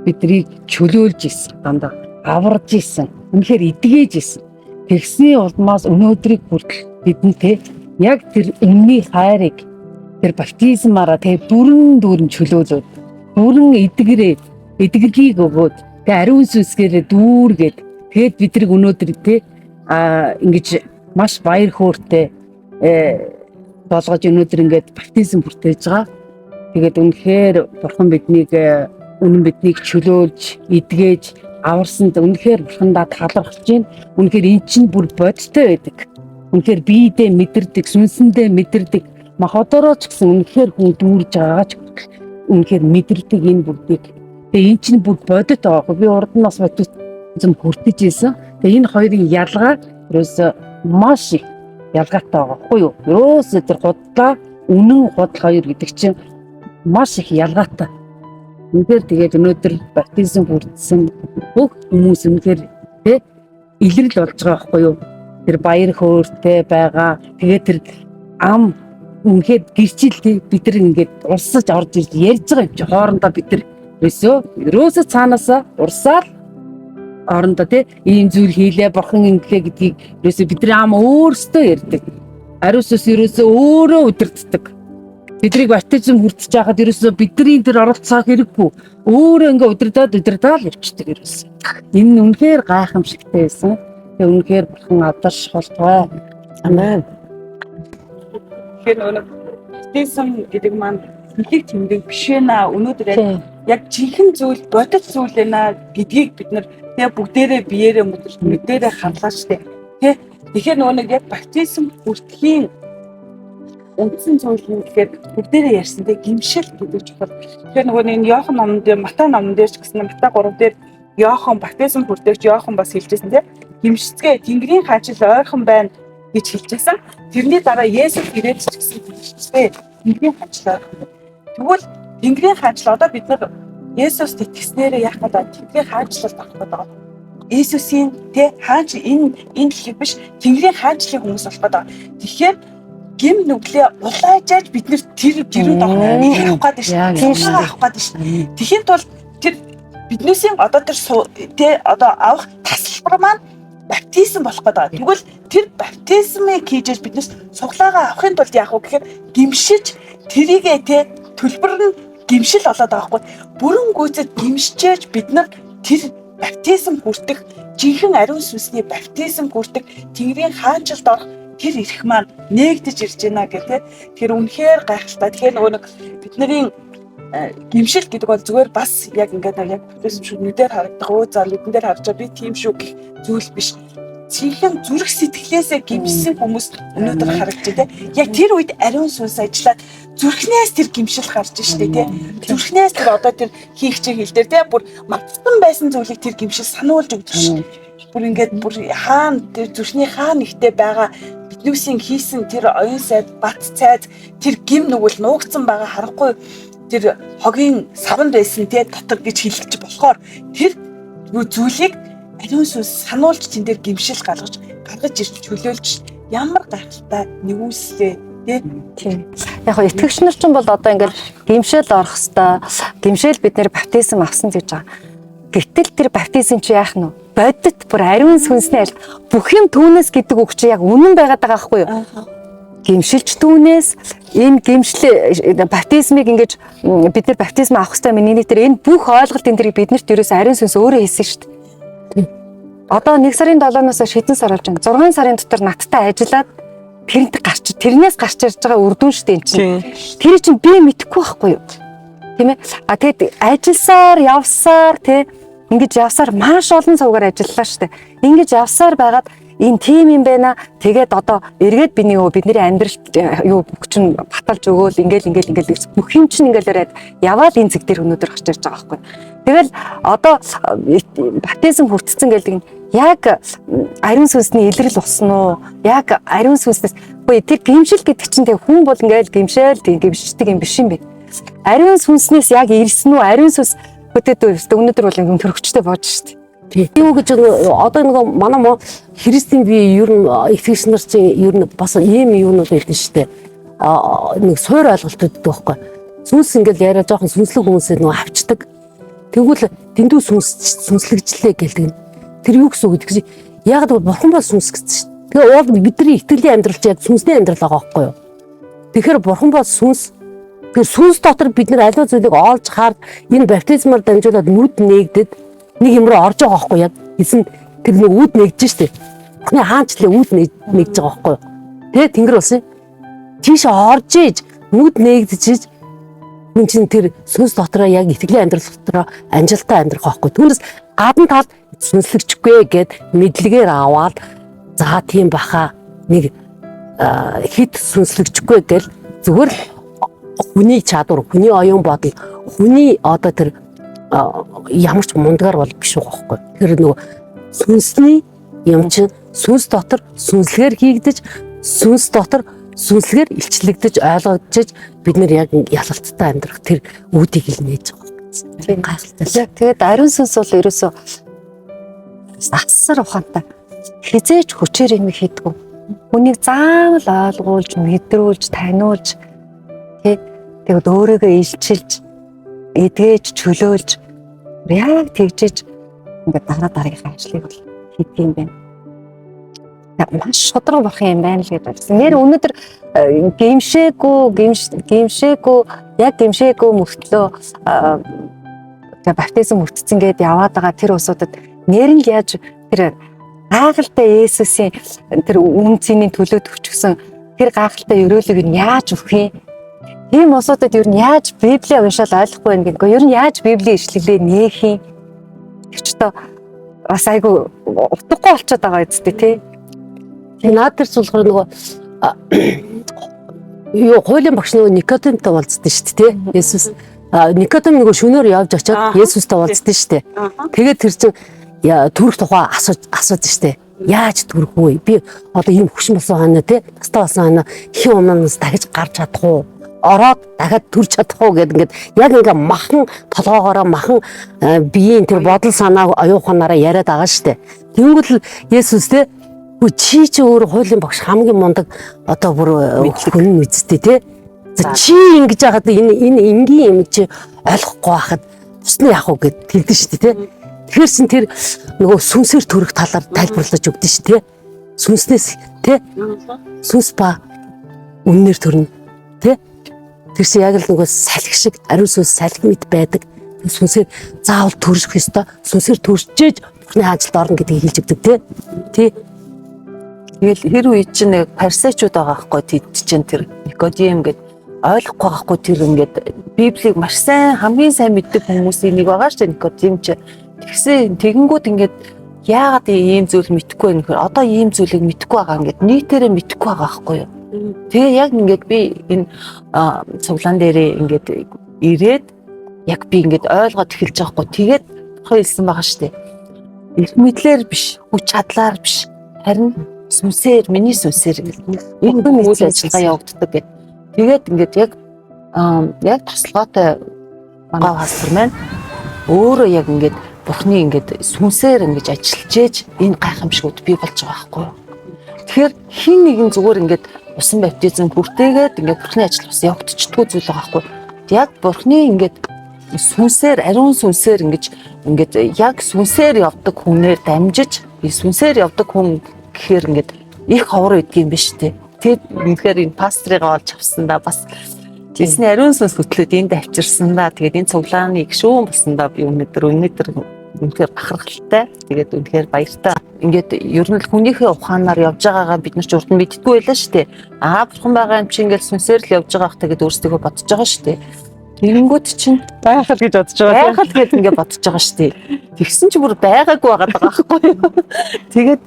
биднийг чөлөөлж исэн. Дандаа аварж исэн. Үнэхээр эдгэж исэн. Тэгсний улмаас өнөөдрийг хүртэл бидэнтэй яг тэр өмнөний хайрыг тэр баптизмаараа тэг бүрэн чөлөөлөөд бүрэн эдгэргийг өгөөд тэг ариун сүнсгээрээ дүүргээд тэгэд бидрийг өнөөдөр тэг ингэж маш баяр хөөртэй болгож өнөөдөр ингээд баптизм бүртээж байгаа. Тэгээд үнэхээр бурхан биднийг чөлөөлж, эдгэж, аварсанд үнэхээр бурхандаа талархаж байна. Үнэхээр эн чинь бүр бодтой байдаг. Үнэхээр биедээ мэдэрдэг, сүнсэндээ мэдэрдэг, махбодороо ч гэсэн үнэхээр хүн дүүрж байгаач үнэхээр мэдэрдэг энэ бүгдийг. Тэгээ эн чинь бүр бодит байгаа. Би урд нь бас баптизм бүртэж ийсэн. Тэгээ энэ хоёрын ялгаа ерөөсөө маш их ялгаатай байгаа байхгүй юу? Ерөөсөө тэр худлаа, үнэн худал хоёр гэдэг чинь маш их ялгаатай. Үнэхээр тэгээд өнөөдөр баптизм хүртсэн бүх хүмүүс үнэхээр илрэл болж байгаа байхгүй юу? Тэр баяр хөөртэй байгаа. Тэгээд тэр ам үнэхээр гэрчилтэй бид нар ингээд урсаж орж ирж ярьж байгаа юм чи хоорондоо бид нар ерөөсөө цаанаасаа урсаал орондоо ийм зүйл хийлээ бурхан ингэхээ гэдгийг ерөөсөө бидний ам өөрсдөө ярьдаг. Ариун сүнс ерөөсөө өөрөө удирддаг. Бидрийг баптизм хүртэж байхад ерөөсөө бидний тэр оролцоо хэрэггүй. Өөрөө ингээ удирдаад явчихдаг ерөөсөө. Энэ үнэхээр гайхамшигтай байсан. Тэгээ үнэхээр бурхан авдарч болтугай. Амен. Тэгэхээр нөгөө баптизм гэдэг маань хэлийг тэмдэг биш ээ. Өнөөдөр яг жинхэнэ зүйл, бодит зүйл ээ гэдгийг бид нар бүгдээрээ биеэрээ мэдээрээ харлаа штэ. Тэгэхээр нөгөө нэг яг баптизм хүртэхийн үндсэн зүйл нь гэхээр бүгдээрээ ярьсан гимшил гэдэг чухал. Тэгэхээр нөгөө нэг Иохан номон дээр, Матай номон дээр ч гэсэн Матай 3 дээр Иохан баптизм хүртээгч Иохан бас хэлжсэн гимшицгээ Тэнгэрийн хаанчил ойрхон байна гэж хэлжсэн. Тэрний дараа Есүс ирээд ч гэсэн гимшицгээ Тэнгэрийн хаанчил ойрхон. Тэгвэл Тэнгэрийн хаанчил одоо бид нар Есүст итгэснээрээ яах гэдэг Тэнгэрийн хаанчлалд авах гэдэг. Есүсийн хаач энэ дэлхийг биш Тэнгэрийн хаанчлалын хүмүүс болох гэдэг. Тэгэхээр гим нүглээ улаажааж бид нэр тэрүүд авах гээд шүү. Тушаа авах гээд шүү. Тэхийн тулд тэр биднээсийн одоо тэр одоо авах тасалбар маань баптизм болох гээд. Тэгвэл тэр баптизмыг хийжээж биднээс суглаагаа авахын тулд яах вэ гэхээр гимшиж тэрийгээ төлбөр нь гимшил болоод байгаа хгүй. Бүрэн гүйцэд гимшижээж бид нар тэр баптизм хүртэх, жинхэнэ ариун сүнсний баптизм хүртэх, Тэнгэрийн хаанчлалд орох тэр эрх маань нээгдэж ирж байна гэдэг. Тэр үнэхээр гайхалтай. Тэгэхээр нөгөө нэг бидний гимшил гэдэг бол зүгээр бас яг ингээд яг баптизм шиг нүдээр харагдах өө за нүдэн дээр харж байгаа би тийм шүү гэх зүйл биш. Чихэн зүрх сэтгэлээсээ гимсэн хүмүүс өнөөдөр харагдаж байна. Яг тэр үед ариун сүнс ажиллаад зүрхнээс тэр гимшил гарч штэ тий. Зүрхнээс тэр одоо тэр хийх чиг хэл дээр тий бүр мартсан байсан зүйлийг тэр гимшил сануулж өгдөг ш. Бүр ингээд бүр хаана тэр зүрхний хаана ихтэй байгаа биднүүсийн хийсэн тэр оюун сайд бат цайд тэр гим нүгэл нуугдсан байгаа харахгүй тэр хогийн савн байсан тий дотор гэж хэлж болохоор тэр зүйлийг ариун сүнс сануулж тэн дээр гимшил гаргаж ирж чөлөөлж ямар гайхалтай нэгүслээ тийм. Яг нь итгэгч нар ч бол одоо ингээд гимшил орох хэвээр гимшил бид нэр баптизм авсан гэж байгаа. Гэтэл тэр баптизм чи яах нь вэ? Бодит бүр ариун сүнсний аль бүх юм түүнээс гэдэг үг чи яг үнэн байгаад байгаа байхгүй юу? Гимшилч түүнээс энэ гимшил баптизмыг ингэж бид нар баптизм авах хэвээр миний дээр энэ бүх ойлголт энэ дэрийг биднэрт ерөөс ариун сүнс өөрөө хийсэн шүү дээ. Одоо 1 сарын 7-оос хэдэн сар болж байна? 6 сарын дотор надтай ажиллаад тэрнээс гарч ирж байгаа үр дүн шүү дээ энэ чинь. Тэр чинь би мэдэхгүй байхгүй юу? Тийм ээ. Тэгэд ажилласаар явсаар тий ингэж явсаар маш олон цугаар ажиллалаа шүү дээ. Ингэж явсаар байгаад энэ тим юм байна. Тэгээд одоо эргээд бидний бидний амьдралд юу бүх чинь баталж өгөөл ингээл бүх юм чинь ингээл яриад яваал энэ зэг дээр өнөөдөр гарч ирж байгаа байхгүй. Тэгэл одоо баптизм хүртсэн гэдэг нь яг ариун сүнсний илрэл болсон уу? Яг ариун сүнснээс үгүй тэр гимшил гэдэг чинь тэг хүн бол ингээл гимшдэг юм биш юм бэ? Ариун сүнснээс яг ирсэн үү? Ариун сүнс өнөөдөр бол юм төрөгчтэй болж шүү дээ. Тийм үү гэж одоо нэг манай христийн бие ер нь итгэгч нар чинь ер нь бас ийм юунууд ирдэ штэ. Нэг суур ойлголтууд гэдэг байхгүй. Сүнс ингээл яриа жоохон сүнслэг хүмүүсээ нөгөө авчдаг. Тэгвэл дэндүү сүнслэгжлээ гэлдэг. Тэр юу гэсэн үг гэдэг чинь яг л бурхан бол сүнс гэсэн чинь. Тэгээ уул бидний итгэлийн амьдрал чинь яг сүнсний амьдрал байгаа байхгүй юу? Тэгэхээр бурхан бол сүнс. Тэгэхээр сүнс дотор бид нар аливаа зүйлийг олж хард энэ баптизмаар дамжуулаад нүд нээгдэд нэг юм руу орж байгаа байхгүй яг эзэн тэр нэг үүд нэгж штэ. Бурхны хаанчлаа үүд нэгж байгаа байхгүй юу? Тэгээ тэнгэр болсон. Тийш орж иж нүд нээгдэж хүн чинь тэр сүнс дотроо яг итгэлийн амьдрал дотроо амжилттай амьдрах байхгүй. Түүнээс гадна талд сүнслэгчгүй гэд мэдлэгээр аваад за тийм баха нэг хит сүнслэгчгүй гэл зүгээр хүний чадвар, хүний оюун бодол, хүний одоо тэр ямар ч мундагаар бол биш байгаа байхгүй. Тэр нөгөө сүнсний юм чинь сүнс дотор сүнслэгээр хийгдэж, сүнс дотор сүнслэгээр илчлэгдэж ойлгогдож бид нэр яг ялалттай амьдрах тэр үүдийг л нээж байгаа. Тийм гайхалтай. Тэгээд ариун сүнс бол ерөөсөө асар ухаантай. Хизээч хүчээр юм хийдэггүй. Хүнийг заавал ойлгуулж, мэдрүүлж, таниулж тэгээд өөрийгөө илчилж, эдгэж, чөлөөлж яг тэгжиж ингээд дараагийнхаа ажлыг бол хийдэг юм байна. Маш шудраг бурхан юм байна л гэж байна. Нэр өнөөдөр гимшээгүй мөртлөө баптизм хүртсэн гээд яваад байгаа тэр усуудад нэр нь яаж тэр гайхалтай Есүсийн тэр үн цэний төлөө төвчгсөн тэр гайхалтай өрөөлөг нь яаж өгөх юм? Тийм усуудад ер нь яаж Библийг уншаад ойлгохгүй байх гэдэг. Ер нь яаж Библийн ишлэлээ нээх юм? Тэгчдээ бас айгу утгагүй болчиход байгаа үстэй тий. Наад тэр суулгаар нөгөө юу хуулийн багш нөгөө Никодемтой уулзсан шүү дээ тий. Есүс Никодем нөгөө шөнөөр явж очиод Есүстэй уулзсан шүү дээ. Тэгээд тэр чинь төрөх тухай асууж штэ. Яаж төрөх вэ? Би одоо ийм хөшин болсон ханаа тий. Тастаа болсон ханаа хин умнаас дахиж гарч чадах уу? Ороод дахиад төрж чадах уу гэд ингээд яг ингээ махан толгоогоороо махан биеийн тэр бодол санаа оюуханаараа яриад байгаа штэ. Тэнгүүл Есүс те чи өөр хуулийн багш хамгийн мундаг одоо бүр хүн үсттэй те. Чи ингэж яагаад энэ энгийн юм чи ойлгохгүй байхад тусна яах вэ гэд хэлдэж штэ те. Тэгэхээр чин тэр нөгөө сүнсээр төрөх талаар тайлбарлаж өгдөн ш тэ. Сүнснээс тэ. Сүнс ба үннээр төрнө тэ. Тэр чинь яг л нөгөө салхи шиг ариун сүнс салхи мэт байдаг. Сүнсээр заавал төрөх ёстой. Сүнсээр төрчээж Бурхны хаанчлалд орно гэдгийг хэлж өгдөг тэ. Тэгэл хэр үе чинь нэг фарисеучуд байгаа байхгүй тэд чинь тэр Никодим гэдэг ойлгохгүй байхгүй тэр ингээд Библийг маш сайн хамгийн сайн мэддэг хүмүүсийн нэг байгаа шүү дээ Никодим ч. Тэгсэн тэгэнгүүт ингээд яагаад ийм зүйл мэдэхгүй вэ гэхээр одоо ийм зүйлийг мэдэхгүй байгаа ингээд нийтээрээ мэдэхгүй байгаа байхгүй юу. Тэгээ яг ингээд би энэ цуглаан дээрээ ингээд ирээд яг би ингээд ойлгоод эхэлж байгаа хгүй. Тэгээд хэлсэн байгаа шүү дээ. Их мэдлэр биш, хүч чадлаар биш. Харин сүнсээр, миний сүнсээр энэ үйл ажиллагаа явагддаг гэдэг. Тэгээд ингээд яг тослогоотой гав хасар маань өөрөө яг ингээд Бурхны ингээд сүнсээр ингэж ажиллаж ээж энэ гайхамшгууд бий болж байгаа байхгүй юу. Тэгэхээр хин нэгэн зүгээр ингээд усан баптизм бүртээгээд ингээд Бурхны ажил бас явагдчихдгүй зүйл байгаа байхгүй юу. Яг Бурхны ингээд сүнсээр, ариун сүнсээр ингээд яг сүнсээр явдаг хүнээр дамжиж, сүнсээр явдаг хүн гэхээр ингээд их ховор өгдөг юм биш үү? Тэгээд үнэхээр энэ пастрыгаа олж авсандаа бас Эзний ариун сүнс хөтлөөд энд авчирсан да. Тэгээд энэ цуглааны гişүүн болсондоо би өнөөдөр үнэхээр бахархалтай. Тэгээд үнэхээр баяртай. Ингээд ер нь хүнийхээ ухаанаар явж байгаагаа бид нар ч урд нь мэддэггүй байлаа шүү дээ. Бурхан байгаа юм чи ингээд сүнсээр л явж байгаа хта гэдээ өөрсдөө бодож байгаа шүү дээ. Тэгэнгүүт чинь байхад гэж бодож байгаа. Байхад гэж ингээд бодож байгаа шүү дээ. Тэгсэн чи бүр байгаагүй байгаа байхгүй юу? Тэгээд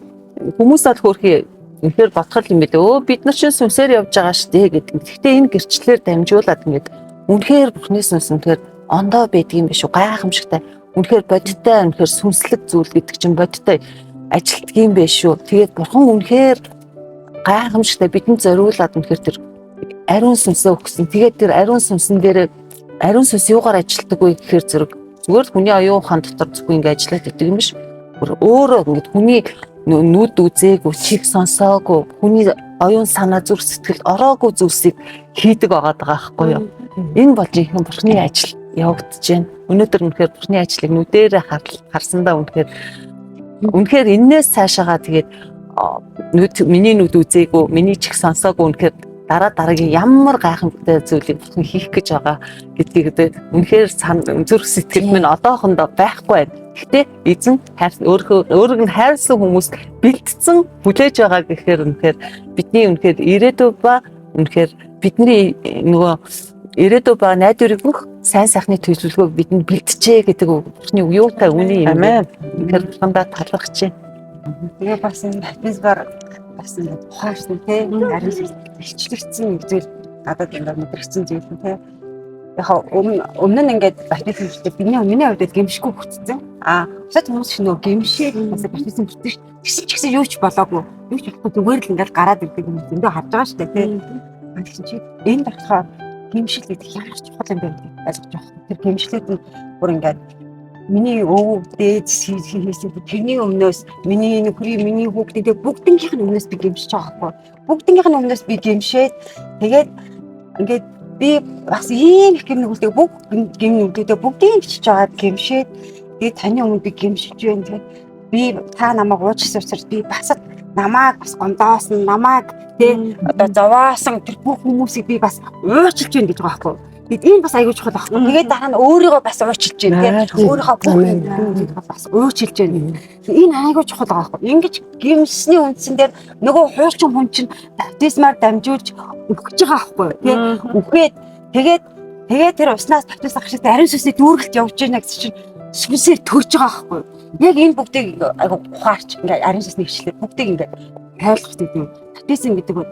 хүмүүс аль хөөрхий үнэхээр бодхол юм билээ. Бид нар чинь сүнсээр явж байгаа шүү дээ гэдэг. Гэхдээ энэ гэрчлэлээр дамжуулаад ингээд үнэхээр Бурхны сүнс үнэхээр ондоо байдгийн биш үү? Гайхамшигтай. Үнэхээр бодиттой, үнэхээр сүнслэг зүйл гэдэг чинь бодиттой ажилтдаг юм биш үү? Тэгээд Бурхан үнэхээр гайхамшигтай бидэнд зориулаад үнэхээр тэр ариун сүнсээ өгсөн. Тэгээд тэр ариун сүнсэн дээр ариун сүнс юугаар ажилтдаг вэ гэхээр зүгээр хүний оюун ухаан дотор зөвхөн ингээд ажиллаад идэг юм биш. Өөрөө ингээд хүний нүд үзээгүй, чих сонсоогүй, хүний оюун санаа зүрх сэтгэл ороогүй зүйлсийг хийдэг байгаа байхгүй юу? Энэ болж ихэн Бурхны ажил явагдаж байна. Өнөөдөр үнэхээр Бурхны ажлыг нүдээр харсандаа үнэхээр энээс цаашаага тэгээд миний нүд үзээгүй, миний чих сонсоогүй үнэхээр дараагийн ямар гайхамшигтай зүйлийг Бурхан хийх гэж байгаа гэдгийг үнэхээр зүрх сэтгэл минь одоохондоо байхгүй байна. Гэхдээ эзэн өөрөг нь хайрлсан хүмүүс бэлдсэн хүлээж байгаа гэхээр үнэхээр бидний үнэхээр ирээдүй ба үнэхээр бидний нөгөө ирээдүй ба найдварыг бүх сайн сайхны төлөвлөгөөг бидэнд бэлтжээ гэдэг Бурхны юутай үний юм байна. Тэгэхээр Бурхандаа талархаж байна. Тэгээ бас энэ баптизмаар бас ухаарсан тийм ариун илчлэгдсэн зүйл гадаад ингээд мэдрэгдсэн зүйл тийм. Яг өмнө нь ингээд баптизм хийхдээ миний хувьд гэмшгүй хүртсэн. Усад хүмүүс шиг нөгөө гэмшээ бас баптизм хүртсэн. Тэгсэн ч гэсэн юу ч болоогүй. Юу ч болохгүй зүгээр л ингээд гараад ирдэг юм зөндөө харж байгаа шүү дээ тийм. Тэгсэн чи энэ болохоор гэмшил гэдэг ямар ч чухал юм бэ гэдэг ойлгож байгаа. Тэр гэмшлүүд нь бүр ингээд миний өвөг дээд хийсэн тэрний өмнөөс миний нөхрийн миний хүүхдүүдээ бүгднгийнх нь өмнөөс би гэмшиж байгаа байхгүй. Бүгднгийнх нь өмнөөс би гэмшээд тэгээд ингээд би бас ийм их гэмнүгүүдээ гэмнүгүүдээ бүгдийг бичиж аваад гэмшээд тэгээд таны өмнө би гэмшиж байна. Тэгээд би та намайг уучсан учраас би бас намайг бас гомдоосон намайг тий одоо зовоосон тэр бүх хүмүүсийг би бас уучлж байна гэж байгаа байхгүй. Бид энэ бас аягүй чухал байхгүй. Тэгээд дараа нь өөрийгөө бас уучлж байна тий өөрийнхөө бүх бас уучлж байна. Энэ аягүй чухал байгаа байхгүй. Ингэж гэмсний үндсэн дээр нөгөө хуурчин хүн чинь баптизмаар дамжуулж өгч байгаа байхгүй тий үхээд тэгээд тэр уснаас баптизм авах хэрэгтэй ариун сүнсний дүүргэлт явж байна гэсэн чинь сүнсээр төрж байгаа байхгүй. Яг энэ бүгдийг аягүй ухаарч ингээ ариун сүнсний хвчлээ бүгдийг ингээ ойлгох гэдэг. Баптизм гэдэг нь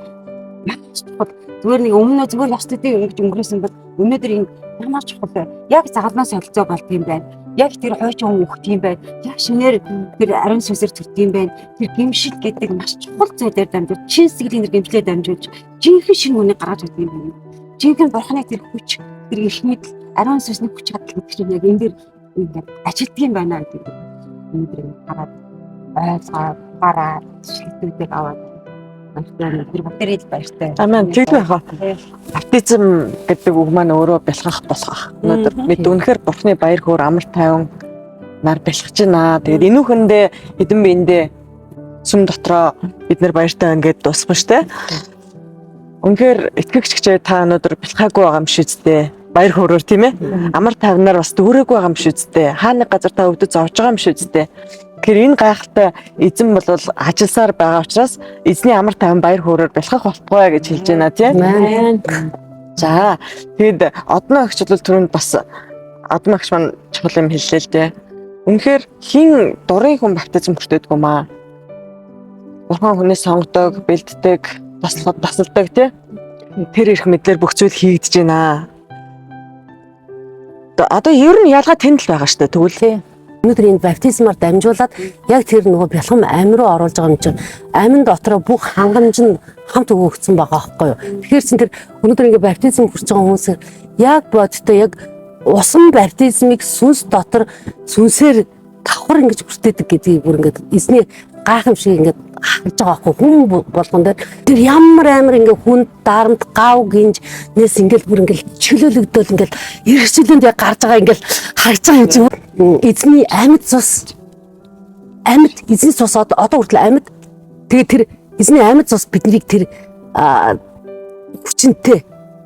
маш чухал. Зүгээр нэг өмнө зүгээр ёстойдыг ингэж өнгөрөөсөн бол өнөөдөр энэ ямар чухал вэ? Яг загалмаас солилцоо болд юм байна. Яг тэр хойчин хүн өгт юм байна. Яг шинээр тэр ариун сүнсээр төрд юм байна. Тэр гэмшил гэдэг маш чухал зүйлээр дамжуулж, чин сэтгэлийн тэр гэмшлээр дамжуулж, жинхэнэ шинэ үнийг гаргаж ирдэг юм байна. Жинхэнэ бурхны тэр хүч, тэр их мэдл, ариун сүнсний хүч чадал гэдэг чинь яг энэ дэр ингээд ажилтдаг юм байна гэдэг. Өнөөдөр хараад ойлгоод, гараад, шилдэгдэх аваад тэр бүгдээрээ баяртай. Амен. Тэгвэл яах вэ? Баптизм гэдэг үг маань өөрөө бэлгах болох. Өнөөдөр бид үнэхээр Бурхны баяр хөөр амар тайван нар бэлгэж байна. Тэгээд энэ үхэндээ хэдэн биендээ сүм дотроо бид нар баяртай байна гэдээ дуусгах штэ. Үнэхээр итгэгч гэж та өнөөдөр бэлгаагүй байгаа юм шиг үстэй. Баяр хөөрөөр тийм ээ. Амар тайвнаар бас дүүрээгүй байгаа юм шиг үстэй. Хааны газар та өвдөж зовж байгаа юм шиг үстэй. Тэгэхээр энэ гайхалтай эзэн бол ажилласаар байгаа учраас эзний амар тайван баяр хөөрөөр бэлхэх болтгой гэж хэлж байна тийм. За тэгэд одно агч бол түрүүнд бас одно агч маань чухал юм хэллээ л дээ. Үнэхээр хин дурын хүн баптизм хүртээдэг юм аа. Бурхан хүнээс сонгодог, бэлддэг, тасалдаг тийм. Тэр их мэдлэр бүх зүйл хийгдэж байна. Одоо ер нь ялгаа тэнд л байгаа шүү дээ тэгвэл. Өнөөдөр энэ баптизмаар дамжуулаад яг тэр нөгөө бялхам амин руу оруулж байгаа юм чинь амин дотроо бүх хангамж нь хамт өгөгдсөн байгаа байхгүй юу. Тэгэхээр чинь тэр өнөөдөр ингээ баптизм хүрч байгаа хүмүүс яг бодтой яг усан баптизмыг сүнс дотор сүнсээр давхар ингэж хүртээдэг гэдгийг бүр ингээ эзний гайхамшиг ингээ харж байгаа байхгүй хүн болгон дээр тэр ямар амар ингээ хүн дарамт гав гинж нэс ингээл бүр ингээл чөлөөлөгдөөл ингээл эргэжлэнд яг гарч байгаа ингээл харж байгаа юм чинь эзний амьд цус эзний цус одоо хүртэл амьд тэгээ тэр эзний амьд цус биднийг тэр хүчнтэй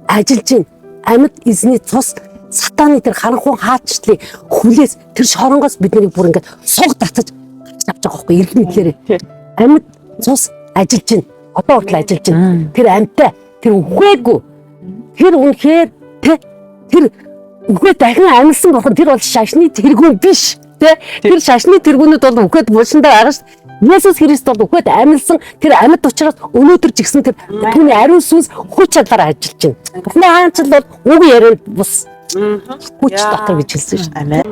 ажиллаж байна амьд эзний цус сатаны тэр харанхуй хаачтлыг хүлээс тэр шоронгоос биднийг бүр ингээд суг татаж авч байгаа байхгүй эрх мэдлээрээ амьд цус ажиллаж байна одоо хүртэл ажиллаж байна тэр амьтай тэр үхээгүй тэр үнэхээр тэр үхээ дахин амьсан бурхан тэр бол шашны тэргүүн биш тэр шашны тэргүүнүүд бол үхээд булшиндаа байгаа ш. Есүс Христ бол үхээд амьсан тэр амьд учраас өнөөдөр ч гэсэн тэр түүний ариун сүнс хүч чадлаар ажиллаж байна. Бурхны хаанчл бол үг ярианд бус хүч дотор гэж хэлсэн ш. Амен.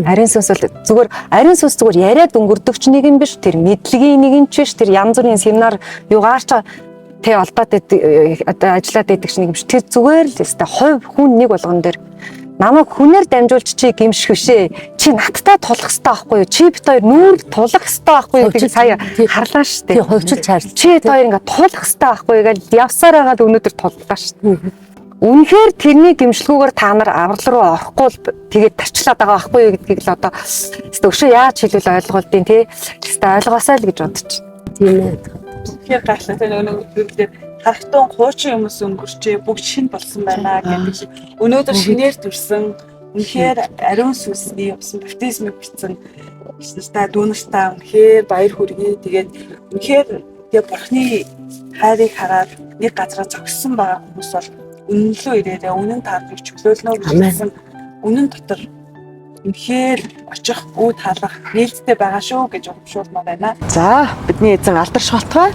Ариун сүнс бол зүгээр ариун сүнс зүгээр яриад өнгөрдөгч нэг юм биш тэр мэдлэгийн нэг юм ч биш тэр янз бүрийн семинар югаарч тэ олдоод одоо ажиллаад байдаг ч нэг юм биш тэр зүгээр л өстой хувь хүн нэг болгон дээр намайг хүнээр дамжуулж чи гимших бишээ. Чи надтай тулах хэрэгтэй байхгүй юу? Чи бит хоёр нүүр тулах хэрэгтэй байхгүй юу? Тэг сая харлаа шүү дээ. Хойчилж хайрлаа. Чи хоёр ингээ тулах хэрэгтэй байхгүй юу гэж явсаар байгаад өнөөдөр туллаа шүү дээ. Үнэхээр тэрний гимшлгүүгээр та нар аврал руу орохгүй л тэгээд тарчлаад байгаа байхгүй юу гэдгийг л одоо өшөө яаж хэлвэл ойлгуулдیں۔ Тэ ойлгоосай л гэж бодчих. Тийм ээ. Тэгэхээр гайхалтай нөгөө харахтун хуучин юмс өнгөрчээ бүгд шинэ болсон байна гэдэг шиг өнөөдөр шинээр төрсөн үнэхээр ариун сүнсний юмсан баптизмыг бичсэн та дүүнэртаа үнэхээр баяр хүргэе. Тэгээд үнэхээр тэгээ бурхны хайрыг хараад нэг газараа зогссон байгаа хүмүүс бол үнэнлөө ирээрээ үнэн тааллыг чөлөөлнө гэж хэлсэн үнэн дотор үнэхээр очих үүд хаалгах нээлттэй байгаа шүү гэж урамшуулмаар байна. За бидний эзэн алдарш болтугай.